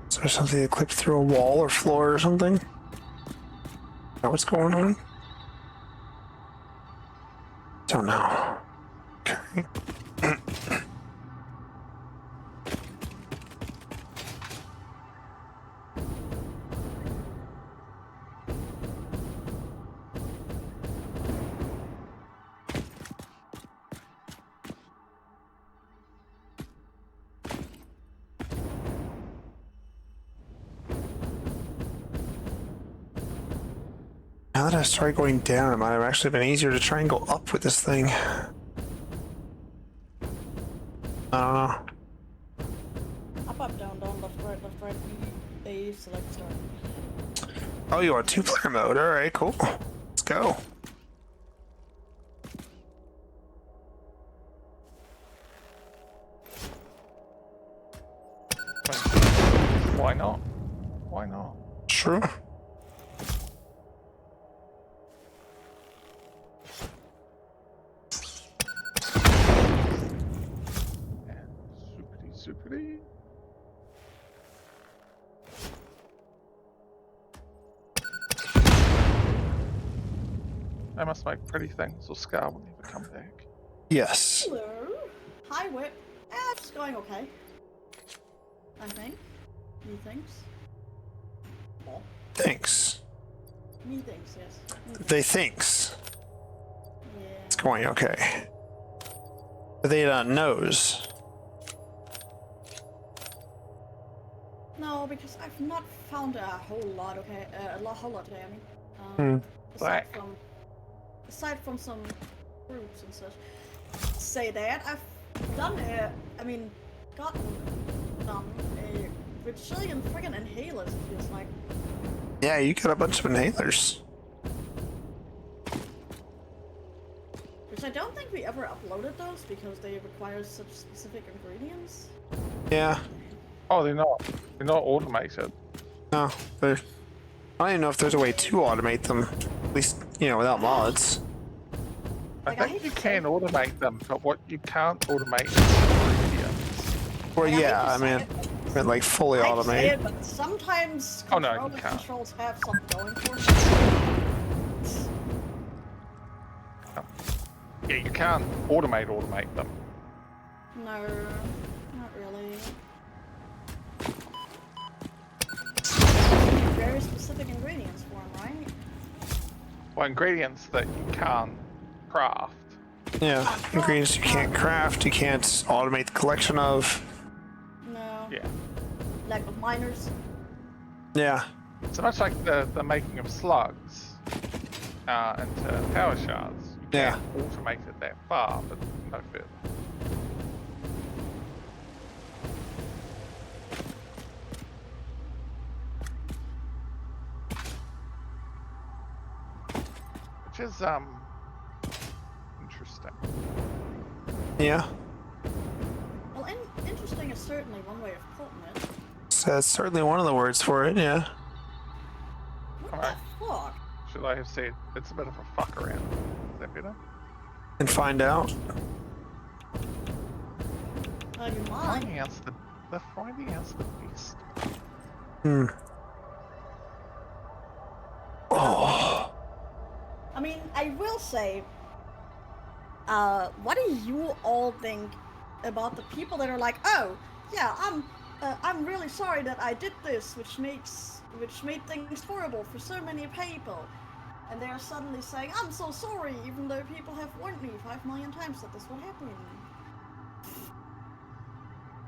Is there something that clipped through a wall or floor or something? Is that what's going on? Don't know. Okay. Now that I started going down, it might have actually been easier to try and go up with this thing. I don't know. Up, down, left, right, A, select, start. Oh, you want two-player mode? All right, cool. Let's go. Why not? Why not? True. Soupity. I must make pretty things or Scar will never come back. Yes. Hello. Hi, Whip. It's going okay. I think. Methinks. Oh. Thanks. Methinks, yes. Methinks. They thinks Yeah. it's going okay. But they knows. No, because I've not found a whole lot. Okay, whole lot today. I mean, aside from some fruits and such. Say that I've done gotten a bajillion friggin' inhalers. It feels like. Yeah, you got a bunch of inhalers. Which I don't think we ever uploaded those because they require such specific ingredients. Yeah. Oh, they're not. They're not automated. No, I don't even know if there's a way to automate them. At least, without mods. I think you can automate them, but what you can't automate is ingredients. Well, yeah, I mean, like fully I automate. say it, but sometimes controls have something going for them. Yeah, you can't automate them. No, not really. Very specific ingredients for them, right? Well, ingredients that you can't craft. Yeah, ingredients you can't craft, you can't automate the collection of. No. Yeah. Lack of miners. Yeah. So much like the making of slugs into power shards. You can't automate it that far, but no further. Which is interesting. Yeah. Well, interesting is certainly one way of putting it. So that's certainly one of the words for it, yeah. What the fuck? Should I have said it's a bit of a fuck around? Is that better? And find out. You might. Finding out's the best. Hmm. Oh. I mean, I will say, what do you all think about the people that are like, oh, yeah, I'm really sorry that I did this, which made things horrible for so many people, and they're suddenly saying, I'm so sorry, even though people have warned me 5 million times that this would happen.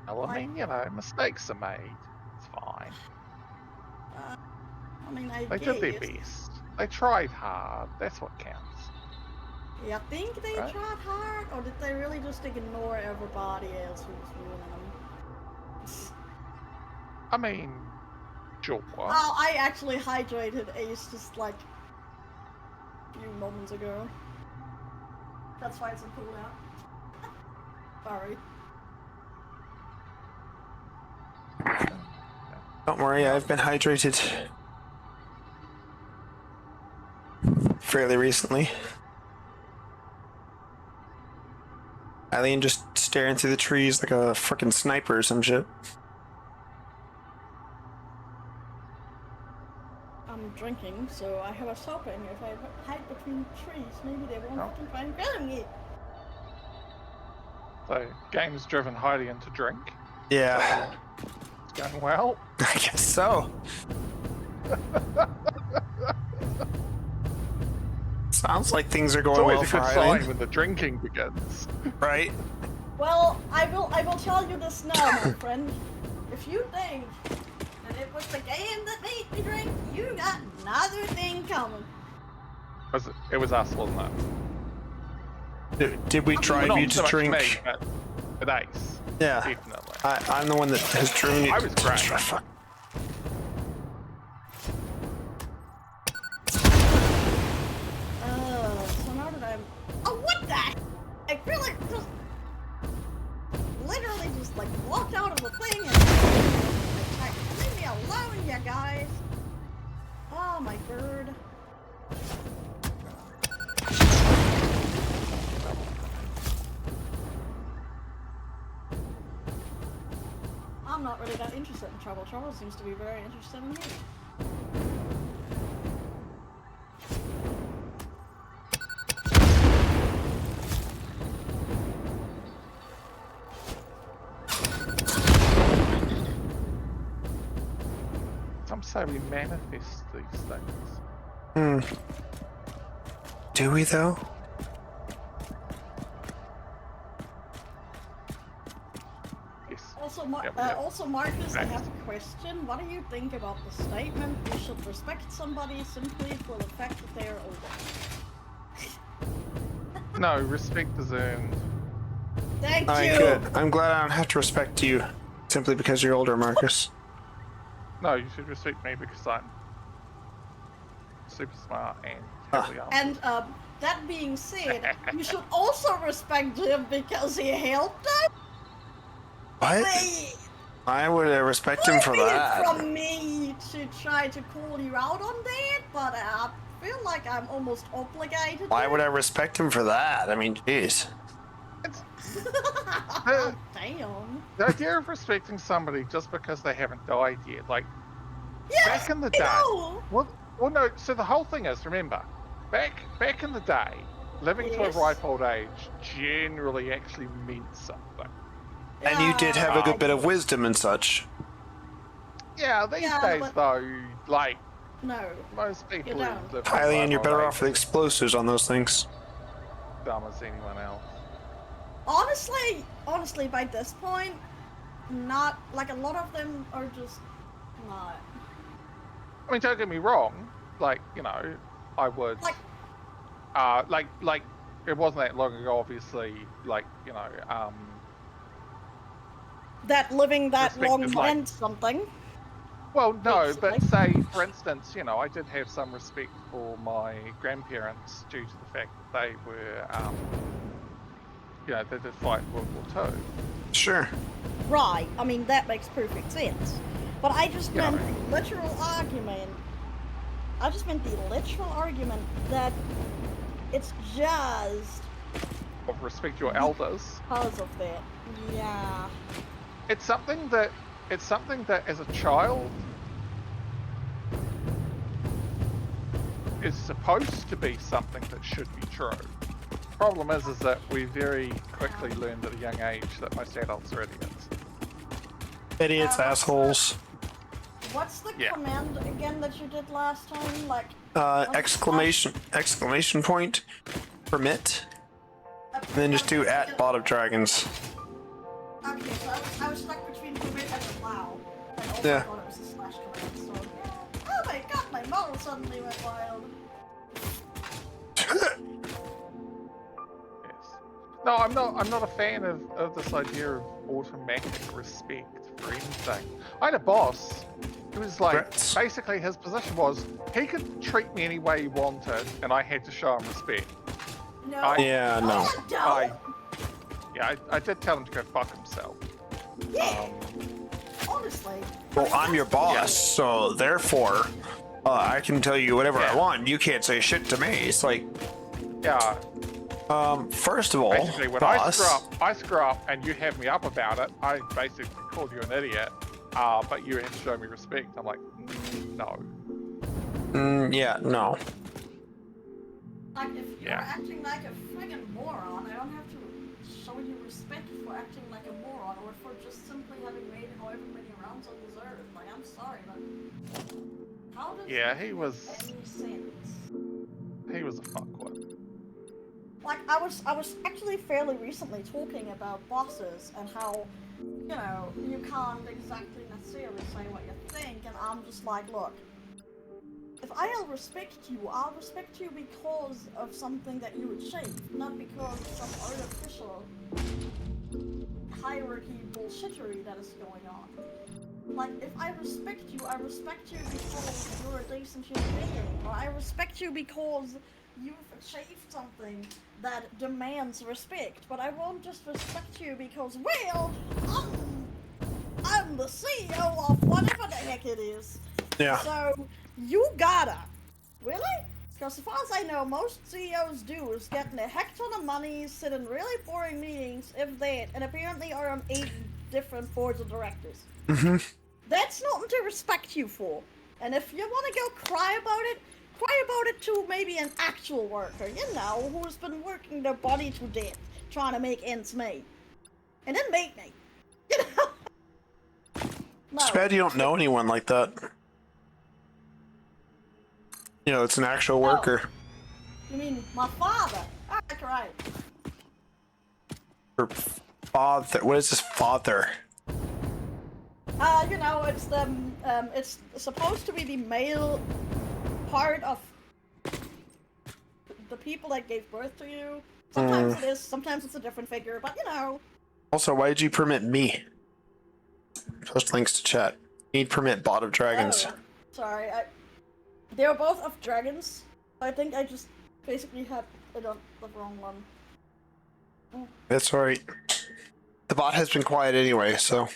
Well, I mean, mistakes are made. It's fine. I mean, They did their best. They tried hard. That's what counts. Yeah, I think they tried hard, or did they really just ignore everybody else who was ruining them? I mean, sure. Oh, I actually hydrated Ace just like a few moments ago. That's why it's a cooldown. Sorry. Don't worry, I've been hydrated fairly recently. Eileen just staring through the trees like a freaking sniper or some shit. I'm drinking, so I was hoping if I hide between trees, maybe they won't fucking try and grab me. So, game's driven Heidi into drink. Yeah. It's going well. I guess so. Sounds like things are It's going always well a for good Eileen. sign when the drinking begins. Right? Well, I will tell you this now, my friend. If you think that it was the game that made me drink, you got another thing coming. It was us, wasn't it? Did we drive Well, you not to so much drink? me, but Ace. Yeah. Definitely. I'm the one that has driven you. I was great. Fuck. So now that I'm... Oh, what the? I feel like just... Literally just like walked out of the thing and... Like, leave me alone, you guys. Oh, my bird. I'm not really that interested in trouble. Trouble seems to be very interested in me. Some say we manifest these things. Hmm. Do we though? Yes. Also, Yep. also, Marcus, I have a question. What do you think about the statement, "You should respect somebody simply for the fact that they are older"? No, respect is earned. Thank Alright, you! good. I'm glad I don't have to respect you simply because you're older, Marcus. No, you should respect me because I'm super smart and terribly young. And, that being said, you should also respect him because he helped us? What? Wait, I would respect him for far be it that. from me to try to call you out on that, but I feel like I'm almost obligated. Why would I respect him for that? I mean, jeez. Damn. The idea of respecting somebody just because they haven't died yet, like, Yes, back in the I day. know. Well, no. So the whole thing is, remember, back in the day, living to a Yes. ripe old age generally actually meant something. And you did have a Yeah, good bit of wisdom and such. Yeah, these Yeah, days but- though, like No. most people You who don't. live to a Eileen, ripe you're old better age off with explosives on those things. are dumb as anyone else. Honestly, by this point, not like a lot of them are just not. I mean, don't get me wrong. Like, you know, I would. Like- Like it wasn't that long ago. Obviously, like you know, That living that Respect long is like- meant something. Well, no, but Basically. say, for instance, you know, I did have some respect for my grandparents due to the fact that they were, you know, they did fight in World War II. Sure. Right, I mean, that makes perfect sense. But I just Yeah, meant I the literal argument. I just meant the literal argument that it's just Of respect your elders. because of that. Yeah. It's something that, as a child is supposed to be something that should be true. Problem is that we very quickly learned at a young age that most adults are idiots. Idiots, assholes. What's the Yeah. command again that you did last time? Like, Exclamation point, permit, and then just do at bot of dragons. Okay, so I was stuck between commit and allow. And also Yeah. I thought it was a slash command, so. Oh my god, my model suddenly went wild. Yes. No, I'm not a fan of this idea of automatic respect for anything. I had a boss who was like, Congrats. basically his position was he could treat me any way he wanted, and I had to show him respect. No. Yeah, no. Oh, I don't. Yeah, I did tell him to go fuck himself. Yeah. Honestly. Well, I'm your boss, so therefore, I can tell you whatever I want. You can't say shit to me. It's like, Yeah. First of all, Basically, when boss. I screw up and you have me up about it, I basically call you an idiot. But you have to show me respect. I'm like, no. Yeah, no. Like, if you're acting like a friggin' moron, I don't have to show you respect for acting like a moron or for just simply having made however many rounds on this earth. Like, I'm sorry, but how does Yeah, that he make was. any sense? He was a fuckwit. Like, I was actually fairly recently talking about bosses and how, you know, you can't exactly necessarily say what you think, and I'm just like, look, if I'll respect you because of something that you achieved, not because of some artificial hierarchy bullshittery that is going on. Like, if I respect you because you're a decent human being, or I respect you because you've achieved something that demands respect, but I won't just respect you because, well, I'm the CEO of whatever the heck it is. Yeah. So, you gotta. Really? Because as far as I know, most CEOs do is getting a heck ton of money, sit in really boring meetings, if that, and apparently are on 8 different boards of directors. Mm-hmm. That's nothing to respect you for. And if you want to go cry about it to maybe an actual worker, you know, who's been working their body to death, trying to make ends meet. And then make me. You know? No. It's bad you don't know anyone like that. You know, it's an actual worker. You mean my father? Alright, right. Or father. What is this father? You know, it's supposed to be the male part of the people that gave birth to you. Sometimes it is, sometimes it's a different figure, but you know. Also, why did you permit me? Post links to chat. Need permit bot of dragons. Oh, sorry, they were both of dragons. I think I just basically had it on the wrong one. That's alright. The bot has been quiet anyway, so.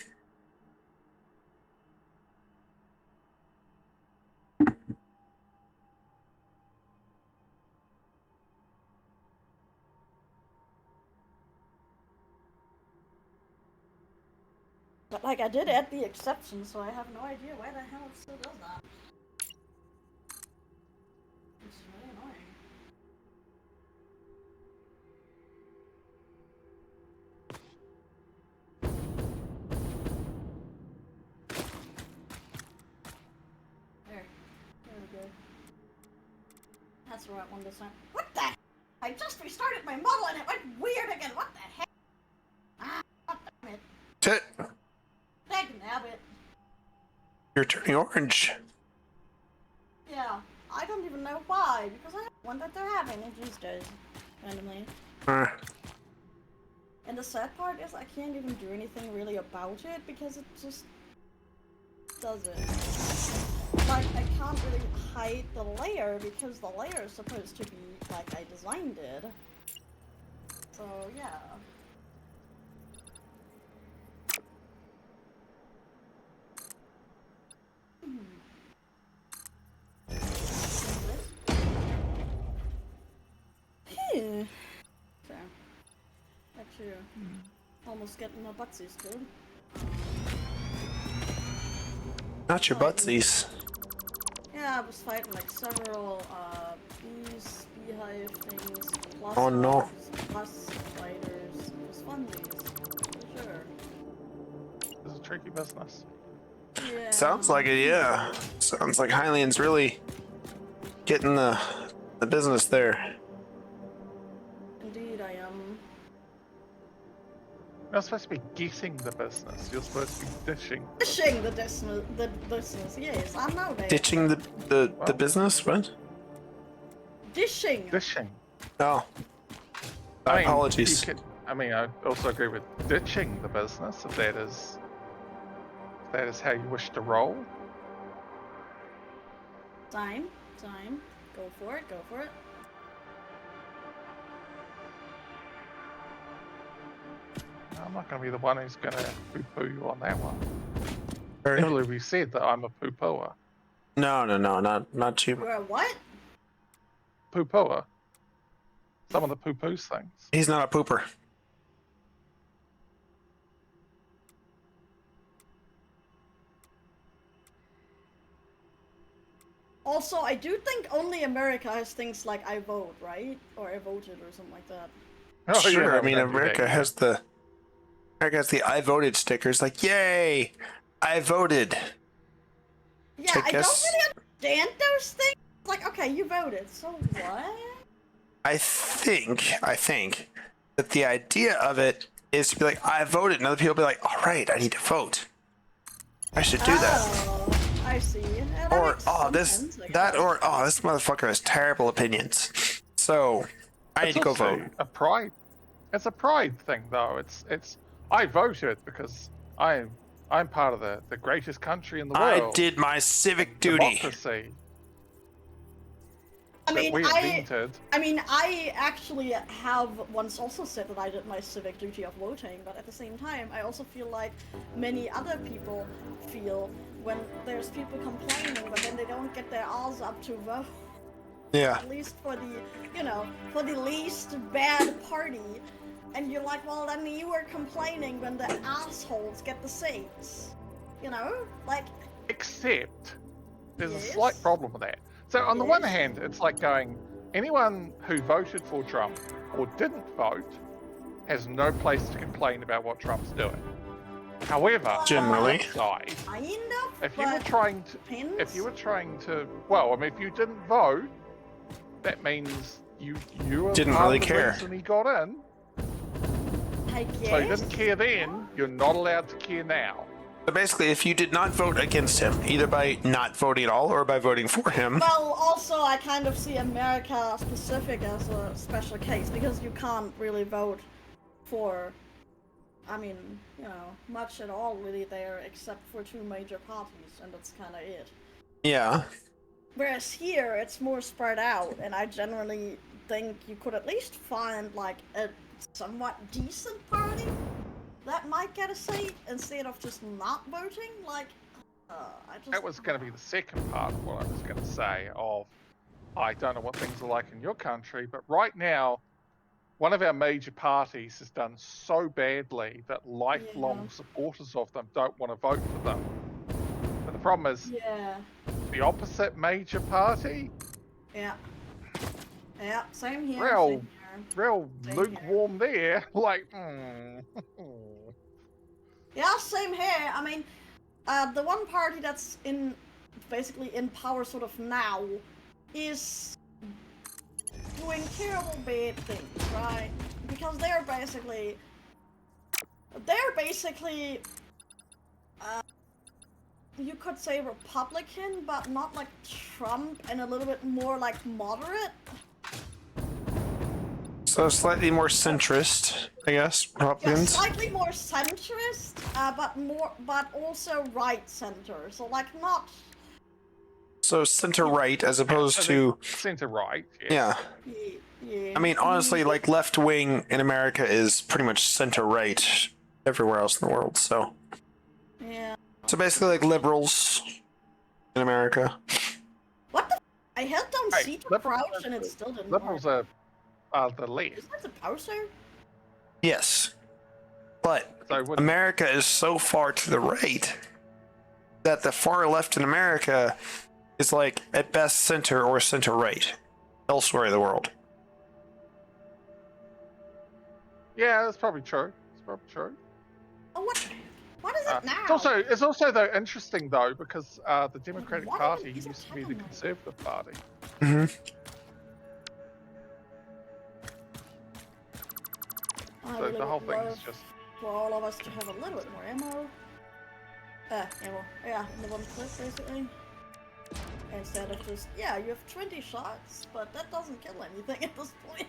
But like, I did add the exception, so I have no idea why the hell it still does that. It's really annoying. There we go. That's the right one this time. What the heck? I just restarted my model and it went weird again. What the heck? Ah, god damn it. Tit. Dagnabbit. You're turning orange. Yeah, I don't even know why, because I have one that they're having in these days, randomly. And the sad part is I can't even do anything really about it, because it just does it. Like, I can't really hide the layer, because the layer is supposed to be like I designed it. So, yeah. So, actually, almost getting my buttsies too. Not your buttsies. Yeah, I was fighting like several beehive things, plus Oh no. plus spiders. It was funsies, for sure. It's a tricky business. Yeah. Sounds like it, yeah. Sounds like Hylian's really getting the business there. Indeed, I am. You're not supposed to be getting the business. You're supposed to be dishing. Dishing the business, yes, I know that. Ditching the business? What? Dishing. Dishing. Oh. I mean, Apologies. I also agree with ditching the business if that is how you wish to roll. Time. Go for it. I'm not going to be the one who's going to poo-poo you on that one. Earlier we said that I'm a poo-pooer. No, not you. You're a what? Poo-pooer. Someone that poo-poos things. He's not a pooper. Also, I do think only America has things like I vote, right? Or I voted or something like that. Oh, Sure, yeah, I no, we mean don't do that America yet. has the I voted stickers. Like, yay, I voted. Yeah, I I don't guess- really understand those things. Like, okay, you voted, so what? I think that the idea of it is to be like, I voted, and other people be like, all right, I need to vote. I should do that. Oh, I see. Yeah, that Or makes oh some this sense, I that guess. or oh this motherfucker has terrible opinions. So I need It's to go also vote. a pride. It's a pride thing, though. It's. I voted because I'm part of the greatest country in the I world. did my civic duty. Democracy. I that mean, we invented. I actually have once also said that I did my civic duty of voting, but at the same time, I also feel like many other people feel when there's people complaining, but then they don't get their arse up to vote. Yeah. At least for the, for the least bad party. And you're like, well, then you were complaining when the assholes get the seats. You know? Like, Except there's a Yes. slight problem with that. So on the one Yes. hand, it's like going, anyone who voted for Trump or didn't vote has no place to complain about what Trump's doing. However, Generally. on the flip side, kind of, if you were but trying to, depends. well, I mean, if you didn't vote, that means you were Didn't part really of the care. reason he got in. I guess. So you didn't care then, you're not allowed to care now. So basically, if you did not vote against him, either by not voting at all or by voting for him, Well, also, I kind of see America specific as a special case because you can't really vote for, much at all really there except for two major parties, and that's kind of it. yeah. Whereas here, it's more spread out, and I generally think you could at least find like a somewhat decent party that might get a seat instead of just not voting. Like, I just. That was going to be the second part of what I was going to say of, I don't know what things are like in your country, but right now, one of our major parties has done so badly that lifelong supporters of them don't want to vote for them. But the problem is, Yeah. the opposite major party, Yeah. Yeah. Same here. Real. Same here. real Same lukewarm there. Like, Yeah, same here. I mean, the one party that's basically in power sort of now is doing terrible bad things, right? Because they're basically, you could say Republican, but not like Trump, and a little bit more like moderate. So slightly more centrist, I guess, Yeah, Republicans. slightly more centrist, but also right center. So like not. So center right as opposed to center right. yeah. Yeah. I mean, honestly, like left wing in America is pretty much center right everywhere else in the world. So Yeah. so basically like liberals in America. What the? I held down Hey, C to liberals crouch and it still didn't Liberals work. are the left. Is that supposed to? Yes, but So when America is so far to the right that the far left in America is like at best center or center right elsewhere in the world. yeah, that's probably true. It's probably true. Oh, what? What is it now? It's also though interesting though because the Democratic what Party is used to be the happening? Conservative Party. Mm-hmm. I So really the whole would thing love is just for all of us to have a little bit more ammo. Ammo. Yeah, in the one clip basically. Instead of just, you have 20 shots, but that doesn't kill anything at this point.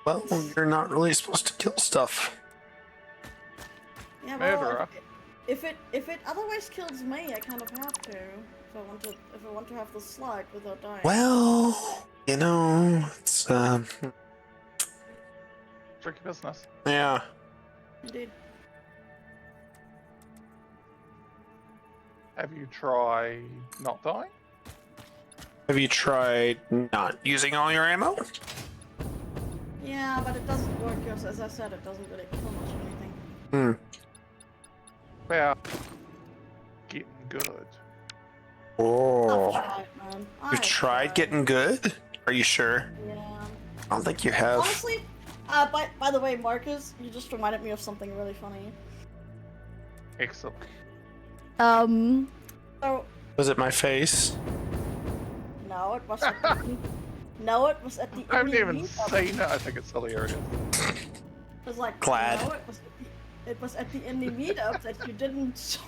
Well, you're not really supposed to kill stuff. Yeah, well, Murderer. if it otherwise kills me, I kind of have to. If I want to have the slug without dying. Well, you know, it's tricky business. yeah. Indeed. Have you tried not dying? Have you tried not using all your ammo? Yeah, but it doesn't work because, as I said, it doesn't really kill much of anything. Hmm. Well, getting good. Oh. I've tried, man. You've tried getting good? Are you sure? Yeah. I don't think you have. Honestly, by the way, Marcus, you just reminded me of something really funny. Excellent. So Was it my face? no, it was at the, no, it was at the. I haven't indie even meetup. seen it. I think it's hilarious. It was like Glad. No, it was at the indie meetup that you didn't.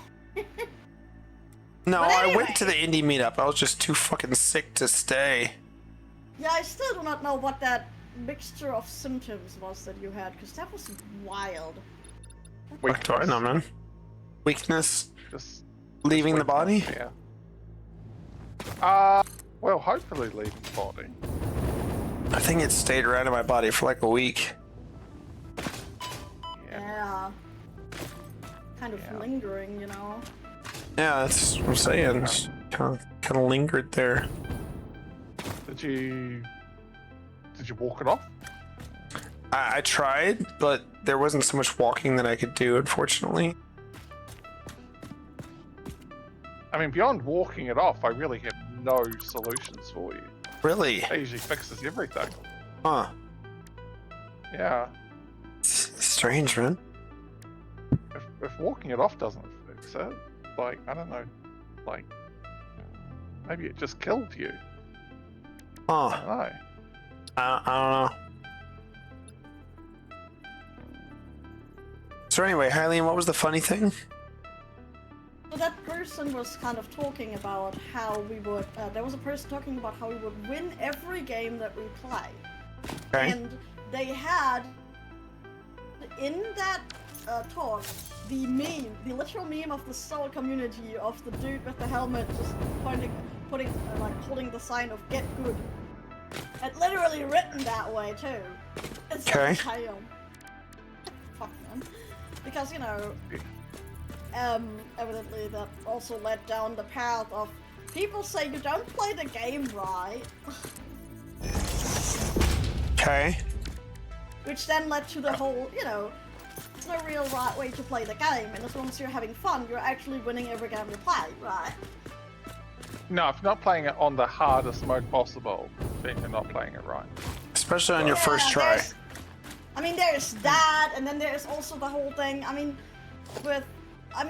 No, But I anyway. went to the indie meetup. I was just too fucking sick to stay. Yeah, I still do not know what that mixture of symptoms was that you had, because that was wild. What do I know, man? Weakness? Just Leaving the body? Yeah. Well, hopefully leaving the body. I think it stayed around in my body for like a week. Yeah. Yeah. Kind of Yeah. lingering, you know. Yeah, that's what I'm saying. It's kind of lingered there. Did you walk it off? I tried, but there wasn't so much walking that I could do, unfortunately. I mean, beyond walking it off, I really have no solutions for you. Really? That usually fixes everything. Huh. Yeah. It's strange, man. If walking it off doesn't fix it, like, I don't know, like, maybe it just killed you. I Huh. don't know. I don't know. So anyway, Hylian, what was the funny thing? So that person was kind of talking about how we would. There was a person talking about how we would win every game that we play, Okay. and they had in that talk the meme, the literal meme of the Soul community of the dude with the helmet just holding the sign of "Get Good." And literally written that way too. It's Okay. Fuck man. Because you know. Evidently that also led down the path of people say you don't play the game right, Okay. which then led to the whole, you know, it's no real right way to play the game, and as long as you're having fun, you're actually winning every game you play, right? No, if you're not playing it on the hardest mode possible, then you're not playing it right. Especially on your Yeah, first try. there's that, and then there's also the whole thing,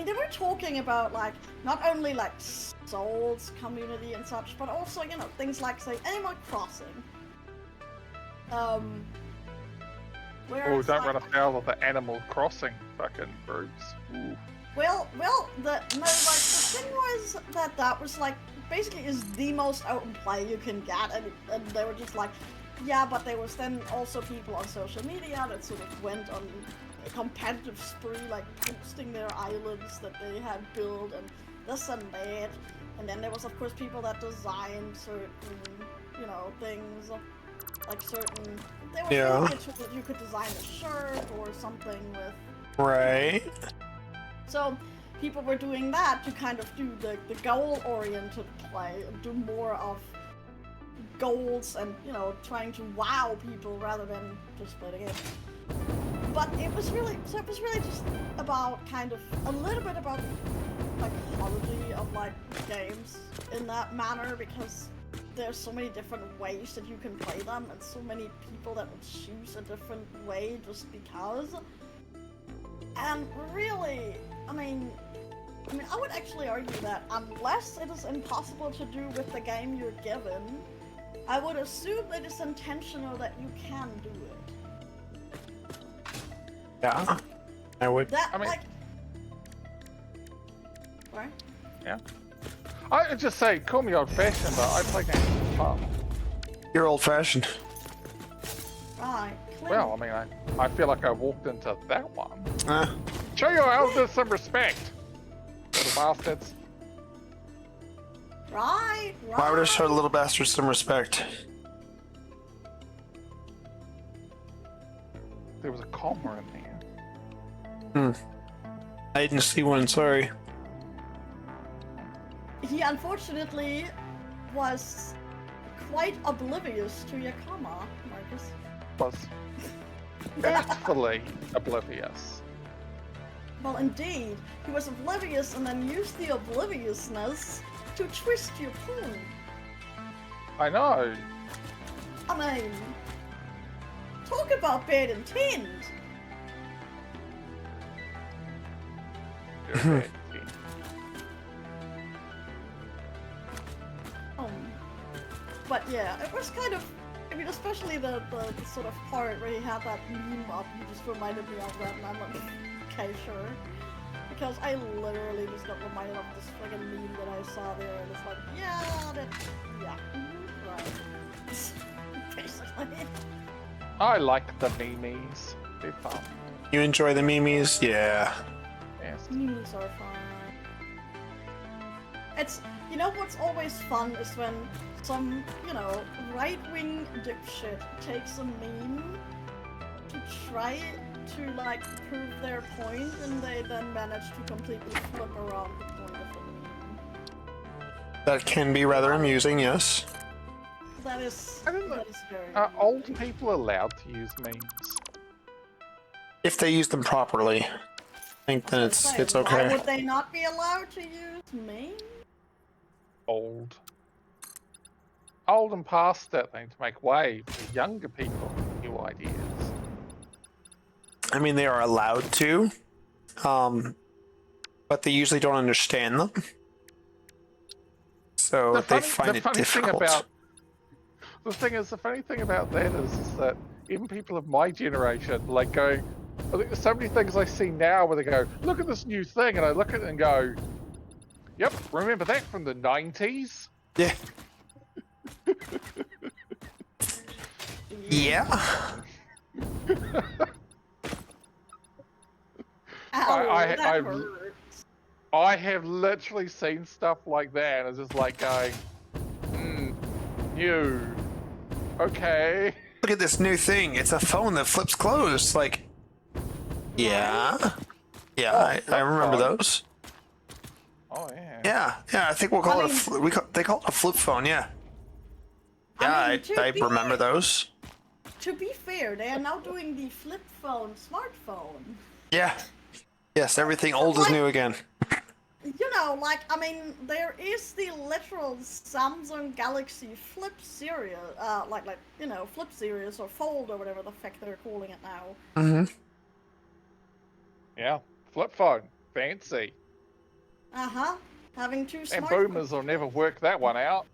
they were talking about, like, not only, like, Souls community and such, but also, you know, things like, say, Animal Crossing. Where Oh, it's don't like, run afoul of the Animal Crossing fucking groups. Ooh. Well, the thing was that was, like, basically is the most open play you can get, and they were just like, yeah, but there was then also people on social media that sort of went on a competitive spree, like posting their islands that they had built and this and that. And then there was, of course, people that designed certain, you know, things, like certain. There was Yeah. maybe a tool that you could design a shirt or something with. Right. So people were doing that to kind of do the goal-oriented play and do more of goals and, you know, trying to wow people rather than just play the game. But it was really just about kind of a little bit about psychology of like games in that manner, because there's so many different ways that you can play them and so many people that would choose a different way just because. And really, I mean, I would actually argue that unless it is impossible to do with the game you're given, I would assume it is intentional that you can do it. Yeah. I would. That, I mean- like... What? Yeah. I just say, call me old-fashioned, but I play games for fun. You're old-fashioned. Right. Well, I mean, I feel like I walked into that one. Uh, Show your elders some respect, little bastards. Right. I would have showed little bastards some respect. There was a comma in there. I didn't see one, sorry. he unfortunately was quite oblivious to your karma, Marcus. Was deathfully oblivious. Well, indeed, he was oblivious and then used the obliviousness to twist your pawn. I know. I mean, talk about bad intent. Very bad. But yeah, it was kind of, I mean, especially the sort of part where he had that meme up, he just reminded me of that, and I'm like, okay, sure. Because I literally just got reminded of this friggin' meme that I saw there, and it's like, yeah, right. Basically. I like the memes. They're fun. You enjoy the memes? Yeah. Yes. Memes are fun. It's, you know what's always fun is when some, right-wing dipshit takes a meme to try to, like, prove their point, and they then manage to completely flip around the point of the meme. That can be rather amusing, yes. That is very Are old people allowed to use memes? If they use them properly, I think then it's Why okay. would they not be allowed to use memes? Old and past that thing to make way for younger people with new ideas. I mean, they are allowed to, but they usually don't understand them. So they find it difficult. The funny thing about that is that even people of my generation, like, go, I think there's so many things I see now where they go, look at this new thing, and I look at it and go, yep, remember that from the 90s? Yeah. Yeah. I have literally seen stuff like that, and it's just like going, new. Okay. Look at this new thing. It's a phone that flips closed. Like, yeah. Yeah, I remember those. Oh, yeah. Yeah, I think we'll call they call it a flip phone, yeah. Yeah, I remember those. To be fair, they are now doing the flip phone smartphone. Yeah. Yes, everything old is new again. There is the literal Samsung Galaxy Flip series, Flip series or Fold or whatever the fuck they're calling it now. Mm-hmm. Yeah, flip phone, fancy. Having two And smartphones. boomers will never work that one out.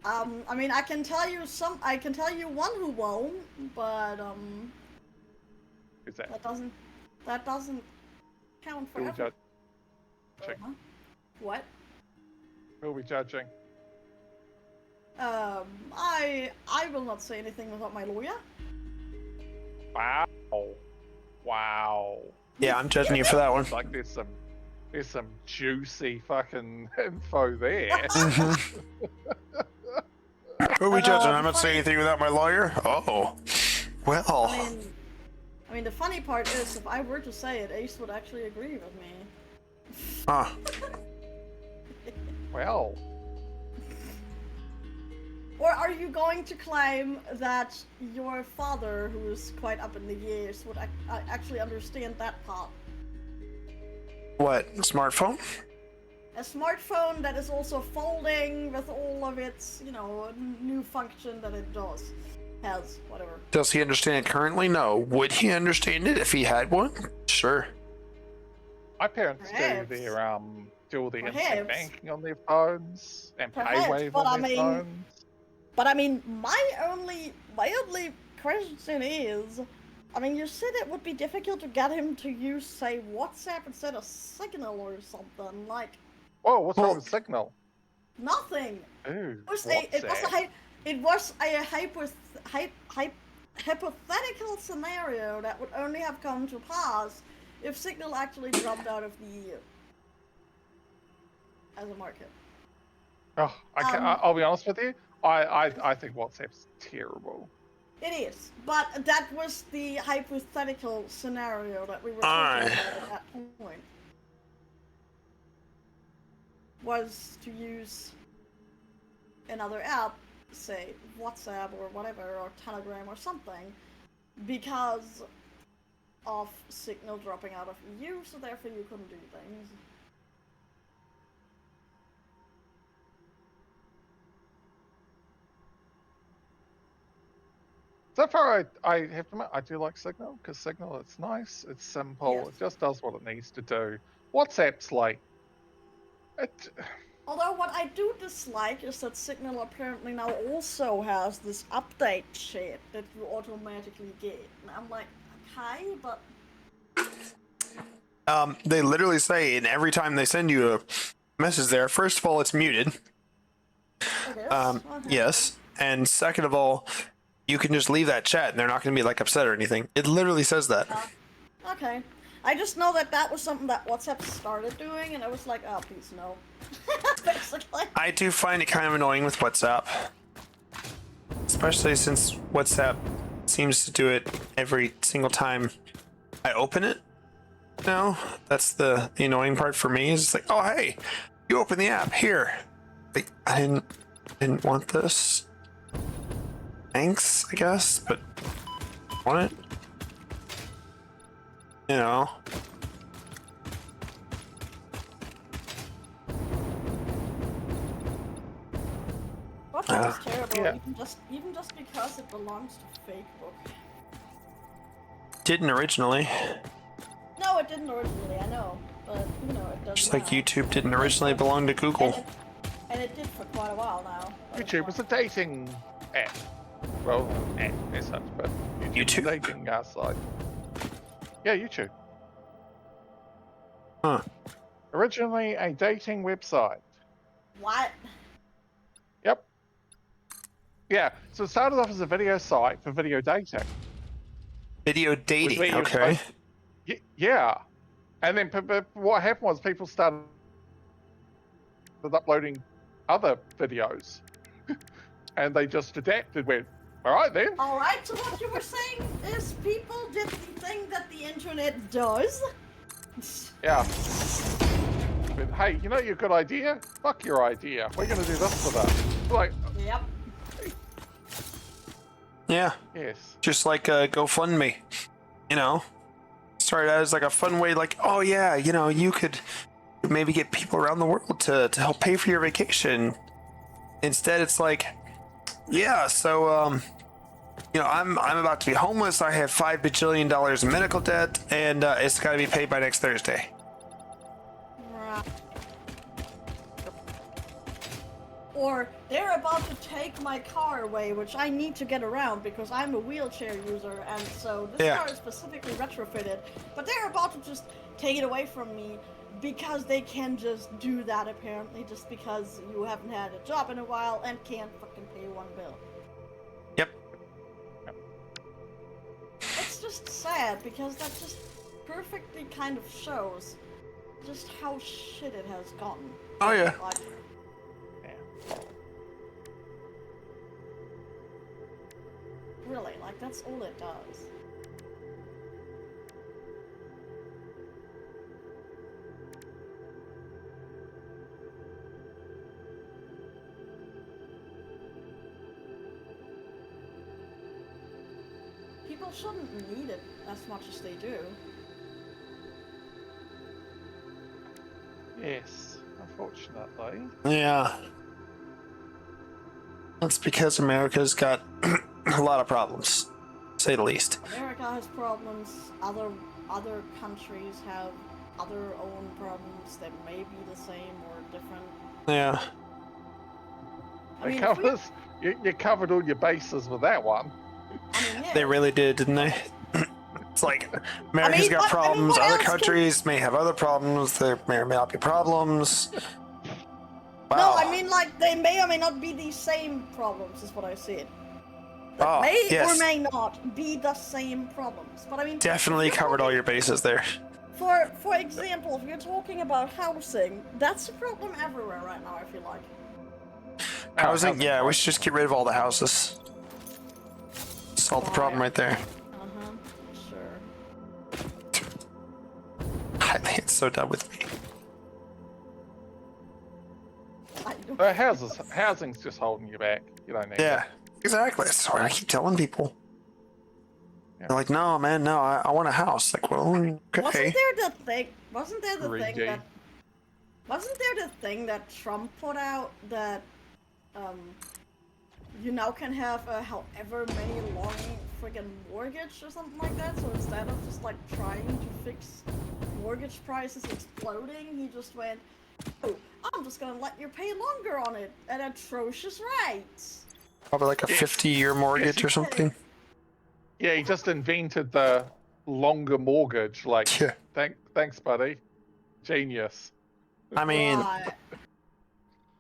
I can tell you one who won't, but Who's that? That doesn't count for everyone. What? Who'll be judging? I will not say anything without my lawyer. Wow. Yeah, I'm judging you for that one. Like there's some juicy fucking info there. Who are we judging? I'm not saying anything without my lawyer? Oh. Well. I mean, the funny part is, if I were to say it, Ace would actually agree with me. Huh. Well. Or are you going to claim that your father, who is quite up in the years, would actually understand that part? What? A smartphone? A smartphone that is also folding with all of its, new function that it has, whatever. Does he understand it currently? No. Would he understand it if he had one? Sure. My parents do all the instant banking on their phones and PayWave on their phones. But I mean, my only question is, you said it would be difficult to get him to use, say, WhatsApp instead of Signal or something, like... Whoa, what's wrong with Signal? Nothing! Ooh, it was a hypothetical scenario that would only have come to pass if Signal actually dropped out of the EU as a market. Oh, I'll be honest with you. I think WhatsApp's terrible. It is, but that was the hypothetical scenario that we were talking about at that point. was to use another app, say WhatsApp or whatever, or Telegram or something, because of Signal dropping out of EU, so therefore you couldn't do things. So far, I have to admit, I do like Signal, because Signal, it's nice, it's simple, Yes. it just does what it needs to do. WhatsApp's like, it, Although what I do dislike is that Signal apparently now also has this update shit that you automatically get. And I'm like, okay, but They literally say, and every time they send you a message there, first of all, it's muted. okay. Yes. And second of all, you can just leave that chat and they're not going to be like upset or anything. It literally says that. Okay. I just know that that was something that WhatsApp started doing, and I was like, oh, please no. Basically. I do find it kind of annoying with WhatsApp. Especially since WhatsApp seems to do it every single time I open it. No, that's the annoying part for me. Is it's like, oh, hey, you open the app here. Like, I didn't want this. Thanks, I guess, but want it? You know. WhatsApp is terrible, yeah. even just because it belongs to Facebook. Didn't originally. No, it didn't originally, I know. But, you know, it does Just now. like YouTube didn't originally belong to Google. And it did for quite a while now. YouTube is a dating app. Well, app as such, but YouTube? Is a dating site. Yeah, YouTube. Huh. Originally a dating website. What? Yep. Yeah, so it started off as a video site for video dating. Video dating, okay. Yeah. And then what happened was people started uploading other videos. And they just adapted, went, all right then. All right, so what you were saying is people did the thing that the internet does? Yeah. But, hey, you know your good idea? Fuck your idea. We're going to do this for them. Like, Yep. Yeah. yes. Just like GoFundMe. You know? Started out as like a fun way, like, oh yeah, you know, you could maybe get people around the world to help pay for your vacation. Instead, it's like, yeah, so you know, I'm about to be homeless. I have $5 bajillion in medical debt, and it's got to be paid by next Thursday. Right. Or they're about to take my car away, which I need to get around because I'm a wheelchair user, and so this car is specifically retrofitted. But they're about to just take it away from me because they can just do that apparently, just because you haven't had a job in a while and can't fucking pay one bill. Yep. It's just sad because that just perfectly kind of shows just how shit it has gotten. Oh yeah. Like, really, like that's all it does. People shouldn't need it as much as they do. Yes, unfortunately. Yeah. That's because America's got a lot of problems, to say the least. America has problems. Other countries have other own problems that may be the same or different. Yeah. I mean, You covered all your bases with that one. I mean, yeah. They really did, didn't they? It's like America's got problems. Other countries may have other problems. There may or may not be problems. Wow. No, I mean like they may or may not be the same problems, is what I said. That may or may not be the same problems, but I mean definitely covered all your bases there. For example, if you're talking about housing, that's a problem everywhere right now. I feel like housing. Yeah, we should just get rid of all the houses. Solve the problem right there. Sure. I think it's so done with me. Housing's just holding you back. You don't need Yeah, it. exactly. That's what I keep telling people. Yeah. They're like, no, man, no, I want a house. Like, well, okay. Wasn't there the thing? Wasn't there the thing 3D. that? Wasn't there the thing that Trump put out that you now can have a however many long friggin' mortgage or something like that? So instead of just like trying to fix mortgage prices exploding, he just went, "Oh, I'm just gonna let you pay longer on it at atrocious rates." Probably like a 50-year mortgage or something. Yeah, he just invented the longer mortgage. Like, Yeah. thanks, buddy. Genius. I mean, Right.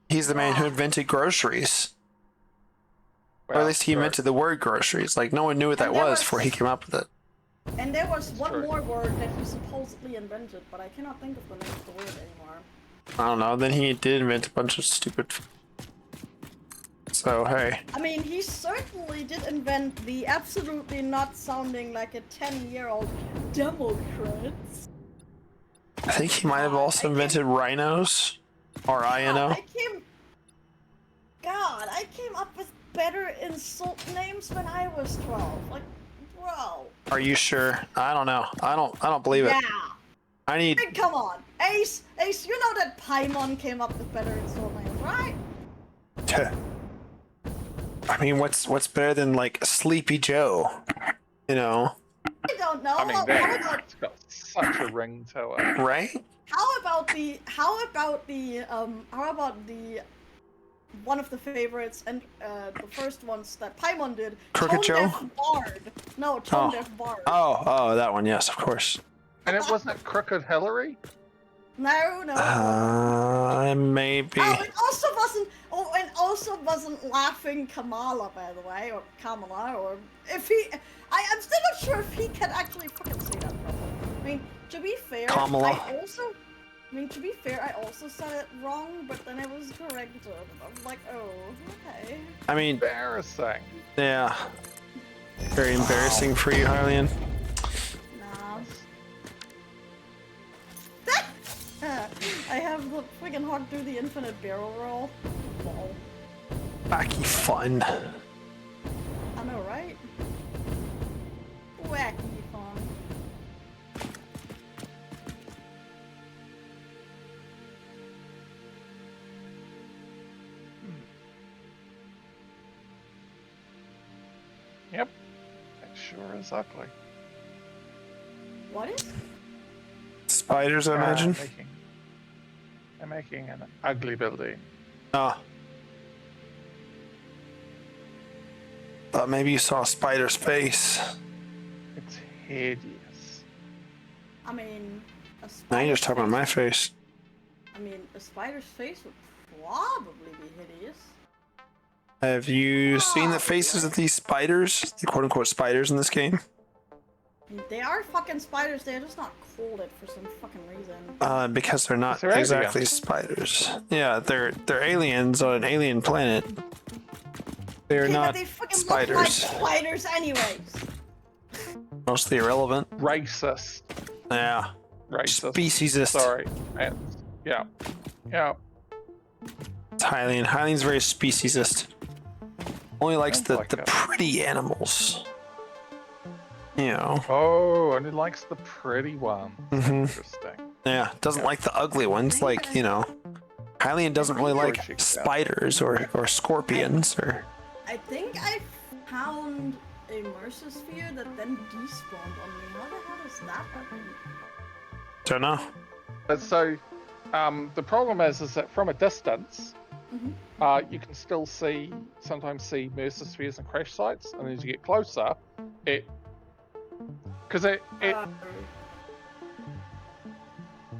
he's the man who invented groceries. Or at least he invented the word groceries. Like, no one knew what that was before he came up with it. And there was one more word that he supposedly invented, but I cannot think of the name of the word anymore. I don't know. Then he did invent a bunch of stupid. So, hey. I mean, he certainly did invent the absolutely not sounding like a 10-year-old Democrats. I think he might have also invented rhinos. Or INO. I came up with better insult names when I was 12. Like, bro. Are you sure? I don't know. I don't believe it. Yeah. I need. Hey, come on. Ace, you know that Paimon came up with better insult names, right? I mean, what's better than like Sleepy Joe? You know? I don't know. I mean, that's got such a ring to it. Right? How about the one of the favorites and the first ones that Paimon did? Crooked Joe? Tone Deaf Bard. No, Tone Deaf Bard. Oh, that one. Yes, of course. And it wasn't Crooked Hillary? No. Maybe. Oh, it also wasn't. Oh, and also wasn't Laughing Kamala, by the way, or Kamala, or if he. I'm still not sure if he can actually fucking say that properly. I mean, to be fair, Kamala. I also said it wrong, but then it was corrected. I'm like, oh, okay. I mean, Embarrassing. yeah. Very embarrassing for you, Harleyan. Nah. I have the friggin' hog through the infinite barrel roll. Lol. Wacky fun. I know, right? Wacky fun. Yep. It sure is ugly. What is? Spiders, I imagine. They're making an ugly building. Oh. Thought maybe you saw a spider's face. It's hideous. I mean, a Now spider. you're just talking about my face. I mean, a spider's face would probably be hideous. Have you seen the faces of these spiders? The quote-unquote spiders in this game? They are fucking spiders, they're just not called it for some fucking reason. Because they're not They're exactly aliens. spiders. Yeah, they're aliens on an alien planet. They're Okay, not but they fucking spiders. look like spiders anyways. Mostly irrelevant. Racist. Yeah. Racist. Speciesist. Sorry. Yeah. It's Hylian. Hylian's very speciesist. Only likes Sounds the like it. pretty animals. You know. Oh, and he likes the pretty one. Mhm. Interesting. Yeah. Doesn't like the ugly ones. Like, you know. Hylian doesn't really like spiders or scorpions or. I think I found a Mercer sphere that then despawned on me. How the hell does that happen? Don't know. But so, the problem is that from a distance, you can still sometimes see Mercer spheres and crash sites, and as you get closer,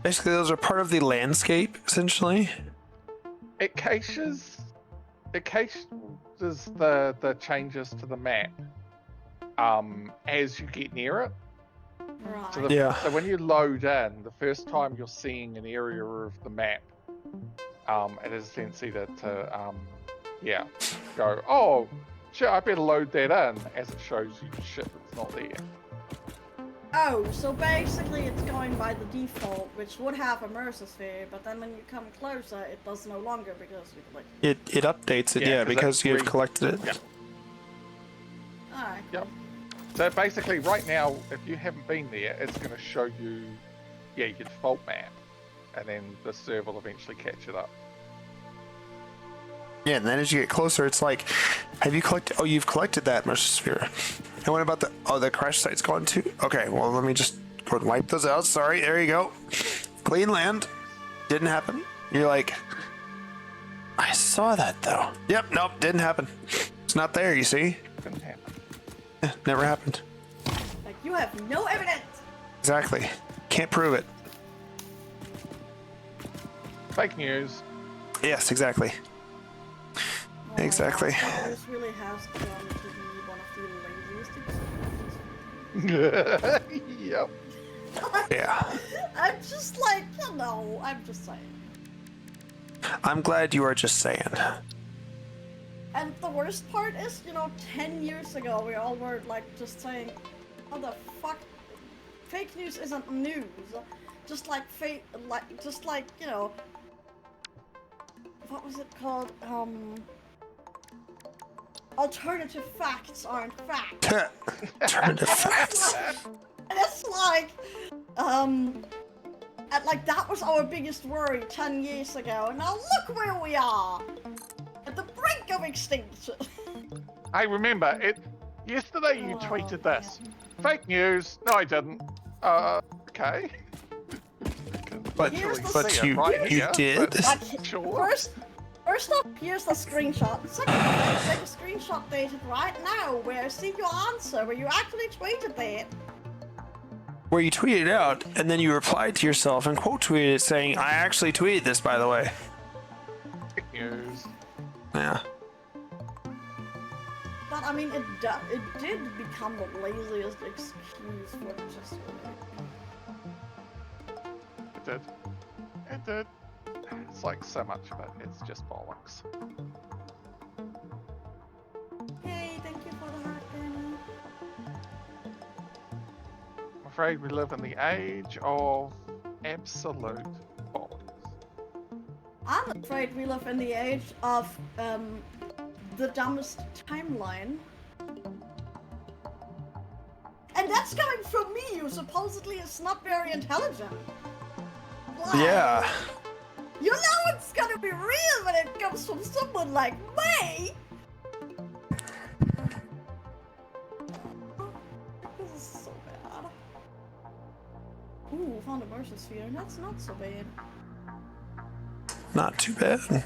Basically, those are part of the landscape, essentially. it caches the changes to the map as you get near it. Right. So, so when you load in, the first time you're seeing an area of the map, it has a tendency to go, oh, shit, I better load that in, as it shows you shit that's not there. Oh, so basically it's going by the default, which would have a Mercer-sphere, but then when you come closer, it does no longer because you collect It updates it, yeah, 'cause because you've collected it. Yeah. Alright. Yep. So basically, right now, if you haven't been there, it's going to show you, your default map, and then the server will eventually catch it up. Yeah, and then as you get closer, it's like, have you collected? Oh, you've collected that Mercer-sphere. And what about the crash site's gone too? Okay, well, let me just go and wipe those out. Sorry, there you go. Clean land. Didn't happen. You're like, I saw that though. Yep, nope, didn't happen. It's not there, you see? Didn't happen. Yeah, never happened. Like, you have no evidence! Exactly. Can't prove it. Fake news. Yes, exactly. Oh my Exactly. God, this really has gone to be one of the laziest experiences. Yep. Yeah. I'm just like, I'm just saying. I'm glad you are just saying. And the worst part is, 10 years ago, we all were like just saying, "How the fuck? Fake news isn't news." Just like what was it called? Alternative facts aren't facts. Turn to facts. And it's like, and like that was our biggest worry 10 years ago. And now look where we are, at the brink of extinction. I remember it. Yesterday you tweeted this. Fake news. No, I didn't. Okay. But you did. Sure. First off, here's the screenshot. Second off, take a screenshot dated right now where I see your answer, where you actually tweeted that. Where you tweeted it out, and then you replied to yourself and quote tweeted it saying, I actually tweeted this, by the way. Fake news. Yeah. But I mean, it did become the laziest excuse for just. It did. It did. It's like so much of it. It's just bollocks. Hey, thank you for the heart, Danny. I'm afraid we live in the age of absolute bollocks. I'm afraid we live in the age of the dumbest timeline. And that's coming from me, who supposedly is not very intelligent. Like, Yeah. you know it's gonna be real when it comes from someone like me! This is so bad. Ooh, found a Mercer-sphere. That's not so bad. Not too bad.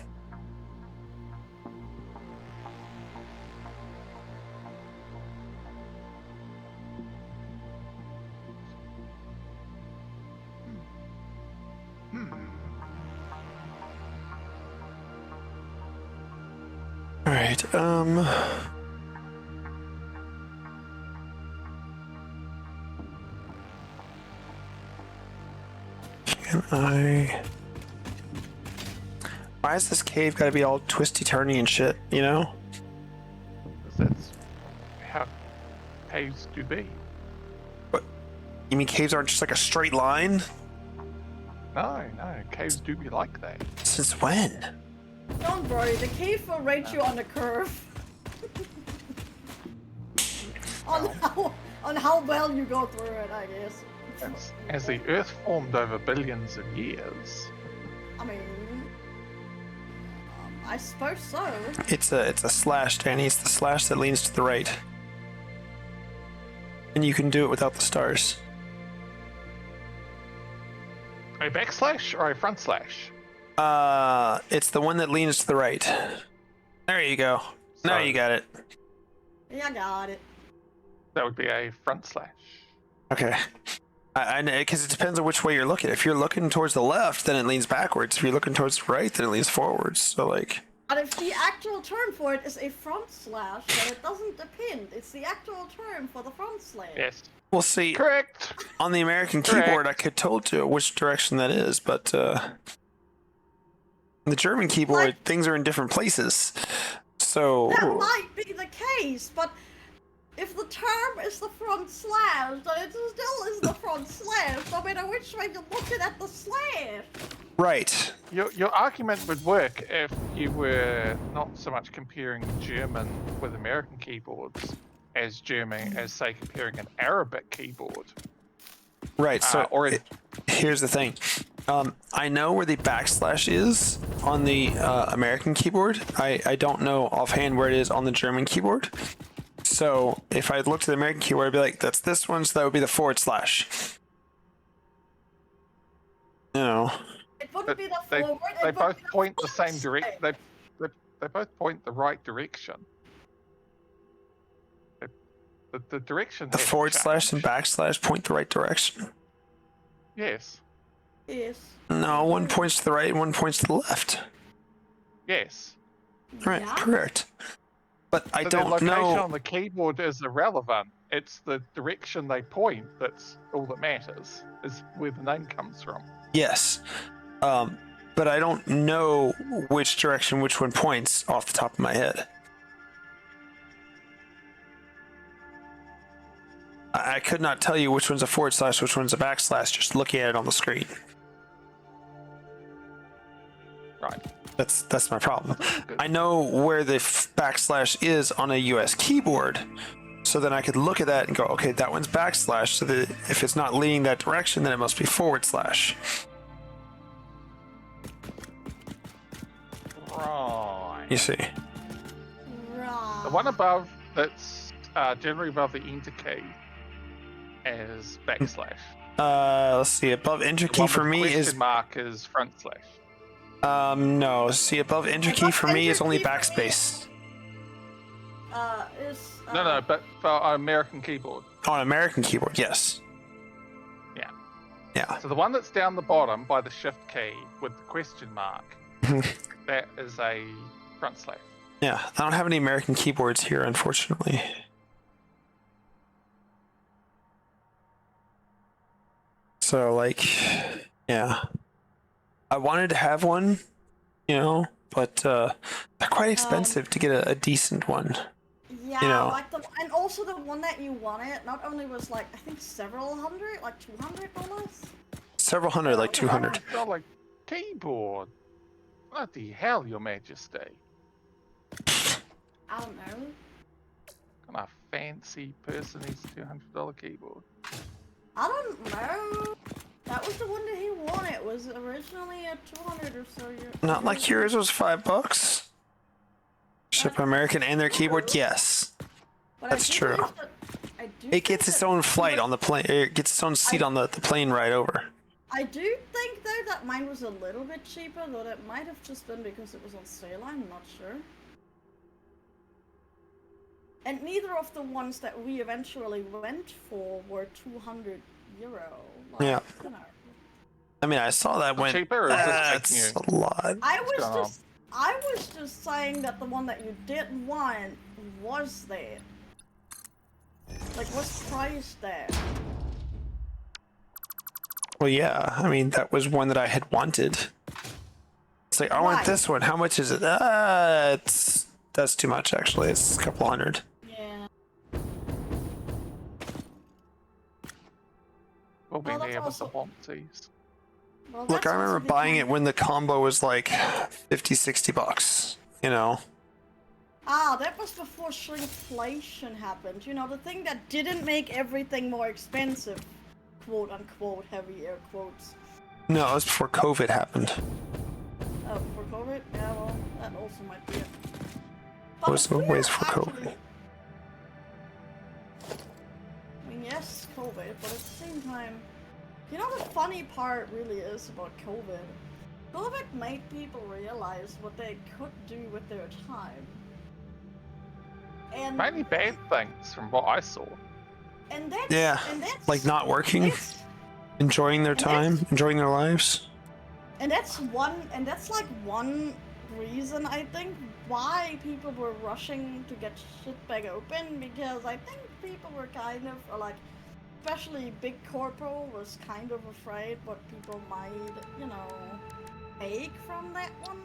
All right. Can I? Why has this cave got to be all twisty-turny and shit? You know? That's how caves do be. What? You mean caves aren't just like a straight line? No, caves do be like that. Since when? Don't worry, the cave will rate you on a curve. on how well you go through it, I guess. As the Earth formed over billions of years. I mean, I suppose so. It's a slash, Danny. It's the slash that leans to the right. And you can do it without the stars. A backslash or a front slash? It's the one that leans to the right. There you go. Now you got it. Yeah, I got it. That would be a front slash. Okay. I know, because it depends on which way you're looking. If you're looking towards the left, then it leans backwards. If you're looking towards the right, then it leans forwards. So, like... But if the actual term for it is a front slash, then it doesn't depend. It's the actual term for the front slash. Yes. We'll see. Correct. On the American Correct. keyboard, I could told you which direction that is, but the German keyboard, Like- things are in different places. So... That might be the case, but if the term is the front slash, then it still is the front slash, no matter which way you're looking at the slash. Right. Your argument would work if you were not so much comparing German with American keyboards as say comparing an Arabic keyboard. Right. So or here's the thing. I know where the backslash is on the American keyboard. I don't know offhand where it is on the German keyboard. So if I looked at the American keyboard, I'd be like, that's this one, so that would be the forward slash. You know. It wouldn't be the they forward. they it would both be the point the front same direction. slash. They both point the right direction. The direction. The has forward changed. slash and backslash point the right direction. Yes. Yes. No, one points to the right and one points to the left. Yes. Right, Yeah. correct. But I So don't the location know. on the keyboard is irrelevant. It's the direction they point that's all that matters. Is where the name comes from. Yes. But I don't know which direction which one points off the top of my head. I could not tell you which one's a forward slash, which one's a backslash, just looking at it on the screen. Right. That's my problem. I know where the backslash is on a US keyboard, so then I could look at that and go, okay, that one's backslash, so that if it's not leaning that direction, then it must be forward slash. Right. You see. Right. The one above that's generally above the enter key is backslash. Let's see. Above enter The key one for with me question is mark is front slash. no. See, above enter key for me is only enter key for me- backspace. No, but for an American keyboard. On American keyboard, yes. Yeah. Yeah. So the one that's down the bottom by the shift key with the question mark, that is a front slash. Yeah. I don't have any American keyboards here, unfortunately. So, like, yeah. I wanted to have one, but they're quite expensive to get a decent one. Yeah, you know. like and also the one that you wanted not only was like I think several hundred, like $200. Several hundred, like 200. $200 keyboard. Bloody hell, Your Majesty. I don't know. Kind of fancy person needs a $200 keyboard. I don't know. That was the one that he wanted. It was originally a 200 or so. Not like yours was $5. Ship American and their keyboard, yes. But That's I do true. believe that- I do It think gets its that- own flight on the plane. It gets its own seat on the plane ride over. I do think though that mine was a little bit cheaper, though that might have just been because it was on sale. I'm not sure. And neither of the ones that we eventually went for were €200. Like, Yeah. You know. I mean, I saw that when cheaper or is this that's taking a lot. I going was just saying that the one that you did want was there. Like, what's priced there? Well, yeah. I mean, that was one that I had wanted. It's like, I want Right. this one. How much is it? That's too much, actually. It's a couple hundred. Yeah. We'll be Well, that's there with the also- Wonsies. Well, Look, that's I remember also the buying kind- it when the combo was like 50, $60, Ah, that was before shrinkflation happened. You know, the thing that didn't make everything more expensive, quote unquote, heavy air quotes. No, it was before COVID happened. Oh, for COVID? Yeah, well, that also might be it. It was if we always are for COVID. actually- I mean, yes, COVID, but at the same time, you know the funny part really is about COVID? COVID made people realize what they could do with their time. And Mainly bad things from what I saw. And that's, Yeah, and that's like not working, that's- enjoying their time, enjoying their lives. And that's like one reason I think why people were rushing to get shit back open, because I think people were kind of like, especially Big Corpo was kind of afraid what people might, take from that one.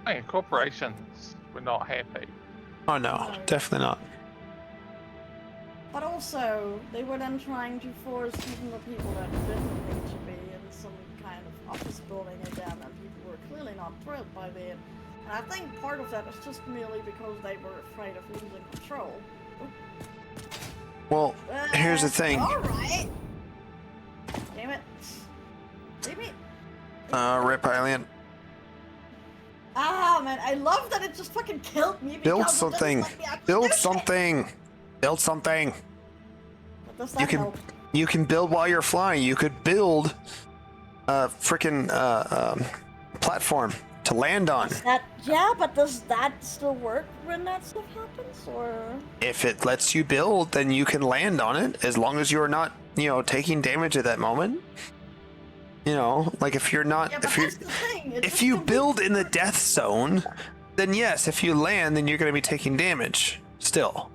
I mean, corporations were not happy. Oh no, definitely not. But also, they were then trying to force even the people that didn't need to be in some kind of office building again, and people were clearly not thrilled by that. And I think part of that is just merely because they were afraid of losing control. Well, here's the thing. Alright! Damn it. Damn it. Rip Alien. Ah, man, I love that it just fucking killed me. Build because it doesn't something. let me actually Build do shit. something. Build something. What does that help? You can build while you're flying. You could build a freaking platform to land on. Yeah, but does that still work when that stuff happens, or? If it lets you build, then you can land on it as long as you're not, taking damage at that moment. Like if you're not, Yeah, but that's the thing. if you build in the death zone, then yes, if you land, then you're going to be taking damage still.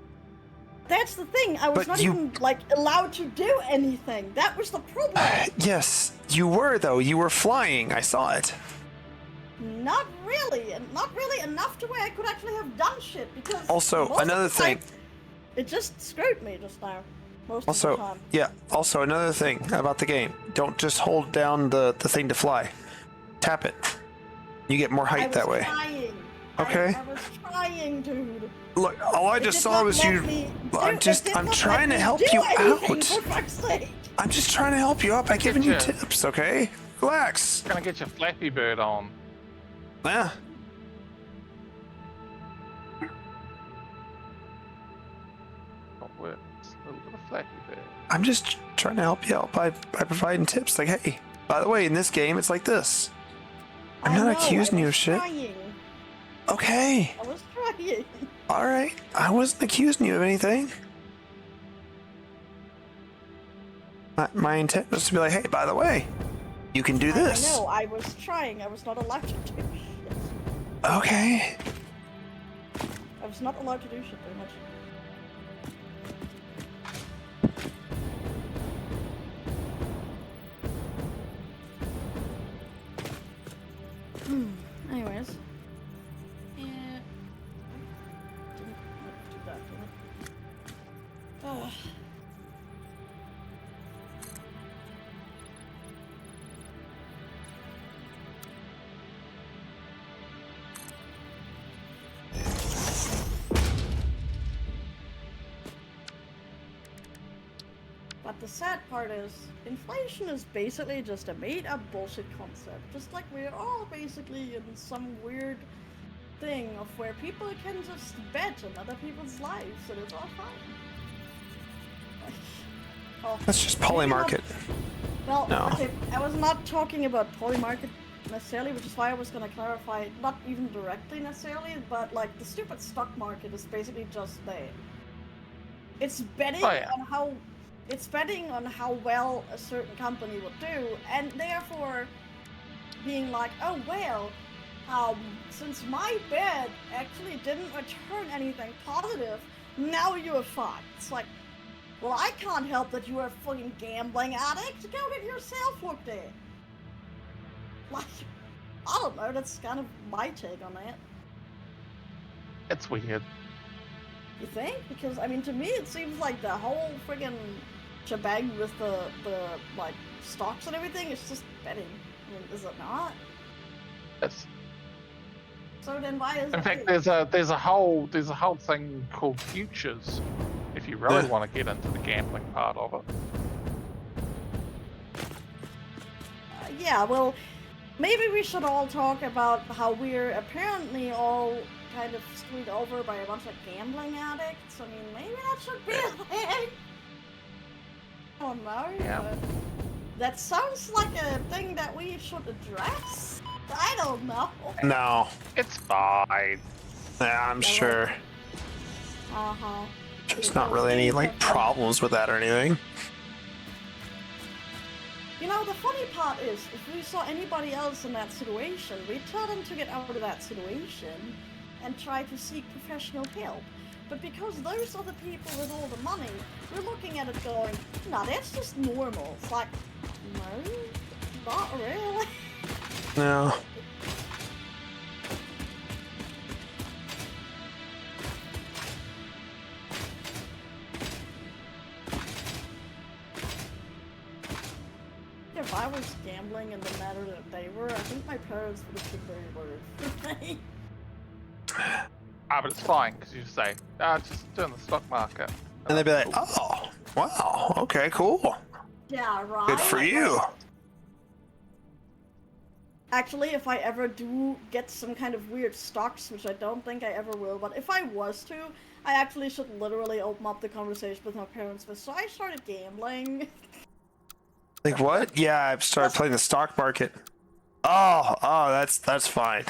That's the thing. I was But not even allowed to do anything. That was the problem. Yes, you were though. You were flying. I saw it. Not really, and not really enough to where I could actually have done shit. Because Also, most of another the time, thing. it just screwed me just now. Most of the Also, time. yeah. Also, another thing about the game. Don't just hold down the thing to fly. Tap it. You get more height that way. Trying. Okay. I was trying, dude. Look, all I It just did saw not was let you. me I'm do- trying to help do you anything, out. For fuck's sake. I'm just trying to help you out by giving you Yeah. tips, okay? Relax. Gonna get your Flappy Bird on. Yeah. Not works. A little bit of Flappy Bird. I'm just trying to help you out by providing tips. Like, hey, by the way, in this game, it's like this. I'm not accusing you of shit. Trying. Okay. I was trying. All right. I wasn't accusing you of anything. My intent was to be like, hey, by the way, you can do this. I know, I was trying. I was not allowed to do shit. Okay. I was not allowed to do shit very much. Anyways. Yeah. Didn't do that, did it? Ugh. But the sad part is, inflation is basically just a made-up bullshit concept. Just like we're all basically in some weird thing of where people can just bet on other people's lives and it's all fine. Oh, That's just maybe poly not- market. Well, No. okay, I was not talking about poly market necessarily, which is why I was gonna clarify, not even directly necessarily, but like the stupid stock market is basically just there. It's betting Oh, yeah. on how it's betting on how well a certain company will do, and therefore being like, oh well, since my bet actually didn't return anything positive, now you're fucked. It's like, well, I can't help that you are a fucking gambling addict. Go get yourself looked at. Like, I don't know. That's kind of my take on that. It's weird. You think? Because I mean, to me, it seems like the whole friggin' shebang with the like stocks and everything is just betting. I mean, is it not? It's, So then why is in it? fact, big? there's a whole thing called futures. If you really Yeah. want to get into the gambling part of it. Yeah, well, maybe we should all talk about how we're apparently all kind of screwed over by a bunch of gambling addicts. I mean, maybe that should be a thing. I don't know. Yeah. But that sounds like a thing that we should address. I don't know. No. It's fine. Yeah, I'm sure. Uh-huh. There's not really any problems with that or anything. You know, the funny part is, if we saw anybody else in that situation, we'd tell them to get out of that situation and try to seek professional help. But because those are the people with all the money, we're looking at it going, no, that's just normal. It's like, no, not really. No. if I was gambling in the manner that they were, I think my parents would have been very worried for me. But it's fine because you say, just doing the stock market. And they'd be like, oh, wow, okay, cool. Yeah, right? Good for you. Actually, if I ever do get some kind of weird stocks, which I don't think I ever will, but if I was to, I actually should literally open up the conversation with my parents with, so I started gambling. Like what? Yeah, I started playing the stock market. Oh, that's fine.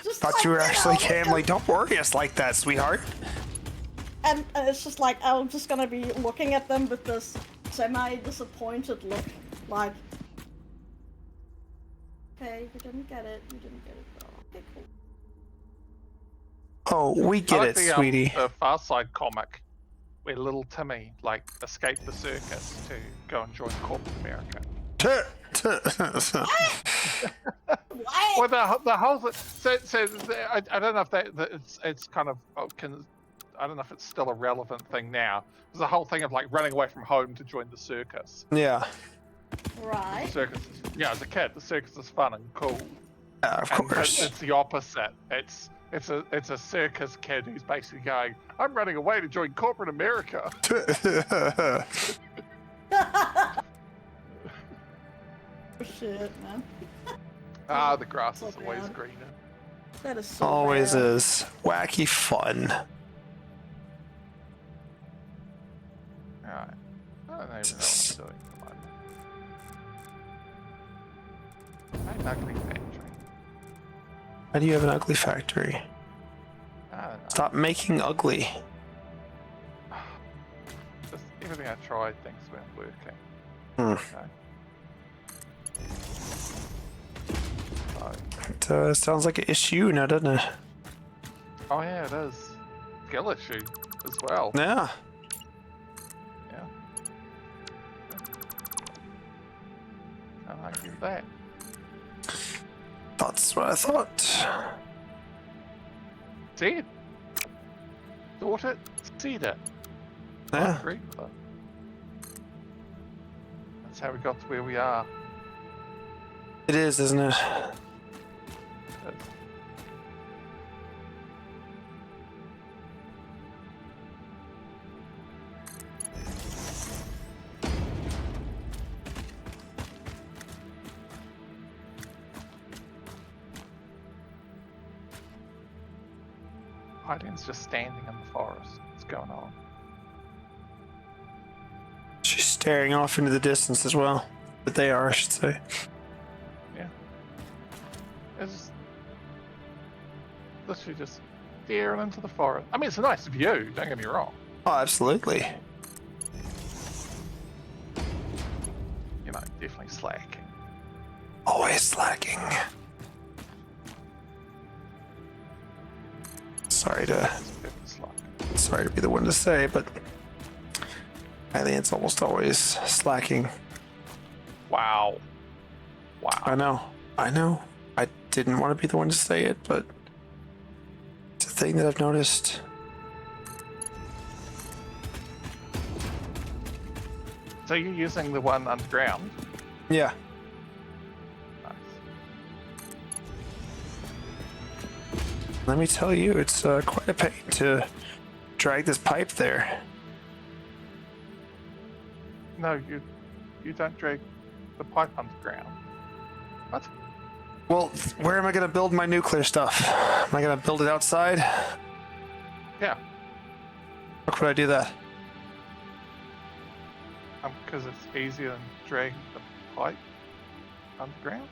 Just Thought like, you were actually because- gambling. Don't worry us like that, sweetheart. And it's just like, I'm just gonna be looking at them with this semi-disappointed look, like, okay, you didn't get it, though. Okay, cool. Oh, we get I like it, the, sweetie. the Far Side comic where little Timmy escaped the circus to go and join corporate America. What? Well, the whole so I don't know if that it's kind of I don't know if it's still a relevant thing now. There's a whole thing of running away from home to join the circus. Yeah. Right. Circus, as a kid, the circus is fun and cool. Of course. It's the opposite. It's a circus kid who's basically going, I'm running away to join corporate America. Shit, man. The grass So is always bad. greener. That is so Always bad. is. Wacky fun. Alright. I don't even know what I'm doing at the moment. My ugly factory. Why do you have an ugly factory? I don't know. Stop making ugly. Just everything I tried things weren't working. Hmm. Okay. It sounds like an issue now, doesn't it? Oh yeah, it is. Skill issue as well. Yeah. Yeah. Can't argue with that. That's what I thought. See it. Thought it. Seed it. I Yeah. agree with that. That's how we got to where we are. It is, isn't it? Heidi's just standing in the forest. What's going on? She's staring off into the distance as well. But they are, I should say. Yeah. It's just literally just staring into the forest. I mean, it's a nice view, don't get me wrong. Oh, absolutely. You know, definitely slacking. Always slacking. Sorry to be the one to say, but Alien's almost always slacking. Wow. I know. I didn't want to be the one to say it, but it's a thing that I've noticed. So you're using the one underground? Yeah. Nice. Let me tell you, it's quite a pain to drag this pipe there. No, you don't drag the pipe underground. What? Well, where am I going to build my nuclear stuff? Am I going to build it outside? Yeah, How could I do that? because it's easier than dragging the pipe underground.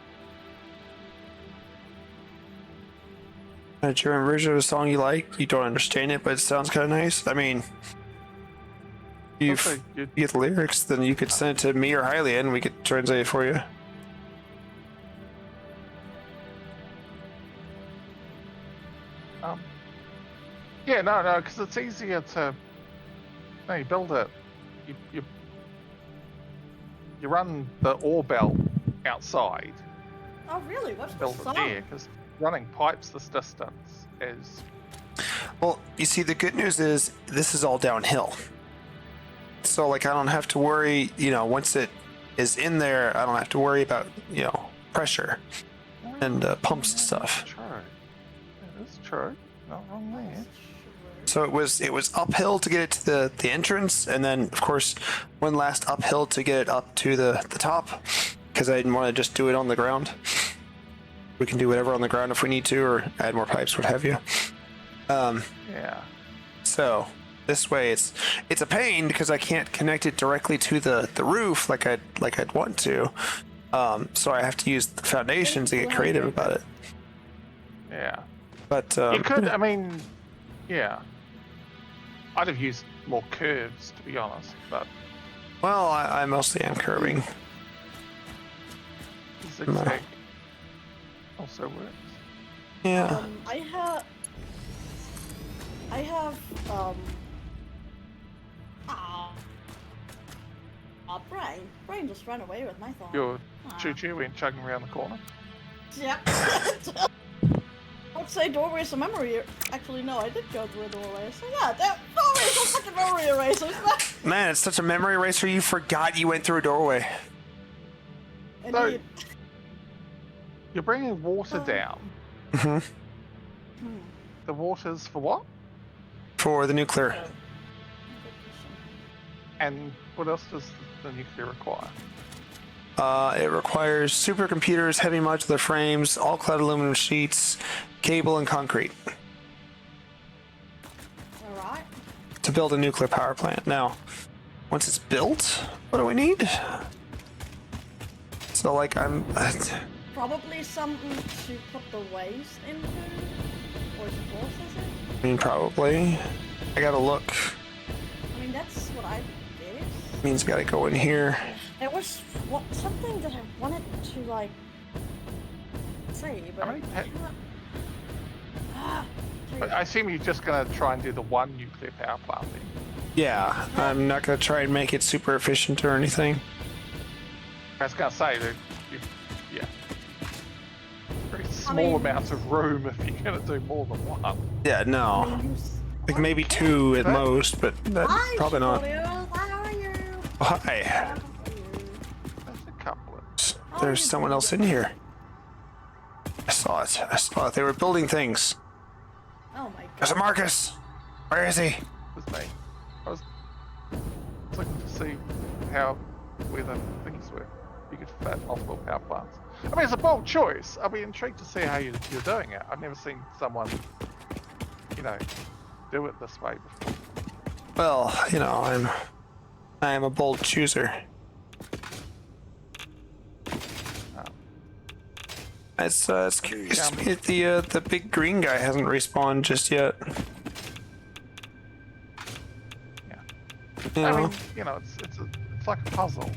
A German version of a song you like? You don't understand it, but it sounds kind of nice. I mean, Also, you get the lyrics, then you could send it to me or Hylia, and we could translate it for you. Yeah, no, because it's easier to. No, you build it. You run the ore belt outside. Oh, really? What's the Build it song? there, because running pipes this distance is. Well, you see, the good news is this is all downhill. So, like, I don't have to worry, once it is in there, I don't have to worry about, pressure and pumps and stuff. True. That is true. Not wrong there. So it was uphill to get it to the entrance, and then of course one last uphill to get it up to the top, because I didn't want to just do it on the ground. We can do whatever on the ground if we need to, or add more pipes, what have you. Yeah. So this way it's a pain because I can't connect it directly to the roof like I'd want to. So I have to use the foundations to get creative about it. Yeah. But You could, I mean, yeah. I'd have used more curves, to be honest, but well, I mostly am curving. zigzag also works. Yeah. I have Brain just ran away with my thought. Your choo-choo went chugging around the corner. Yep. I would say doorway's a memory. Actually, no, I did go through a doorway. So yeah, that doorway's a fucking memory eraser. Man, it's such a memory eraser. You forgot you went through a doorway. Indeed. You're bringing water down. Mm-hmm. The water's for what? For the nuclear. And what else does the nuclear require? It requires supercomputers, heavy modular frames, all-clad aluminum sheets, cable, and concrete Alright. to build a nuclear power plant. Now, once it's built, what do we need? So, like, Probably something to put the waste into? Or to process it? I mean, probably. I gotta look. I mean, that's what I guess. Means gotta go in here. It was something that I wanted to, like, say, but How many I cannot... But I assume you're just going to try and do the one nuclear power plant then. Yeah, I'm not gonna try and make it super efficient or anything. I was going to say that, yeah. Very small amounts of room if you're going to do more than one. Yeah, no. Like maybe two at most, but probably not. How are you? Oh, hi. There's a couple of... There's someone else in here. I saw it. They were building things. Oh my god. There's a Markus. Where is he? It was me. I was looking to see where the things were. You could fit multiple power plants. I mean, it's a bold choice. I'll be intrigued to see how you're doing it. I've never seen someone, do it this way before. Well, I am a bold chooser. It's curious to me that the big green guy hasn't respawned just yet. Yeah. I mean, it's like a puzzle.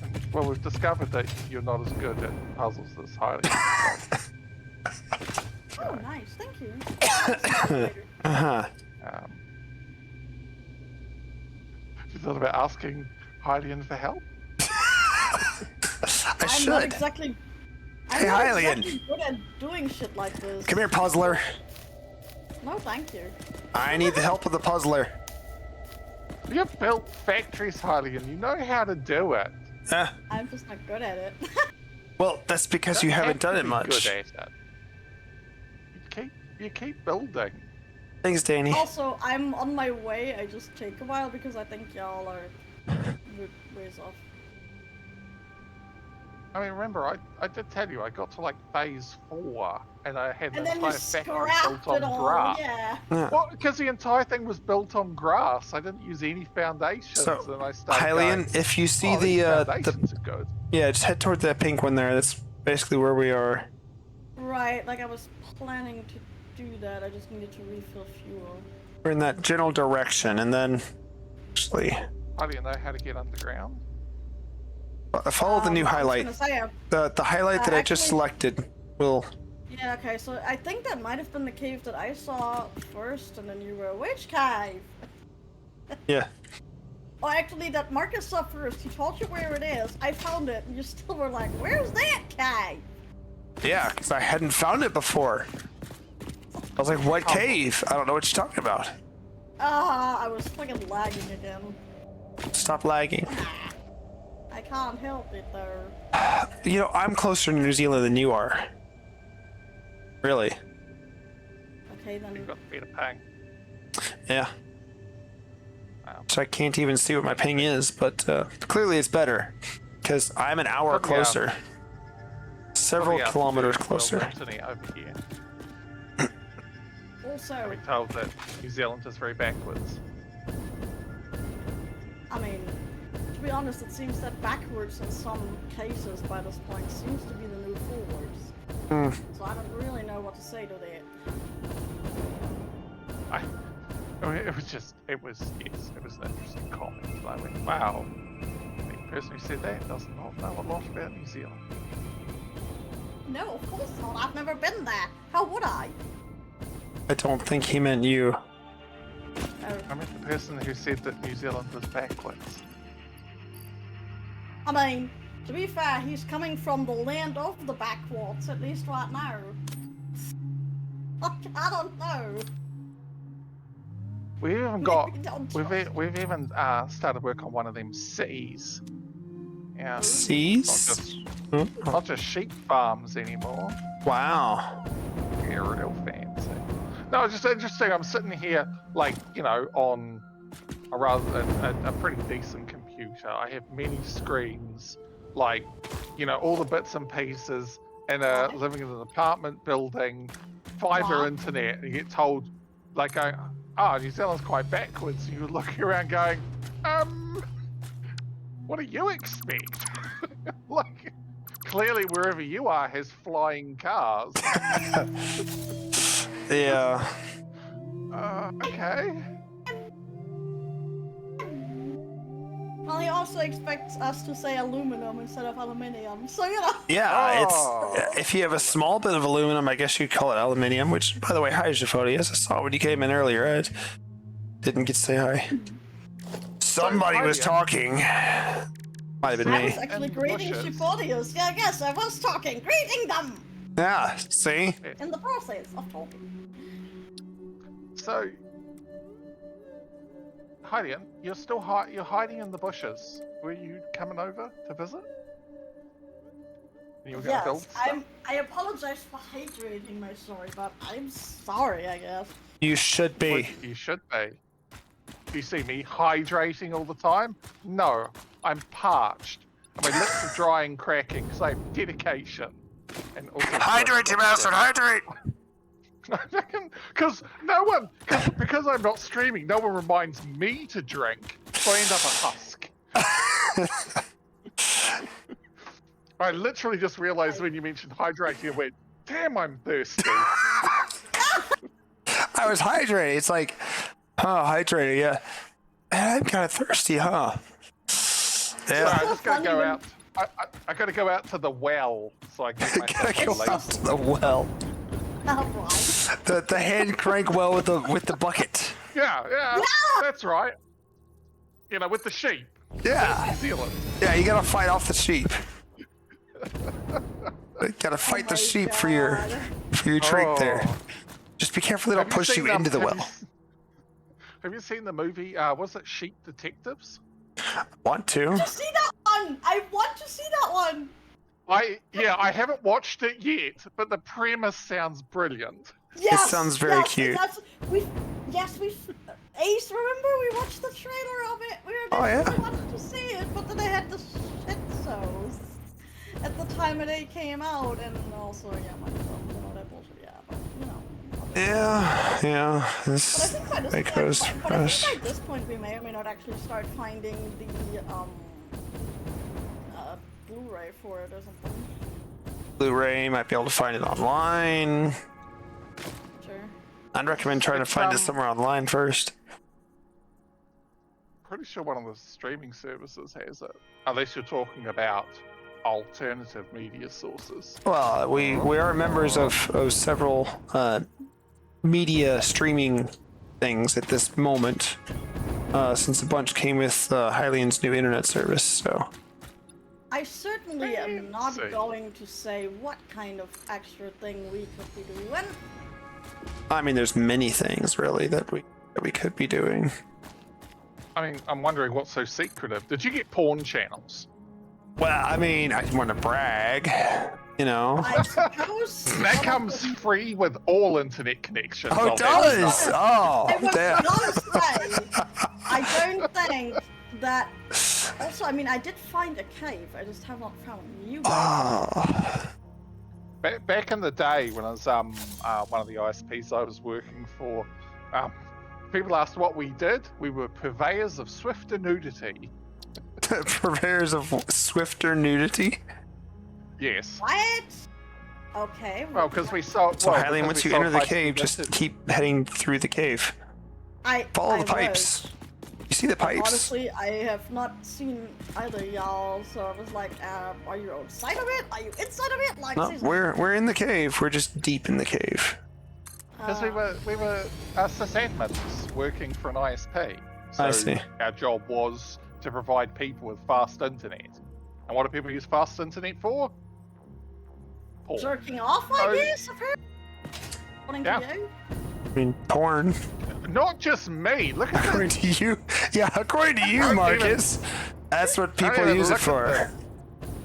And, well, we've discovered that you're not as good at puzzles as Hailey. Oh, nice. Thank you. Uh-huh. You thought about asking Hylian for help? I should. I'm not exactly good at doing shit like this. Come here, puzzler. No, thank you. I need the help of the puzzler. You built factories, Hylian. You know how to do it. I'm just not good at it. Well, that's because you haven't done it much. Good at it. You keep building. Thanks, Danny. Also, I'm on my way. I just take a while because I think y'all are ways off. I mean, remember, I did tell you, I got to like phase 4 and I had And the then you entire factory scrapped built it on all, grass. yeah. Well, because the entire thing was built on grass. I didn't use any foundations, So, and I started Hylian, going, if you see these the foundations are good. yeah, just head toward that pink one there. That's basically where we are. Right, like I was planning to do that. I just needed to refill fuel. We're in that general direction, and then actually How do you know how to get underground? follow the new highlight. I was gonna say, The highlight that I just actually- selected will. yeah, okay, so I think that might have been the cave that I saw first, and then you were, which cave? Yeah. Oh, actually, that Markus saw first. He told you where it is. I found it, and you still were like, where's that cave? Yeah, because I hadn't found it before. I was like, what cave? I don't know what you're talking about. I was fucking lagging again. Stop lagging. I can't help it though. You know, I'm closer to New Zealand than you are. Really? Okay, then. You've got the better ping. Yeah. Wow. So I can't even see what my ping is, but clearly it's better because I'm an hour Probably, closer. Several Probably kilometers well, closer. internet over here. Also, I've been told that New Zealand is very backwards. I mean, to be honest, it seems that backwards in some cases by this point seems to be the new forwards. So I don't really know what to say to that. I mean, it was an interesting comment. I went, wow, the person who said that does not know a lot about New Zealand. No, of course not. I've never been there. How would I? I don't think he meant you. Oh, I meant the person who said that New Zealand was backwards. I mean, to be fair, he's coming from the land of the backwards, at least right now. I don't know. We've even got Maybe don't we've trust we've even started work on one of them cities. Yeah, Seas? not just sheep farms anymore. Wow. Yeah, real fancy. No, it's just interesting. I'm sitting here, like, you know, on a pretty decent computer. I have many screens, like, you know, all the bits and pieces, and living in an apartment building, fiber Wow. internet, and you get told, like, New Zealand's quite backwards. And you're looking around going, what do you expect? Like, clearly wherever you are has flying cars. Yeah. Okay. Well, he also expects us to say aluminum instead of aluminium, so you know. Yeah, Oh. it's if you have a small bit of aluminum, I guess you'd call it aluminium, which, by the way, hi, Jafodius. I saw when you came in earlier. I didn't get to say hi. Somebody was talking. Might have been I me. was actually And greeting bushes. Shipodius. Yeah, I guess I was talking. Greeting them! Yeah, see? In the process of talking. So, Hydian, you're still you're hiding in the bushes. Were you coming over to visit? You were gonna build Yes, stuff? I apologize for hydrating my story, but I'm sorry, I guess. You should Well, be. you should be. Do you see me hydrating all the time? No, I'm parched. And my lips are dry and cracking because I have dedication. And also Hydrate, you bastard, hydrate! Because because I'm not streaming, no one reminds me to drink, so I end up a husk. I literally just realized when you mentioned hydrating, I went, damn, I'm thirsty. I was hydrating. It's like, hydrating, yeah. I'm kind of thirsty, huh? So Yeah. I just gotta go out. I gotta go out to the well so I can get Gotta go myself out to the well. Alright. The hand crank well with the bucket. Yeah, that's right. You know, with the sheep. Yeah. New Zealand. Yeah, you gotta fight off the sheep. You gotta fight the my sheep for your God. drink there. Oh. Just be careful they don't push seen you into the have well. Have you seen the movie? Was it Sheep Detectives? Want to? To see that one! I want to see that one! I haven't watched it yet, but the premise sounds brilliant. Yes! sounds very cute. Ace, remember we watched the trailer of it? We Oh, yeah. really wanted to see it, but then they had the shit shows at the time it came out, and also, yeah, my phone, you know, that bullshit, yeah, but, you know. Yeah. But I This think by this that point, goes but I first. think by this point we may or may not actually start finding the Blu-ray for it or something. Blu-ray, might be able to find it online. Sure. I'd recommend trying to find it somewhere online first. Pretty sure one of the streaming services has it. Unless you're talking about alternative media sources. Well, we are members of several media streaming things at this moment, since a bunch came with Hylian's new internet service. So I certainly am not Fancy. going to say what kind of extra thing we could be doing. I mean, there's many things really that we could be doing. I mean, I'm wondering what's so secretive. Did you get porn channels? Well, I mean, I want to brag, you know. I suppose That comes free with all internet connections. Oh, I'll it bet you does. that. Oh, I was damn. gonna say, I don't think that. Also, I mean, I did find a cave. I just have not found you guys. Oh. Back in the day when I was one of the ISPs I was working for, people asked what we did. We were purveyors of swifter nudity. Purveyors of swifter nudity. Yes. What? Okay. Well, because we sold. So, well, Haley, because once we you enter sold the high-speed cave, just internet. keep heading through the cave. Follow I the pipes. You see the pipes? Honestly, I have not seen either y'all, so I was like, are you outside of it? Are you inside of it? Like, No, seriously. we're in the cave. We're just deep in the cave. Because we were sysadmins working for an ISP. So I see. our job was to provide people with fast internet. And what do people use fast internet for? Porn. Jerking off, I Oh. guess, apparently. According Yeah. to you. I mean, porn. Not just me. Look at According to you, yeah. According to you, Don't Marcus, that's what don't people even use it look at for. that.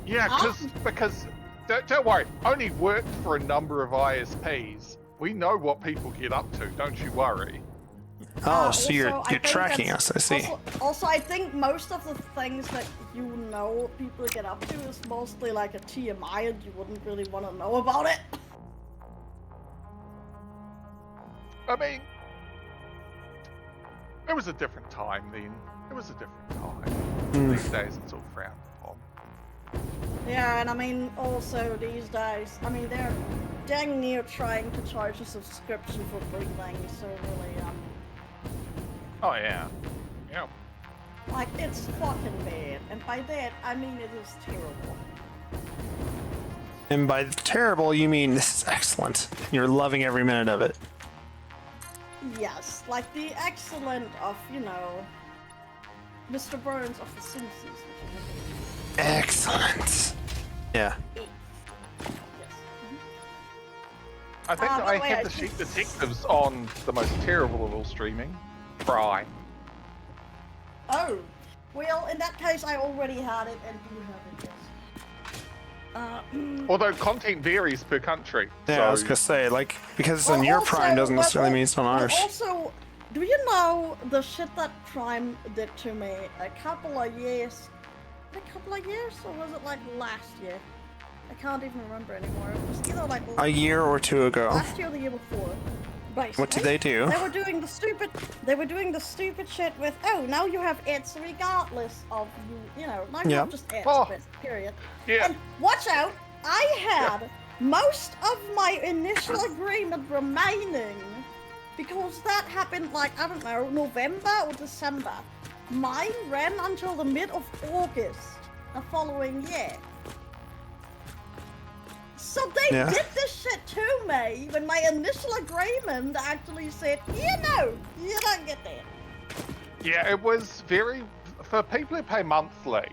Yeah, because don't worry. Only worked for a number of ISPs. We know what people get up to. Don't you worry. Oh, so you're Also, I think tracking us. that's- I see. Also, I think most of the things that you know people get up to is mostly like a TMI, and you wouldn't really want to know about it. I mean, it was a different time then. It was a different time. Hmm. These days it's all frowned upon. Yeah, and I mean, also these days, I mean, they're dang near trying to charge a subscription for free things, so really, Oh yeah. Yeah. like, it's fucking bad. And by that, I mean it is terrible. And by terrible, you mean this is excellent. You're loving every minute of it. Yes, like the excellent of, you know, Mr. Burns of The Simpsons, which I have Excellent. Yeah. Yes. I think that by I the way, have I the think- Sheep Detectives on the most terrible of all streaming. Fry. Oh, well, in that case, I already had it and do have it, yes. Although content varies per country. Yeah, so I was gonna say, like, because it's on Well, your also- Prime doesn't well, necessarily al- mean it's on well, ours. Also, do you know the shit that Prime did to me a couple of years? Or was it like last year? I can't even remember anymore. It was either like A year or two ago. last year or the year before. Basically, What did they do? They were doing the stupid shit with, oh, now you have ads regardless of you know, now you Yeah. have just ads, Oh. period. yeah. And watch out, I had most of my initial agreement remaining because that happened like, I don't know, November or December. Mine ran until the mid of August the following year. So they Yeah. did this shit to me when my initial agreement actually said, you know, you don't get that. Yeah, it was very for people who pay monthly.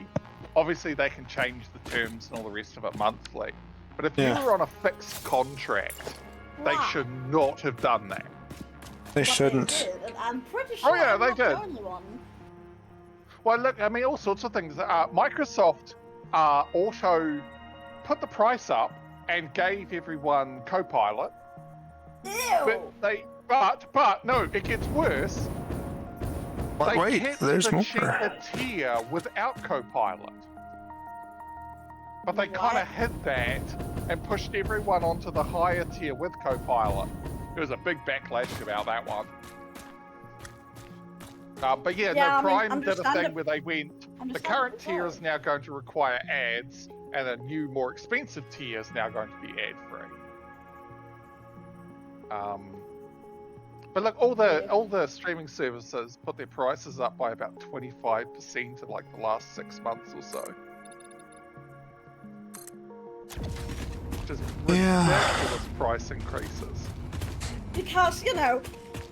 Obviously, they can change the terms and all the rest of it monthly. But if Yeah. you were on a fixed contract, they Right. should not have done that. They But shouldn't. They did, and I'm pretty sure yeah, I'm they not the did. only one. Well, look, I mean, all sorts of things. Microsoft auto put the price up and gave everyone Copilot. Ew! But no, it gets worse. But They wait, kept there's the more. cheaper tier without Copilot. But they kind What? of hid that and pushed everyone onto the higher tier with Copilot. There was a big backlash about that one. But yeah, Yeah, I no, mean, Prime did a thing where they went, the Understandable current tier why. is now going to require ads, and a new, more expensive tier is now going to be ad-free. But look, all the streaming services put their prices up by about 25% in like the last 6 months or so. Which is Yeah. ridiculous price increases. Because, you know,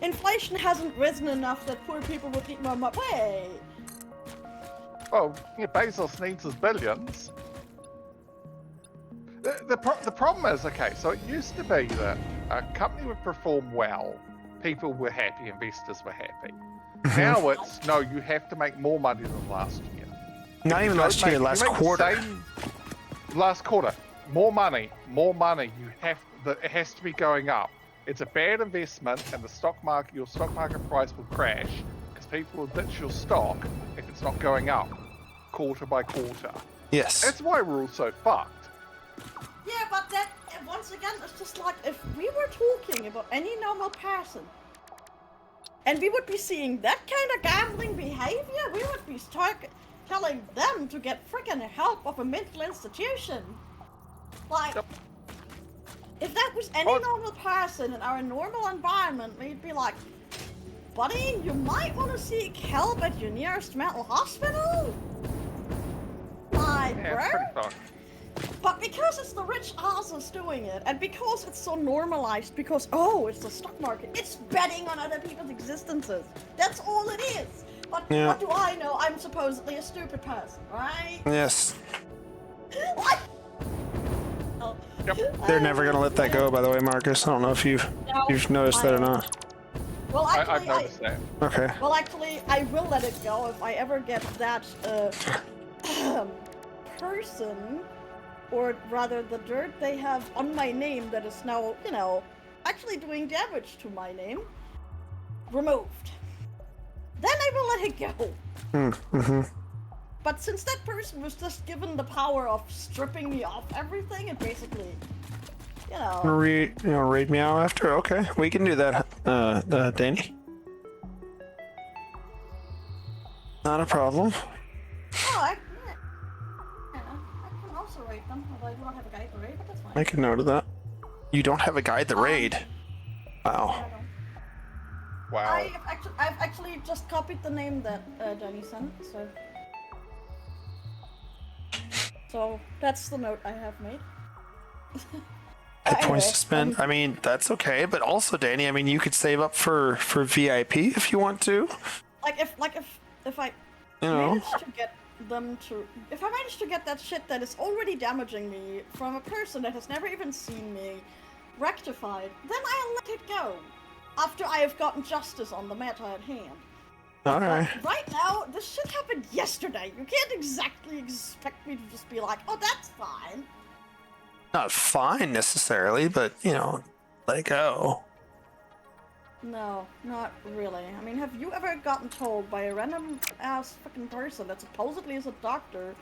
inflation hasn't risen enough that poor people would need more money. Wait. Well, yeah, Bezos needs his billions. The problem is, okay, so it used to be that a company would perform well, people were happy, investors were happy. Now it's, no, you have to make more money than last year. Not even last year, last quarter. Last quarter. More money. It has to be going up. It's a bad investment, and your stock market price will crash because people will ditch your stock if it's not going up quarter by quarter. Yes. That's why we're all so fucked. Yeah, but that, once again, it's just like if we were talking about any normal person and we would be seeing that kind of gambling behavior, we would be telling them to get freaking help of a mental institution. Like, Yep. if that was any normal person in our normal environment, we'd be like, buddy, you might want to seek help at your nearest mental hospital? Like, Yeah, bro? it's pretty fucked. But because it's the rich asses doing it, and because it's so normalized, because, oh, it's the stock market, it's betting on other people's existences. That's all it is. But Yeah. what do I know? I'm supposedly a stupid person, right? Yes. What? Oh. Yep. They're never gonna let that go, by the way, Marcus. I don't know if you've noticed that or not. Well, actually, I've noticed that. Okay. Well, actually, I will let it go if I ever get that person, or rather the dirt they have on my name that is now, actually doing damage to my name, removed. Then I will let it go. Mm-hmm. But since that person was just given the power of stripping me off everything and basically, Raid me out after? Okay, we can do that, Danny. Not a problem. Oh, I can also raid them, although I don't have a guide to raid, but that's fine. Make a note of that. You don't have a guide to raid. Wow. I don't. Wow. I've actually just copied the name that Danny sent, so that's the note I have made. Hit points Anyway, to spend. I mean, that's okay, but also, Danny, I mean, you could save up for VIP if you want to. If I You know. manage to get them to, if I manage to get that shit that is already damaging me from a person that has never even seen me rectified, then I'll let it go. After I have gotten justice on the matter at hand. Alright. But right now, this shit happened yesterday. You can't exactly expect me to just be like, oh, that's fine. Not fine necessarily, but, let it go. No, not really. I mean, have you ever gotten told by a random ass fucking person that supposedly is a doctor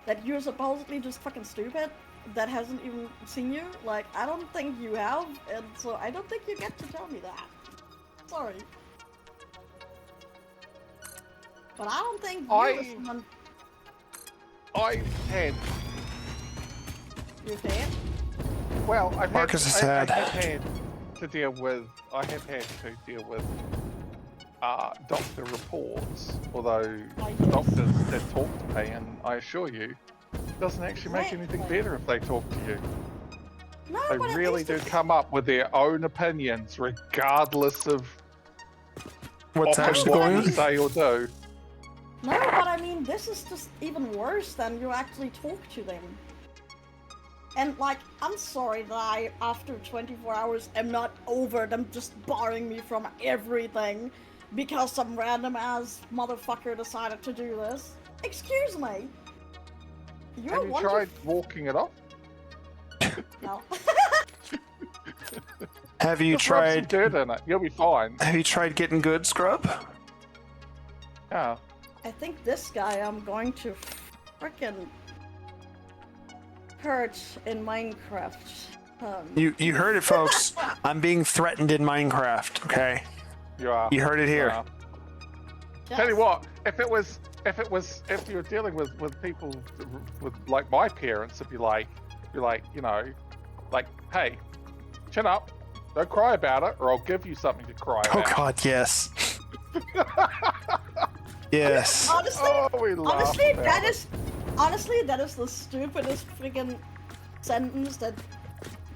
that you're supposedly just fucking stupid that hasn't even seen you? Like, I don't think you have, and so I don't think you get to tell me that. Sorry. But I don't think you as someone... I've had You're dead? Well, I've Marcus has had, had. I have had to deal with doctor reports, although doctors did talk to me, and I assure you, it doesn't actually make anything better if they talk to you. No, They but at really least do it's- come up with their own opinions, regardless of What's what actually they going on? say or do. No, but I mean, this is just even worse than you actually talk to them. And, like, I'm sorry that I, after 24 hours, am not over them just barring me from everything because some random-ass motherfucker decided to do this. Excuse me. You're Have you wonderful. tried walking it off? No. Have you Just rub some tried? dirt in it. You'll be fine. Have you tried getting good, Scrub? Yeah. I think this guy I'm going to frickin' hurt in Minecraft. You heard it, folks. I'm being threatened in Minecraft. Okay, You are. you heard it here. Yeah. Tell you what, if you're dealing with people with like my parents, it'd be like, hey, chin up, don't cry about it, or I'll give you something to cry Oh about. God, yes. Yes. Honestly, Oh, we laugh honestly, about that it. is honestly that is the stupidest friggin' sentence that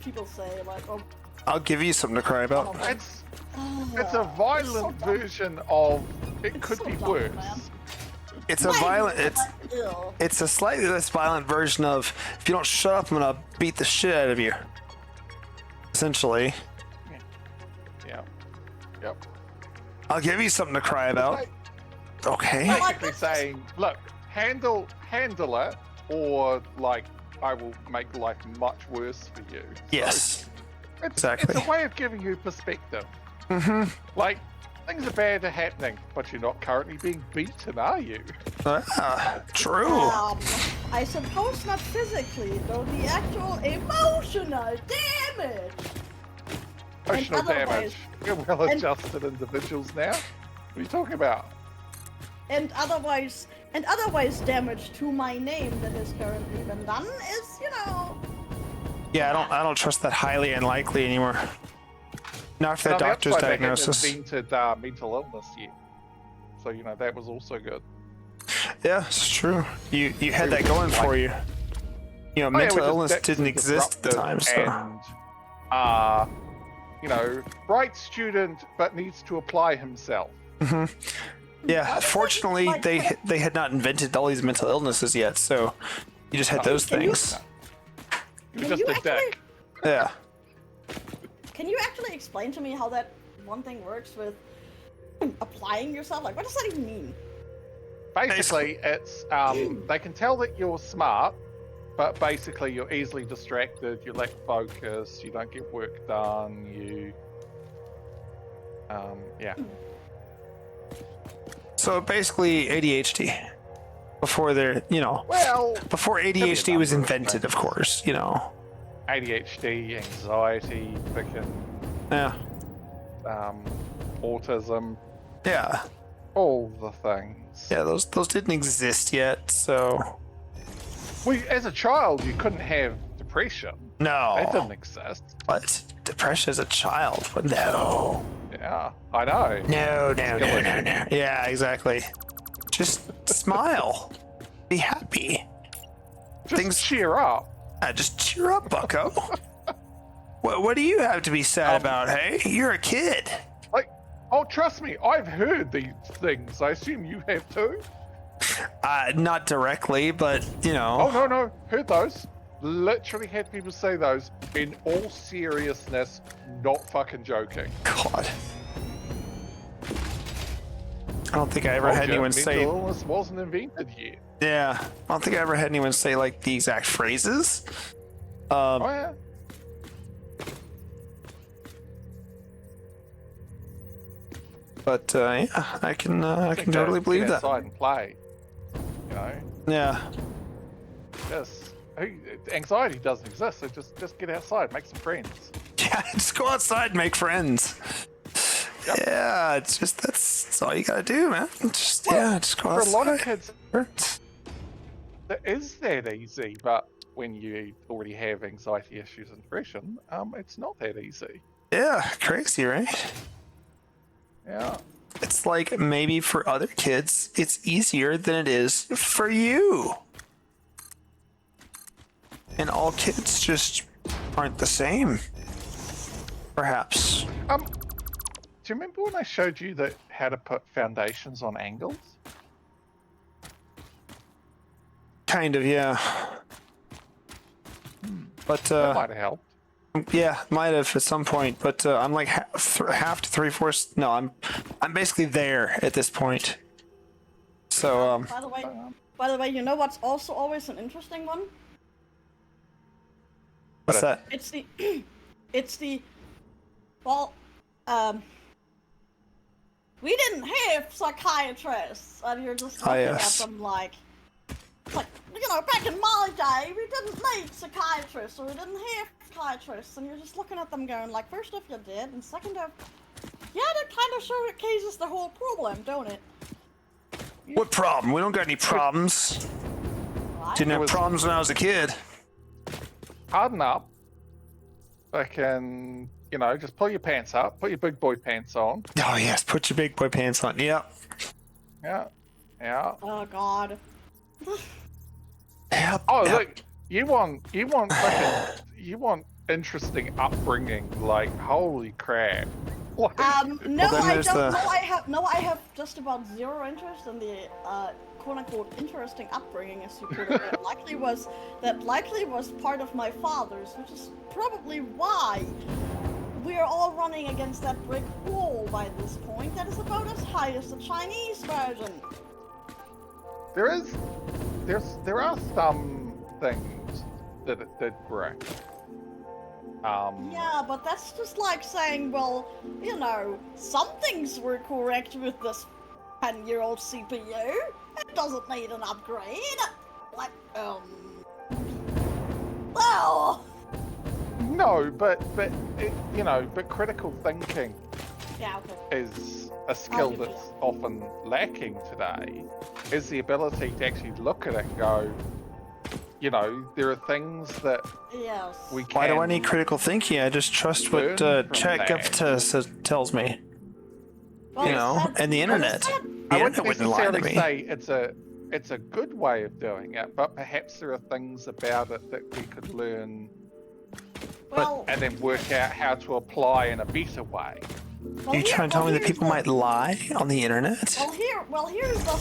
people say. Like, oh, I'll give you something to cry about. It's a violent so dumb. version of it It's could so be dumb, worse. man. It's a Not even violent. that, ew. It's a slightly less violent version of if you don't shut up, I'm gonna beat the shit out of you. Essentially, Yeah. Yep. I'll give you something to cry about. Okay. Like, Basically that's just- saying, look, handle it, or like I will make life much worse for you. Yes. So Exactly. it's a way of giving you perspective. Mm-hmm. Like, things are bad are happening, but you're not currently being beaten, are you? True. I suppose not physically, though the actual emotional damage. Emotional otherwise- damage. You're well-adjusted individuals now. What are you talking about? And otherwise damage to my name that has currently been done is, Yeah, I don't trust that highly unlikely anymore. Not for And the on doctor's outside, diagnosis. They hadn't invented mental illness yet. So, that was also good. Yeah, it's true. You had that going for you. Mental illness didn't exist at the time, so. And, bright student, but needs to apply himself. Mm-hmm. Yeah, fortunately, they had not invented all these mental illnesses yet, so you just had those things. You're just a dick. Yeah. Can you actually explain to me how that one thing works with applying yourself? Like, what does that even mean? Basically, it's they can tell that you're smart, but basically you're easily distracted, you lack focus, you don't get work done, yeah. So basically ADHD. Before before ADHD was invented, of course, ADHD, anxiety, freaking Yeah. autism, Yeah. all the things. Yeah, those didn't exist yet, so. Well, as a child, you couldn't have depression. No. That didn't exist. What? Depression as a child? No. Yeah, I know. No. Yeah, exactly. Just smile. Be happy. Just cheer up. Just cheer up, bucko. What do you have to be sad about, hey? You're a kid. Oh, trust me, I've heard these things. I assume you have too? Not directly, but, Oh, no. Heard those. Literally had people say those in all seriousness, not fucking joking. God. I don't think I ever had anyone say. Mental illness wasn't invented yet. Yeah, I don't think I ever had anyone say like the exact phrases. Oh yeah. But yeah, I can totally believe that. Get outside and play. Yeah. Yes. Anxiety doesn't exist. So just get outside, make some friends. Yeah, just go outside and make friends. Yep. Yeah, it's just that's all you gotta do, man. Just go outside. For a lot of kids, it is that easy. But when you already have anxiety issues and depression, it's not that easy. Yeah, crazy, right? Yeah. It's like maybe for other kids, it's easier than it is for you. And all kids just aren't the same. Perhaps. Do you remember when I showed you how to put foundations on angles? Kind of, yeah. But That might have helped. Yeah, might have at some point. But I'm like half to 3/4. No, I'm basically there at this point. So By the way, you know what's also always an interesting one? What's that? It's the well, we didn't have psychiatrists, and you're just looking at them like back in my day, we didn't need psychiatrists, or we didn't have psychiatrists, and you're just looking at them going like, first off, you did, and second off, yeah, that kind of showcases the whole problem, don't it? What problem? We don't got any problems. Right? Didn't have problems when I was a kid. Harden up. Just pull your pants up. Put your big boy pants on. Oh yes, put your big boy pants on. Yep. Yeah. Oh God. Yep. Oh look, you want interesting upbringing? Like holy crap. No, I don't. the- I have just about zero interest in the quote-unquote interesting upbringing, as you put it. That likely was part of my father's, which is probably why we are all running against that brick wall by this point. That is about as high as the Chinese version. there are some things that it did bring. Yeah, but that's just like saying, well, you know, some things were correct with this 10-year-old CPU. It doesn't need an upgrade. Like, well. No, but but critical thinking Yeah, okay. is a skill give you that's often lacking today. Is the ability to actually look at it and go, there are things that Yes. we can. Why do I need critical thinking? I just trust what learn from ChatGPT tells me. Well, And the internet. I The wouldn't internet wouldn't lie to necessarily me. say it's a good way of doing it, but perhaps there are things about it that we could learn Well, and then work out how to apply in a better way. well, You trying to tell me that here's people the- might lie on the internet? Here's the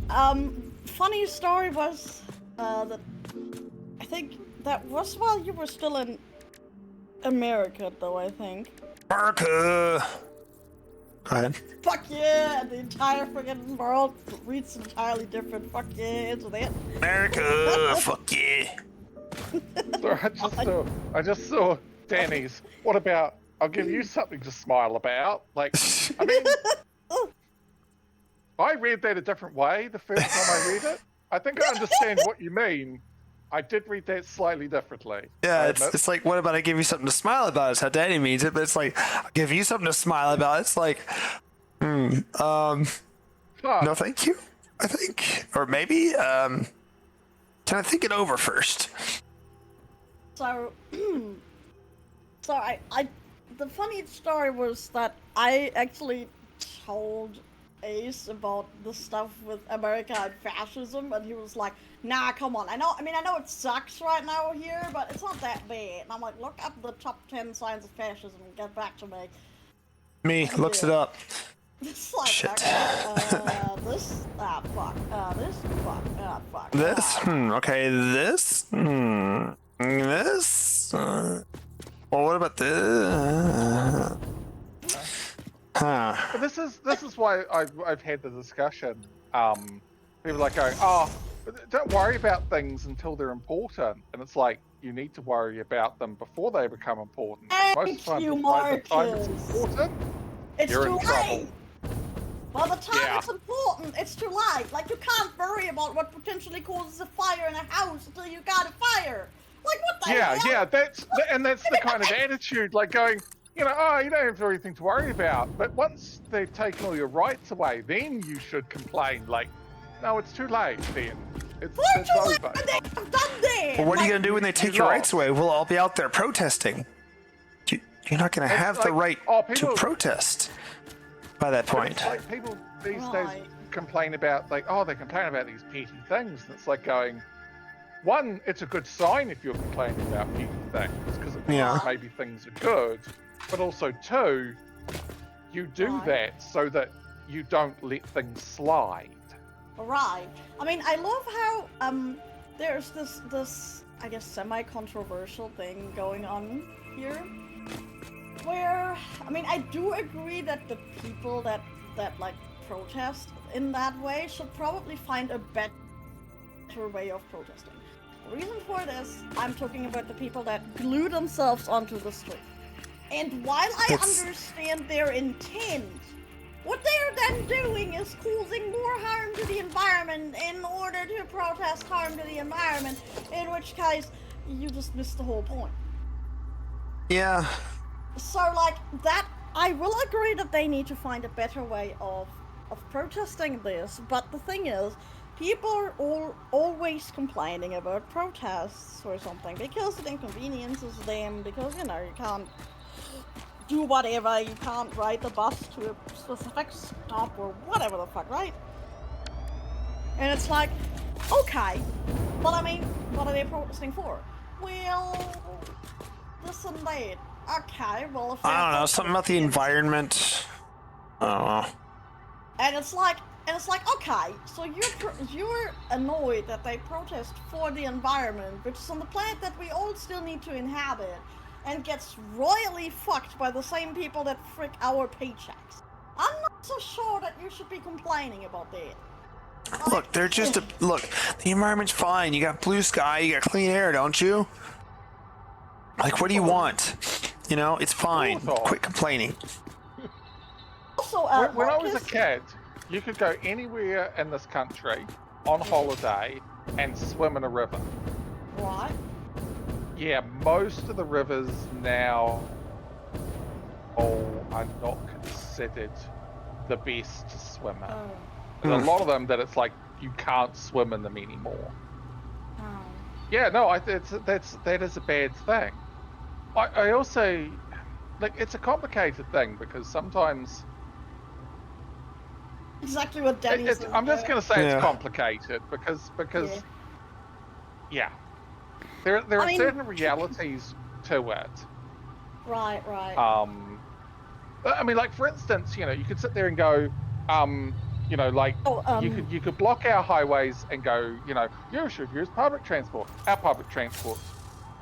thing. Funny story was that I think that was while you were still in America, though. I think. America. Go ahead. Fuck yeah! The entire friggin' world reads entirely different. Fuck yeah, into that. America. Fuck yeah. So I just saw Danny's. What about? I'll give you something to smile about. Like, I mean, I read that a different way the first time I read it. I think I understand what you mean. I did read that slightly differently. Yeah, it's like, what about I give you something to smile about? It's how Danny means it, but it's like, I'll give you something to smile about. It's like, no, thank you. I think, or maybe, can I think it over first? So, the funny story was that I actually told Ace about the stuff with America and fascism, and he was like, nah, come on. I know it sucks right now here, but it's not that bad. And I'm like, look up the top 10 signs of fascism and get back to me. Me looks it up. It's like, Shit. okay, this, fuck, this, fuck, fuck. This? Okay, this? This? Well, what about this? Huh. But this is why I've had the discussion. People are like going, oh, don't worry about things until they're important, and it's like you need to worry about them before they become important. Thank you, by the time it's Markus. important, It's you're too in trouble. late. By the time Yeah. it's important, it's too late. Like, you can't worry about what potentially causes a fire in a house until you got a fire. Like, what the hell? Yeah, that's the kind of attitude, like going, oh, you don't have anything to worry about. But once they've taken all your rights away, then you should complain. Like, no, it's too late. Then it's over. They have done that. Well, what are you Like, going to do when they take you your lost. rights away? We'll all be out there protesting. You're not going to It's have the like, right people- to protest by that point. It's like people these Right. days complain about, like, oh, they complain about these petty things. And it's like going, one, it's a good sign if you're complaining about petty things, because it means Yeah. maybe things are good. But also, two, you do Right. that so that you don't let things slide. Right. I mean, I love how there's this I guess semi-controversial thing going on here, where I mean I do agree that the people that like protest in that way should probably find a better way of protesting. The reason for this, I'm talking about the people that glue themselves onto the street. And while I understand their intent, what they're then doing is causing more harm to the environment in order to protest harm to the environment, in which case, you just missed the whole point. Yeah. So, like, that, I will agree that they need to find a better way of protesting this, but the thing is, people are always complaining about protests or something, because it inconveniences them, because, you can't do whatever, you can't ride the bus to a specific stop or whatever the fuck, right? And it's like, okay, but I mean, what are they protesting for? Well, this and that. Okay, well, if I don't know, something about the environment. I don't know. And it's like, okay, so you're annoyed that they protest for the environment, which is on the planet that we all still need to inhabit, and gets royally fucked by the same people that frick our paychecks. I'm not so sure that you should be complaining about that. Look, they're just look. The environment's fine. You got blue sky. You got clean air, don't you? Like, what do you want? You know, it's fine. Quit complaining. Also, When I was a Marcus, kid, you could go anywhere in this country on holiday and swim in a river. Right. Yeah, most of the rivers now are not considered the best to swim in. Oh. There's a lot of them that it's like you can't swim in them anymore. Oh. Yeah, no, that is a bad thing. I also like it's a complicated thing because sometimes Exactly what Danny said. I'm just going to say Yeah. it's complicated because yeah, there I are mean- certain realities to it. Right. I mean, like for instance, you know, you could sit there and go, you know, like you could block our highways and go, you know, you should use public transport. Our public transport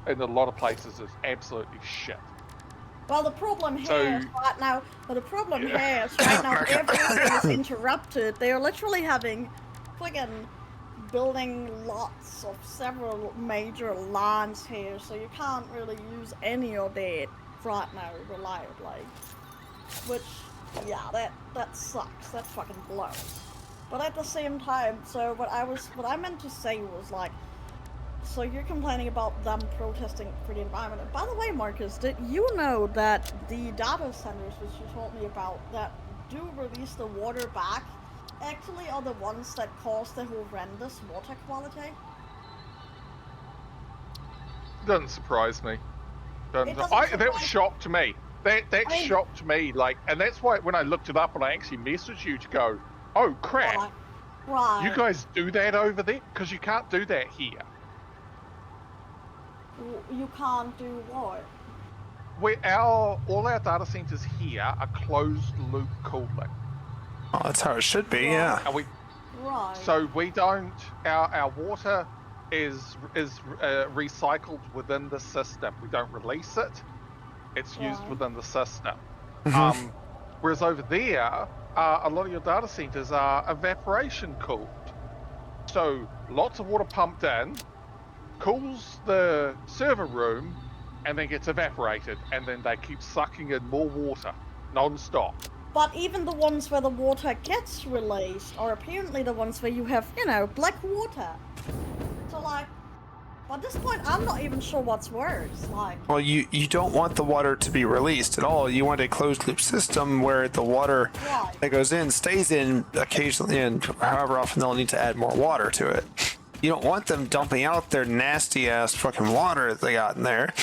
in a lot of places is absolutely shit. Well, the problem here is right now. Everything is interrupted. They are literally having, friggin' building lots of several major lines here, so you can't really use any of that right now reliably. Which, yeah, that sucks. That fucking blows. But at the same time, so what I meant to say was like, so you're complaining about them protesting for the environment. And by the way, Marcus, did you know that the data centers, which you told me about, that do release the water back, actually are the ones that cause the horrendous water quality? Doesn't surprise me. It doesn't That surprise- shocked me. That I mean- shocked me. Like, and that's why when I looked it up and I actually messaged you to go, oh crap, Right. you guys do that over there? Because you can't do that here. You can't do what? All our data centers here are closed loop cooling. Oh, that's how it should be. Yeah. And Right. so we don't. Our water is recycled within the system. We don't release it. It's used Right. within the system. Mhm. Whereas over there, a lot of your data centers are evaporation cooled. So lots of water pumped in, cools the server room, and then gets evaporated, and then they keep sucking in more water non-stop. But even the ones where the water gets released are apparently the ones where you have, black water. So, like, at this point, I'm not even sure what's worse. Like, Well, you don't want the water to be released at all. You want a closed loop system where the water Right. that goes in stays in occasionally, and however often they'll need to add more water to it. You don't want them dumping out their nasty ass fucking water that they got in there,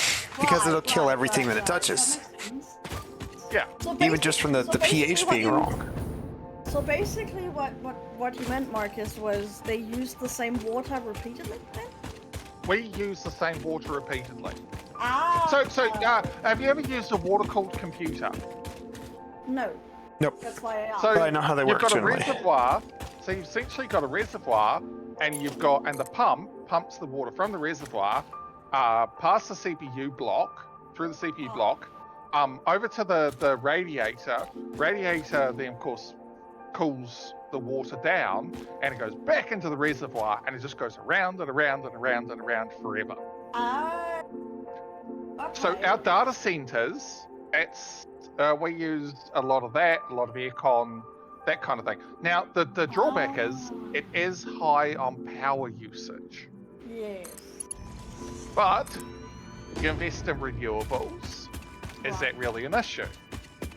because it'll kill everything that it touches. That makes sense. Yeah. So Even just from the basically pH what being you- wrong. So basically, what you meant, Marcus, was they used the same water repeatedly. Then? We use the same water repeatedly. Ah. So have you ever used a water-cooled computer? No. Nope. That's why I asked. So But I know how they you've work got generally. a reservoir. So you've essentially got a reservoir, and the pump pumps the water from the reservoir, past the CPU block, through the CPU block, over to the radiator. Radiator then, of course, cools the water down, and it goes back into the reservoir, and it just goes around and around and around and around forever. Okay. So our data centers, we use a lot of that, a lot of aircon, that kind of thing. Now, the drawback is it is high on power usage, Yes. but you invest in renewables. Is that really an issue?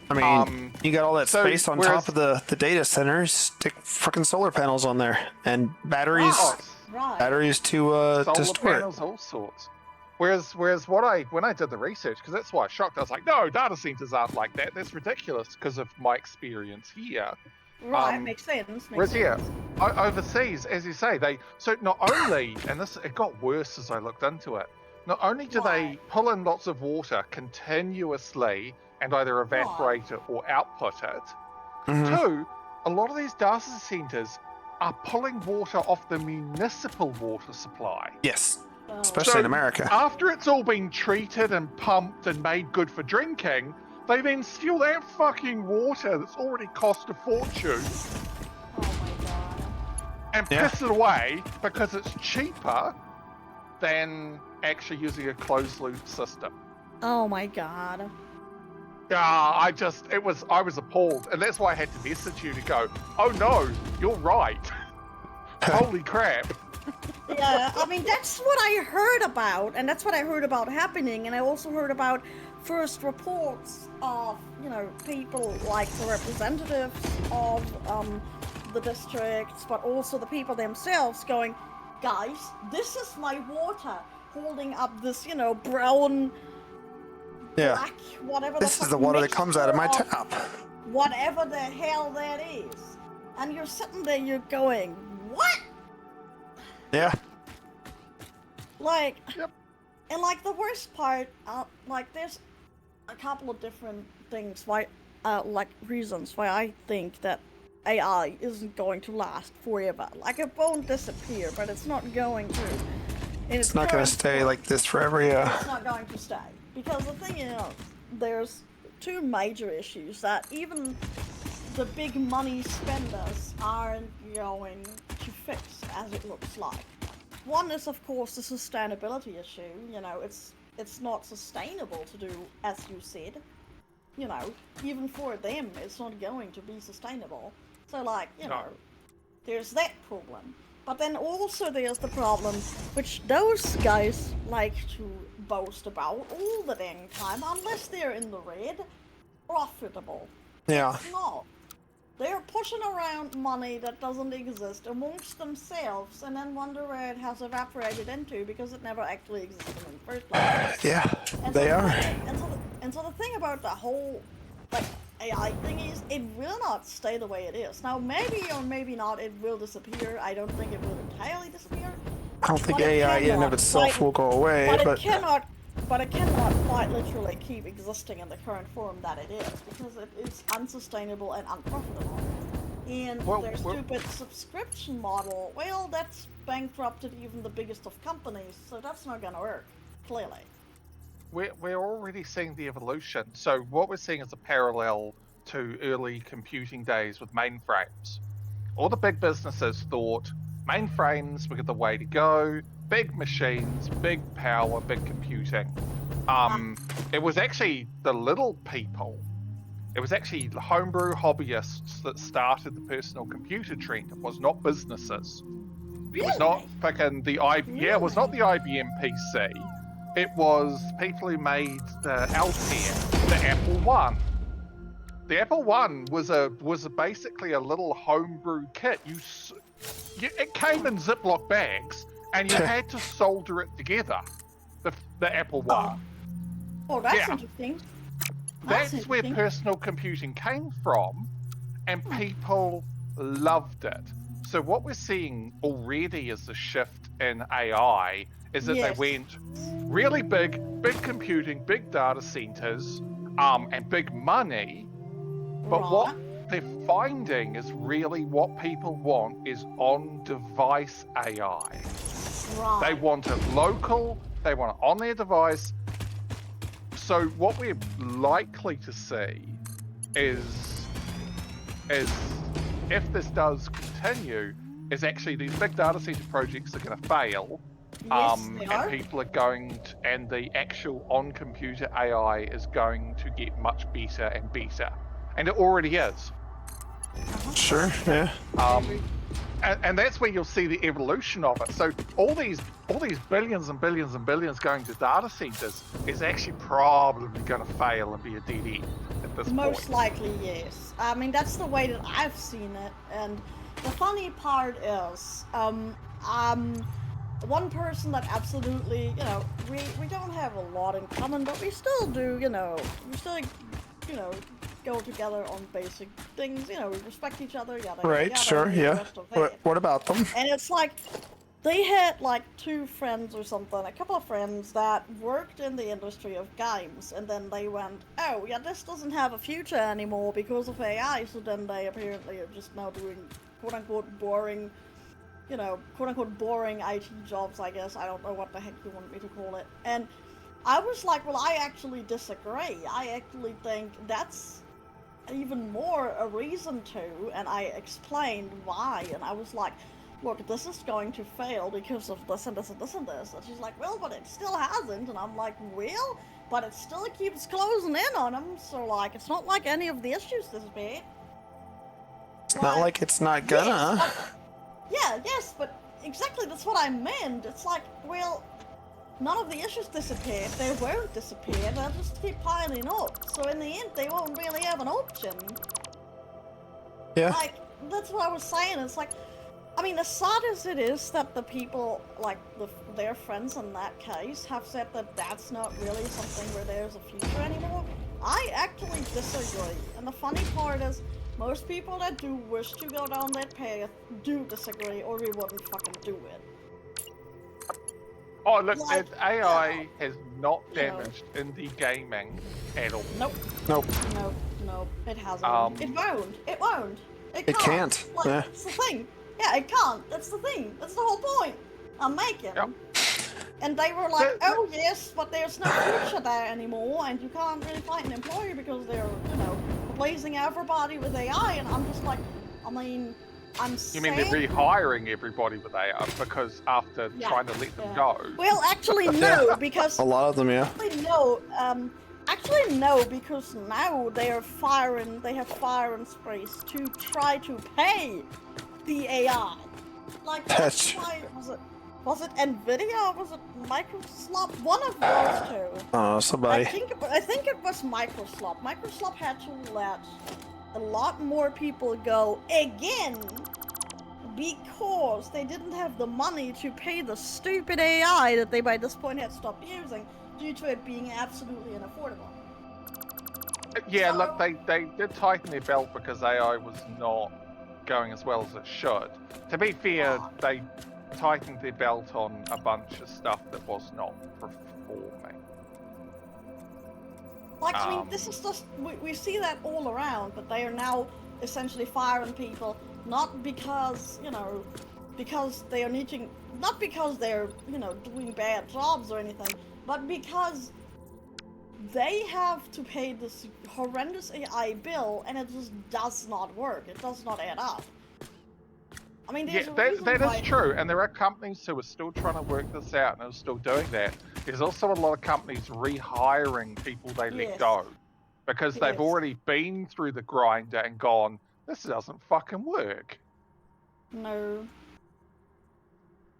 I mean, you got all that so space on top of the data centers. Stick freaking solar panels on there and batteries. Oh, Right. Batteries to solar store panels, all sorts. Whereas when I did the research, because that's why I was shocked, I was like, no, data centers aren't like that. That's ridiculous because of my experience here. Right. Makes sense. Makes Whereas here, sense. overseas, as you say, so not only, and it got worse as I looked into it, not only do they pull in lots of water continuously and either evaporate it or output it, Mhm. two, a lot of these data centers are pulling water off the municipal water supply. Yes, Oh. especially in America. After it's all been treated and pumped and made good for drinking, they then steal that fucking water that's already cost a fortune. Oh my god. and piss it away because it's cheaper than actually using a closed loop system. Oh my god. I was appalled, and that's why I had to message you to go, oh no, you're right. Holy crap. Yeah, I mean, that's what I heard about, and that's what I heard about happening, and I also heard about first reports of, people like the representatives of the districts, but also the people themselves going, guys, this is my water, holding up this, brown, black, whatever This is the water that comes out of my tap. Whatever the hell that is. And you're sitting there, you're going, what? Yeah. Like, Yep. And the worst part, there's a couple of different things why, reasons why I think that AI isn't going to last forever. It won't disappear, but it's not going to. It's not going to stay like this forever, yeah. It's not going to stay. Because the thing is, there's two major issues that even the big money spenders aren't going to fix, as it looks like. One is, of course, the sustainability issue. It's not sustainable to do, as you said. Even for them, it's not going to be sustainable. So, there's that problem. But then also there's the problem, which those guys like to boast about all the dang time, unless they're in the red, profitable. Yeah. It's not. They're pushing around money that doesn't exist amongst themselves and then wonder where it has evaporated into because it never actually existed in the first place. Yeah, they are. And so the thing about the whole AI thing is it will not stay the way it is. Now maybe or maybe not it will disappear. I don't think it will entirely disappear. I don't think AI in and of itself will go away, but it cannot quite literally keep existing in the current form that it is, because it is unsustainable and unprofitable. And their stupid subscription model, well, that's bankrupted even the biggest of companies, so that's not gonna work, clearly. We're already seeing the evolution. So what we're seeing is a parallel to early computing days with mainframes. All the big businesses thought mainframes were the way to go. Big machines, big power, big computing. It was actually the little people. It was actually the homebrew hobbyists that started the personal computer trend. It was not businesses. Really? It was not fucking the it was not the IBM PC. It was people who made the Altair, the Apple I. The Apple I was basically a little homebrew kit. It came in Ziploc bags, and you had to solder it together. The Apple I. Oh, that's interesting. That's where personal computing came from, and people loved it. So what we're seeing already is a shift in AI, is that they went really big computing, big data centers, and big money. But what they're finding is really what people want is on-device AI. Right. They want it local, they want it on their device. So what we're likely to see is if this does continue, is actually these big data center projects are going to fail. And people are going to, and the actual on-computer AI is going to get much better and better. And it already is. Sure, yeah. And that's where you'll see the evolution of it. So all these billions and billions and billions going to data centers is actually probably going to fail and be a dead end at this point. Most likely, yes. I mean, that's the way that I've seen it. And the funny part is, one person that absolutely, we don't have a lot in common, but we still do, we still, go together on basic things, we respect each other, yada, right, yada, sure, yeah. What about them? And it's like, they had two friends or something, a couple of friends that worked in the industry of games, and then they went, oh, yeah, this doesn't have a future anymore because of AI, so then they apparently are just now doing quote-unquote boring, quote-unquote boring IT jobs, I guess. I don't know what the heck you want me to call it. And I was like, well, I actually disagree. I actually think that's even more a reason to, and I explained why, and I was like, look, this is going to fail because of this and this and this and this. And she's like, well, but it still hasn't. And I'm like, well, but it still keeps closing in on them. So, like, it's not like any of the issues disappeared. It's not like it's not gonna. Yes, but exactly, that's what I meant. It's like, well, none of the issues disappeared. They won't disappear. They'll just keep piling up. So in the end, they won't really have an option. Yeah. Like, that's what I was saying. It's like, I mean, as sad as it is that the people, like, their friends in that case, have said that that's not really something where there's a future anymore, I actually disagree. And the funny part is, most people that do wish to go down that path do disagree, or we wouldn't fucking do it. Oh, look, Like, AI has not damaged indie gaming at all. Nope. Nope. Nope. It hasn't. It won't. It won't. It can't. Like, Yeah. that's the thing. Yeah, it can't. That's the thing. That's the whole point I'm making. Yep. And they were like, oh yes, but there's no future there anymore, and you can't really find an employer because they're, replacing everybody with AI, and I'm just like, I mean, I'm saying... You mean they're rehiring everybody with AI because after trying to let them go? Well, actually no, because... A lot of them, yeah. Actually no, because now they have firing sprays to try to pay the AI. Like, that's why, was it Nvidia or was it Microsoft? One of those two. Oh, somebody. I think it was Microsoft. Microsoft had to let a lot more people go again because they didn't have the money to pay the stupid AI that they by this point had stopped using due to it being absolutely unaffordable. Yeah, So, look, they did tighten their belt because AI was not going as well as it should. To be fair, they tightened their belt on a bunch of stuff that was not performing. Like, I mean, this is just, we see that all around, but they are now essentially firing people, not because, because they are needing, not because they're, doing bad jobs or anything, but because they have to pay this horrendous AI bill, and it just does not work. It does not add up. I mean, that is true, and there are companies who are still trying to work this out and are still doing that. There's also a lot of companies rehiring people they let go because they've already been through the grinder and gone, this doesn't fucking work. No.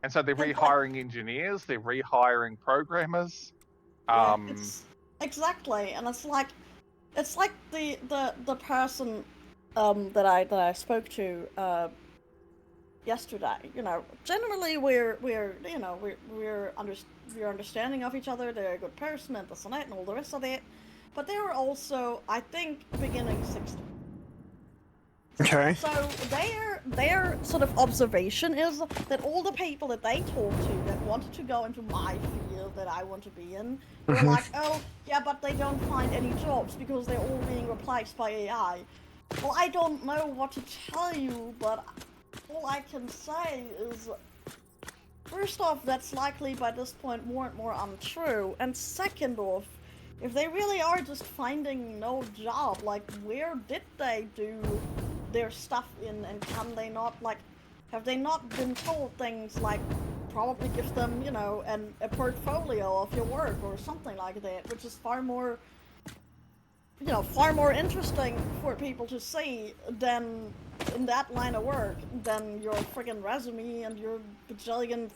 And so they're rehiring engineers, they're rehiring programmers. Exactly, and it's like the person that I spoke to yesterday. Generally we're understanding of each other. They're a good person and this and that and all the rest of it. But they were also, I think, beginning 60. Okay. So their sort of observation is that all the people that they talked to that wanted to go into my field that I want to be in were like, oh yeah, but they don't find any jobs because they're all being replaced by AI. Well, I don't know what to tell you, but all I can say is, first off, that's likely by this point more and more untrue, and second off, if they really are just finding no job, like, where did they do their stuff in, and can they not, like, have they not been told things like, probably give them, a portfolio of your work or something like that, which is far more interesting for people to see than in that line of work than your friggin' resume and your bajillion,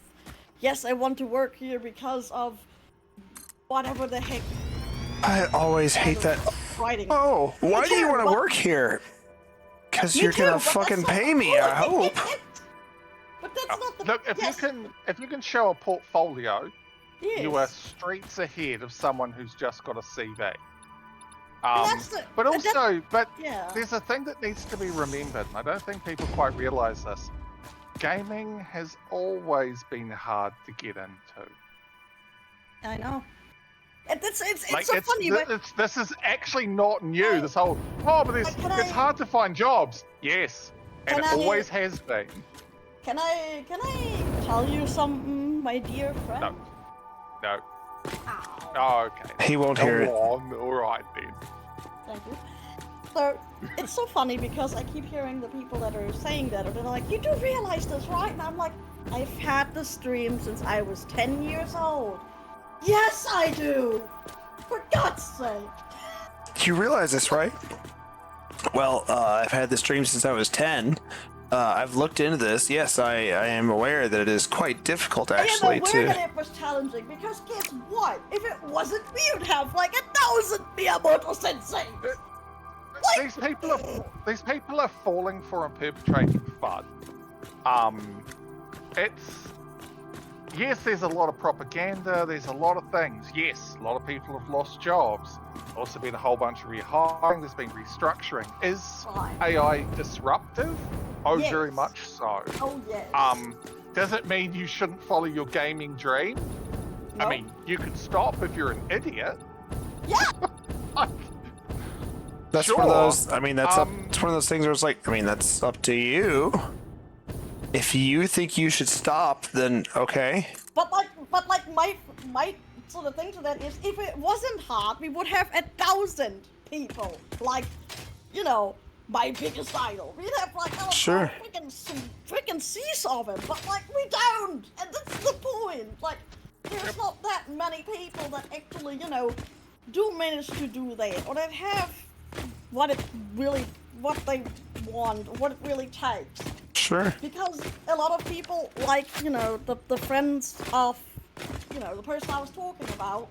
yes, I want to work here because of whatever the heck. I always hate that. Writing. Oh, why do you want to work here? Because you're gonna fucking pay me, I hope. But that's not the... Look, if you can show a portfolio, you are streets ahead of someone who's just got a CV. But there's a thing that needs to be remembered, and I don't think people quite realize this. Gaming has always been hard to get into. I know. It's so funny, but... This is actually not new, this whole, but it's hard to find jobs. Yes, and it always has been. Can I tell you something, my dear friend? No. Oh, okay. He won't hear it. All right, then. Thank you. So it's so funny because I keep hearing the people that are saying that, or they're like, "You do realize this, right?" And I'm like, "I've had the stream since I was 10 years old." Yes, I do. For God's sake. You realize this, right? Well, I've had this dream since I was 10. I've looked into this. Yes, I am aware that it is quite difficult, actually, I am aware to... that it was challenging, because guess what? If it wasn't, we would have like 1,000 Miyamoto Sensei. These people are falling for and perpetrating FUD. Yes, there's a lot of propaganda, there's a lot of things. Yes, a lot of people have lost jobs. Also been a whole bunch of rehiring, there's been restructuring. Is AI disruptive? Oh, Yes. very much so. Oh yes. Does it mean you shouldn't follow your gaming dream? Nope. I mean, you can stop if you're an idiot. Yeah. That's Sure. one of those... I mean, it's one of those things where it's like, I mean, that's up to you. If you think you should stop, then okay. But my sort of thing to that is, if it wasn't hard, we would have 1,000 people. Like, you know, my biggest idol. We'd have like Sure. freaking seas of him. But like, we don't, and that's the point. Like, there's not that many people that actually, you know, do manage to do that, or that have what they want, what it really takes. Sure. Because a lot of people, like, you know, the friends of, you know, the person I was talking about,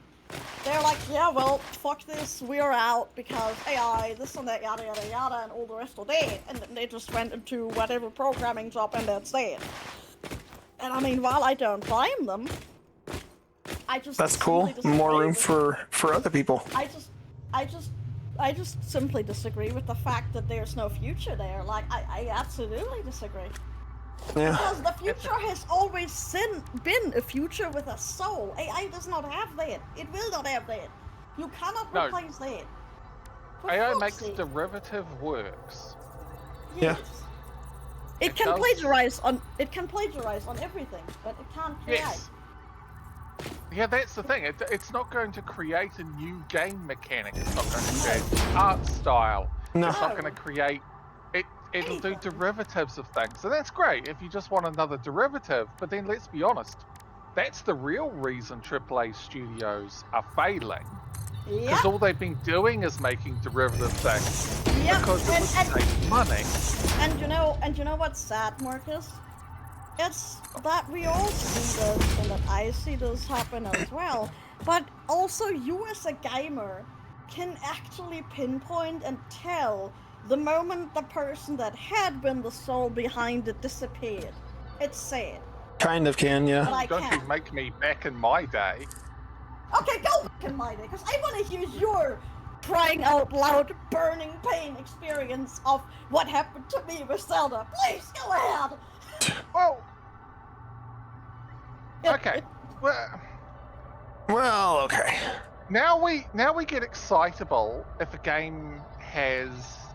they're like, yeah, well, fuck this, we're out because AI, this and that, yada, yada, yada, and all the rest of that. And then they just went into whatever programming job, and that's it. And I mean, while I don't blame them, I just... That's cool. More room for other people. I just simply disagree with the fact that there's no future there. Like, I absolutely disagree. Yeah. Because the future has always been a future with a soul. AI does not have that. It will not have that. You cannot replace that. For AI fuck's makes sake. derivative works. Yes. It It can does. plagiarize on everything, but it can't create. Yes. Yeah, that's the thing. It's not going to create a new game mechanic. It's not going to create art style. No. It's not going to create... It'll do derivatives of things. So that's great if you just want another derivative. But then let's be honest. That's the real reason AAA studios are failing. Yeah. Because all they've been doing is making derivative things. Yeah. Because it would save money. And you know what's sad, Marcus? It's that we all see this, and that I see this happen as well. But also, you as a gamer can actually pinpoint and tell the moment the person that had been the soul behind it disappeared. It's sad. Kind of can, But yeah. I Don't you can. make me back in my day. Okay, go back in my day, because I want to hear your crying out loud, burning pain experience of what happened to me with Zelda. Please, go ahead! Well, okay. Well, okay. Now we get excitable if a game has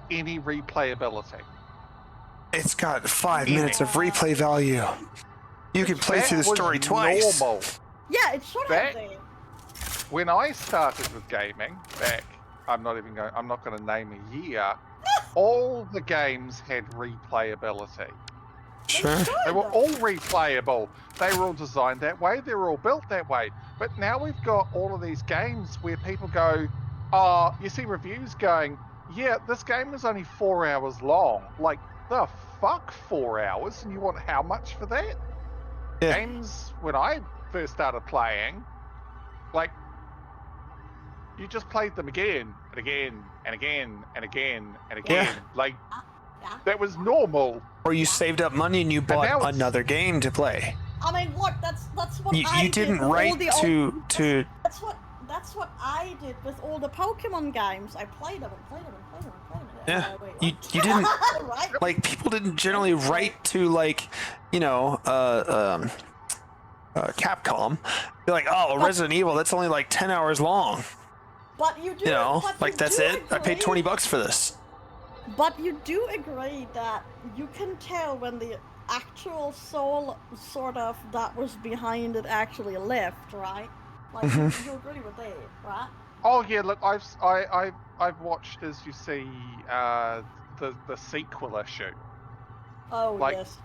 any replayability. It's got 5 minutes of replay value. You can play That through the was story twice. Normal. Yeah, it should have That- been. When I started with gaming back, I'm not going to name a year. All the games had replayability. Sure. They were all replayable. They were all designed that way. They were all built that way. But now we've got all of these games where people go, oh, you see reviews going, yeah, this game is only 4 hours long. Like, the fuck, 4 hours? And you want how much for that? Yeah. Games, when I first started playing, like, you just played them again and again and again and again and again. Yeah. Like, Yeah. that was normal. Or you saved up money and you now bought it's- another game to play. I mean, look, that's what You, I you did didn't with all write the to That's what I did with all the Pokemon games. I played them and played them and played them and played them. Yeah. Wait, You what? you didn't Right? like people didn't generally write to like, you know, Capcom. Be like, oh, Resident Evil, that's only like 10 hours long. But you do, You know, but like you that's do it. I paid agree- $20 for this. But you do agree that you can tell when the actual soul, sort of, that was behind it actually left, right? Like, Mm-hmm. you agree with that, right? Oh yeah, look, I've watched, as you see, the sequel issue. Oh, Like, yes.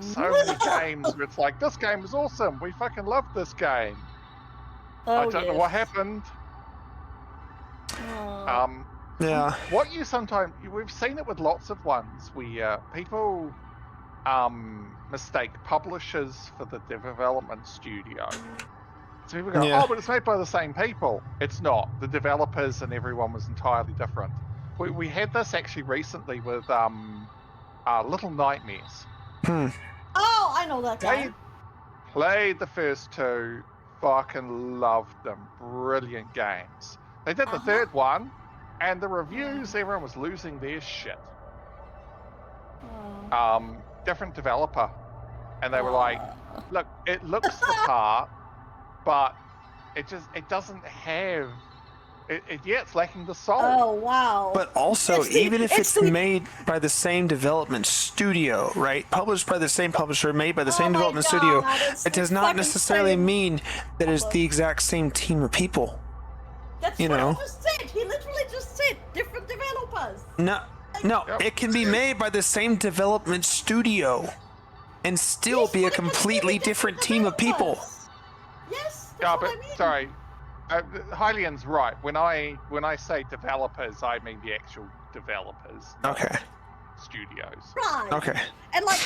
so many games where it's like, this game is awesome. We fucking love this game. I Oh, don't know what happened. Yeah. What you sometimes we've seen it with lots of ones where people mistake publishers for the development studio. So people go, Yeah. oh, but it's made by the same people. It's not. The developers and everyone was entirely different. We had this actually recently with Little Nightmares. Oh, I know that guy. Played the first two, fucking loved them. Brilliant games. They did the third one, and the reviews, everyone was losing their shit. Different developer. And they were like, look, it looks the part, but it doesn't have it's lacking the soul. Oh, wow. But also, even if it's made by the same development studio, right? Published by the same publisher, made by the same development studio, it does not necessarily mean that it's the exact same team of people. That's what he just said. He literally just said different developers. No, it can be made by the same development studio and still be a completely different team of people. Yes, that's what I mean. Sorry. Hylian's right. When I say developers, I mean the actual developers. Okay. Studios. Right. Okay. And like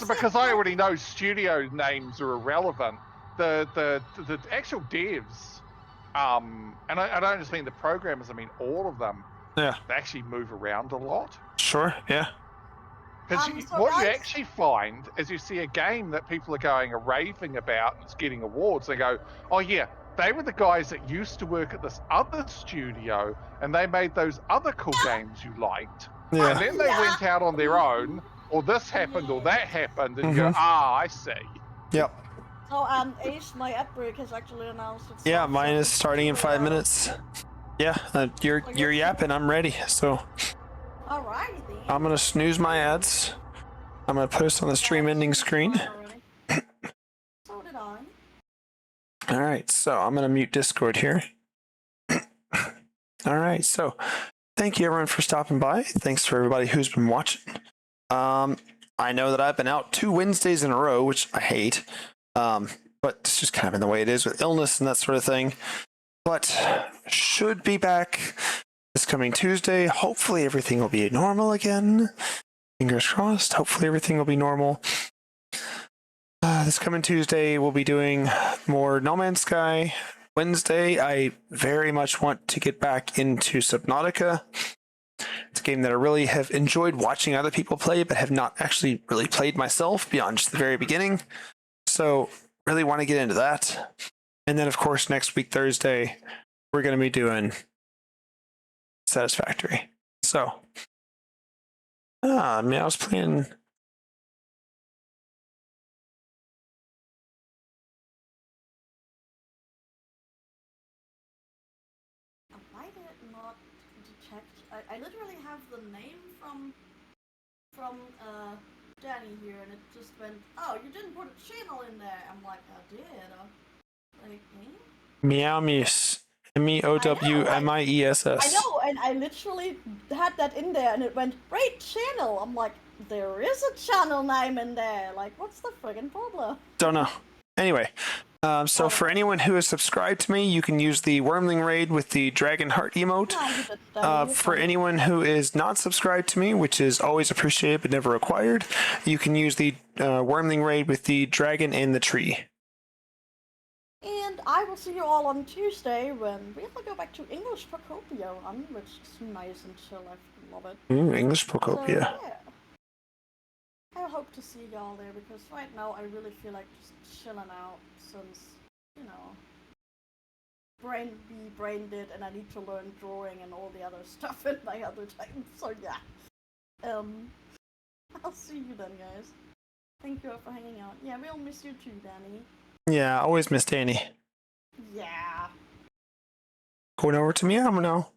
because I already know studio names are irrelevant. The actual devs, and I don't just mean the programmers. I mean all of them. Yeah. They actually move around a lot. Sure. Yeah. Because what you actually find is you see a game that people are raving about and it's getting awards. They go, oh yeah, they were the guys that used to work at this other studio and they made those other cool games you liked. Yeah. And then they went out on their own, or this happened or that happened, and you go, I see. Yep. So Ace, my ad break has actually announced it's mine is starting in 5 minutes. Yeah, you're yapping, I'm ready. So Alrighty then. I'm gonna snooze my ads. I'm gonna post on the stream ending screen. So did I. Alright, so I'm gonna mute Discord here. Alright, so thank you everyone for stopping by. Thanks for everybody who's been watching. I know that I've been out 2 Wednesdays in a row, which I hate. But it's just kind of in the way it is with illness and that sort of thing. But should be back this coming Tuesday. Hopefully everything will be normal again. Fingers crossed. Hopefully everything will be normal. This coming Tuesday, we'll be doing more No Man's Sky. Wednesday, I very much want to get back into Subnautica. It's a game that I really have enjoyed watching other people play, but have not actually really played myself beyond just the very beginning. So really want to get into that. And then, of course, next week, Thursday, we're going to be doing Satisfactory. So, I was playing... I did not detect. I literally have the name from Danny here, and it just went, oh, you didn't put a channel in there. I'm like, I did. Like, Meowmies. MEOWMIESS. I know, and I literally had that in there, and it went, great channel. I'm like, there is a channel name in there. Like, what's the friggin' problem? Don't know. Anyway, so for anyone who is subscribed to me, you can use the Wormling Raid with the Dragon Heart emote. For anyone who is not subscribed to me, which is always appreciated but never required, you can use the Wormling Raid with the Dragon and the Tree. And I will see you all on Tuesday when we have to go back to English Procopia run, which is nice and chill. I love it. English Procopia. So, yeah. I hope to see y'all there because right now I really feel like just chilling out since, you know, brain dead and I need to learn drawing and all the other stuff in my other time. So yeah. I'll see you then, guys. Thank you all for hanging out. Yeah, we'll miss you too, Danny. Yeah, I always miss Danny. Yeah. Going over to Meow now.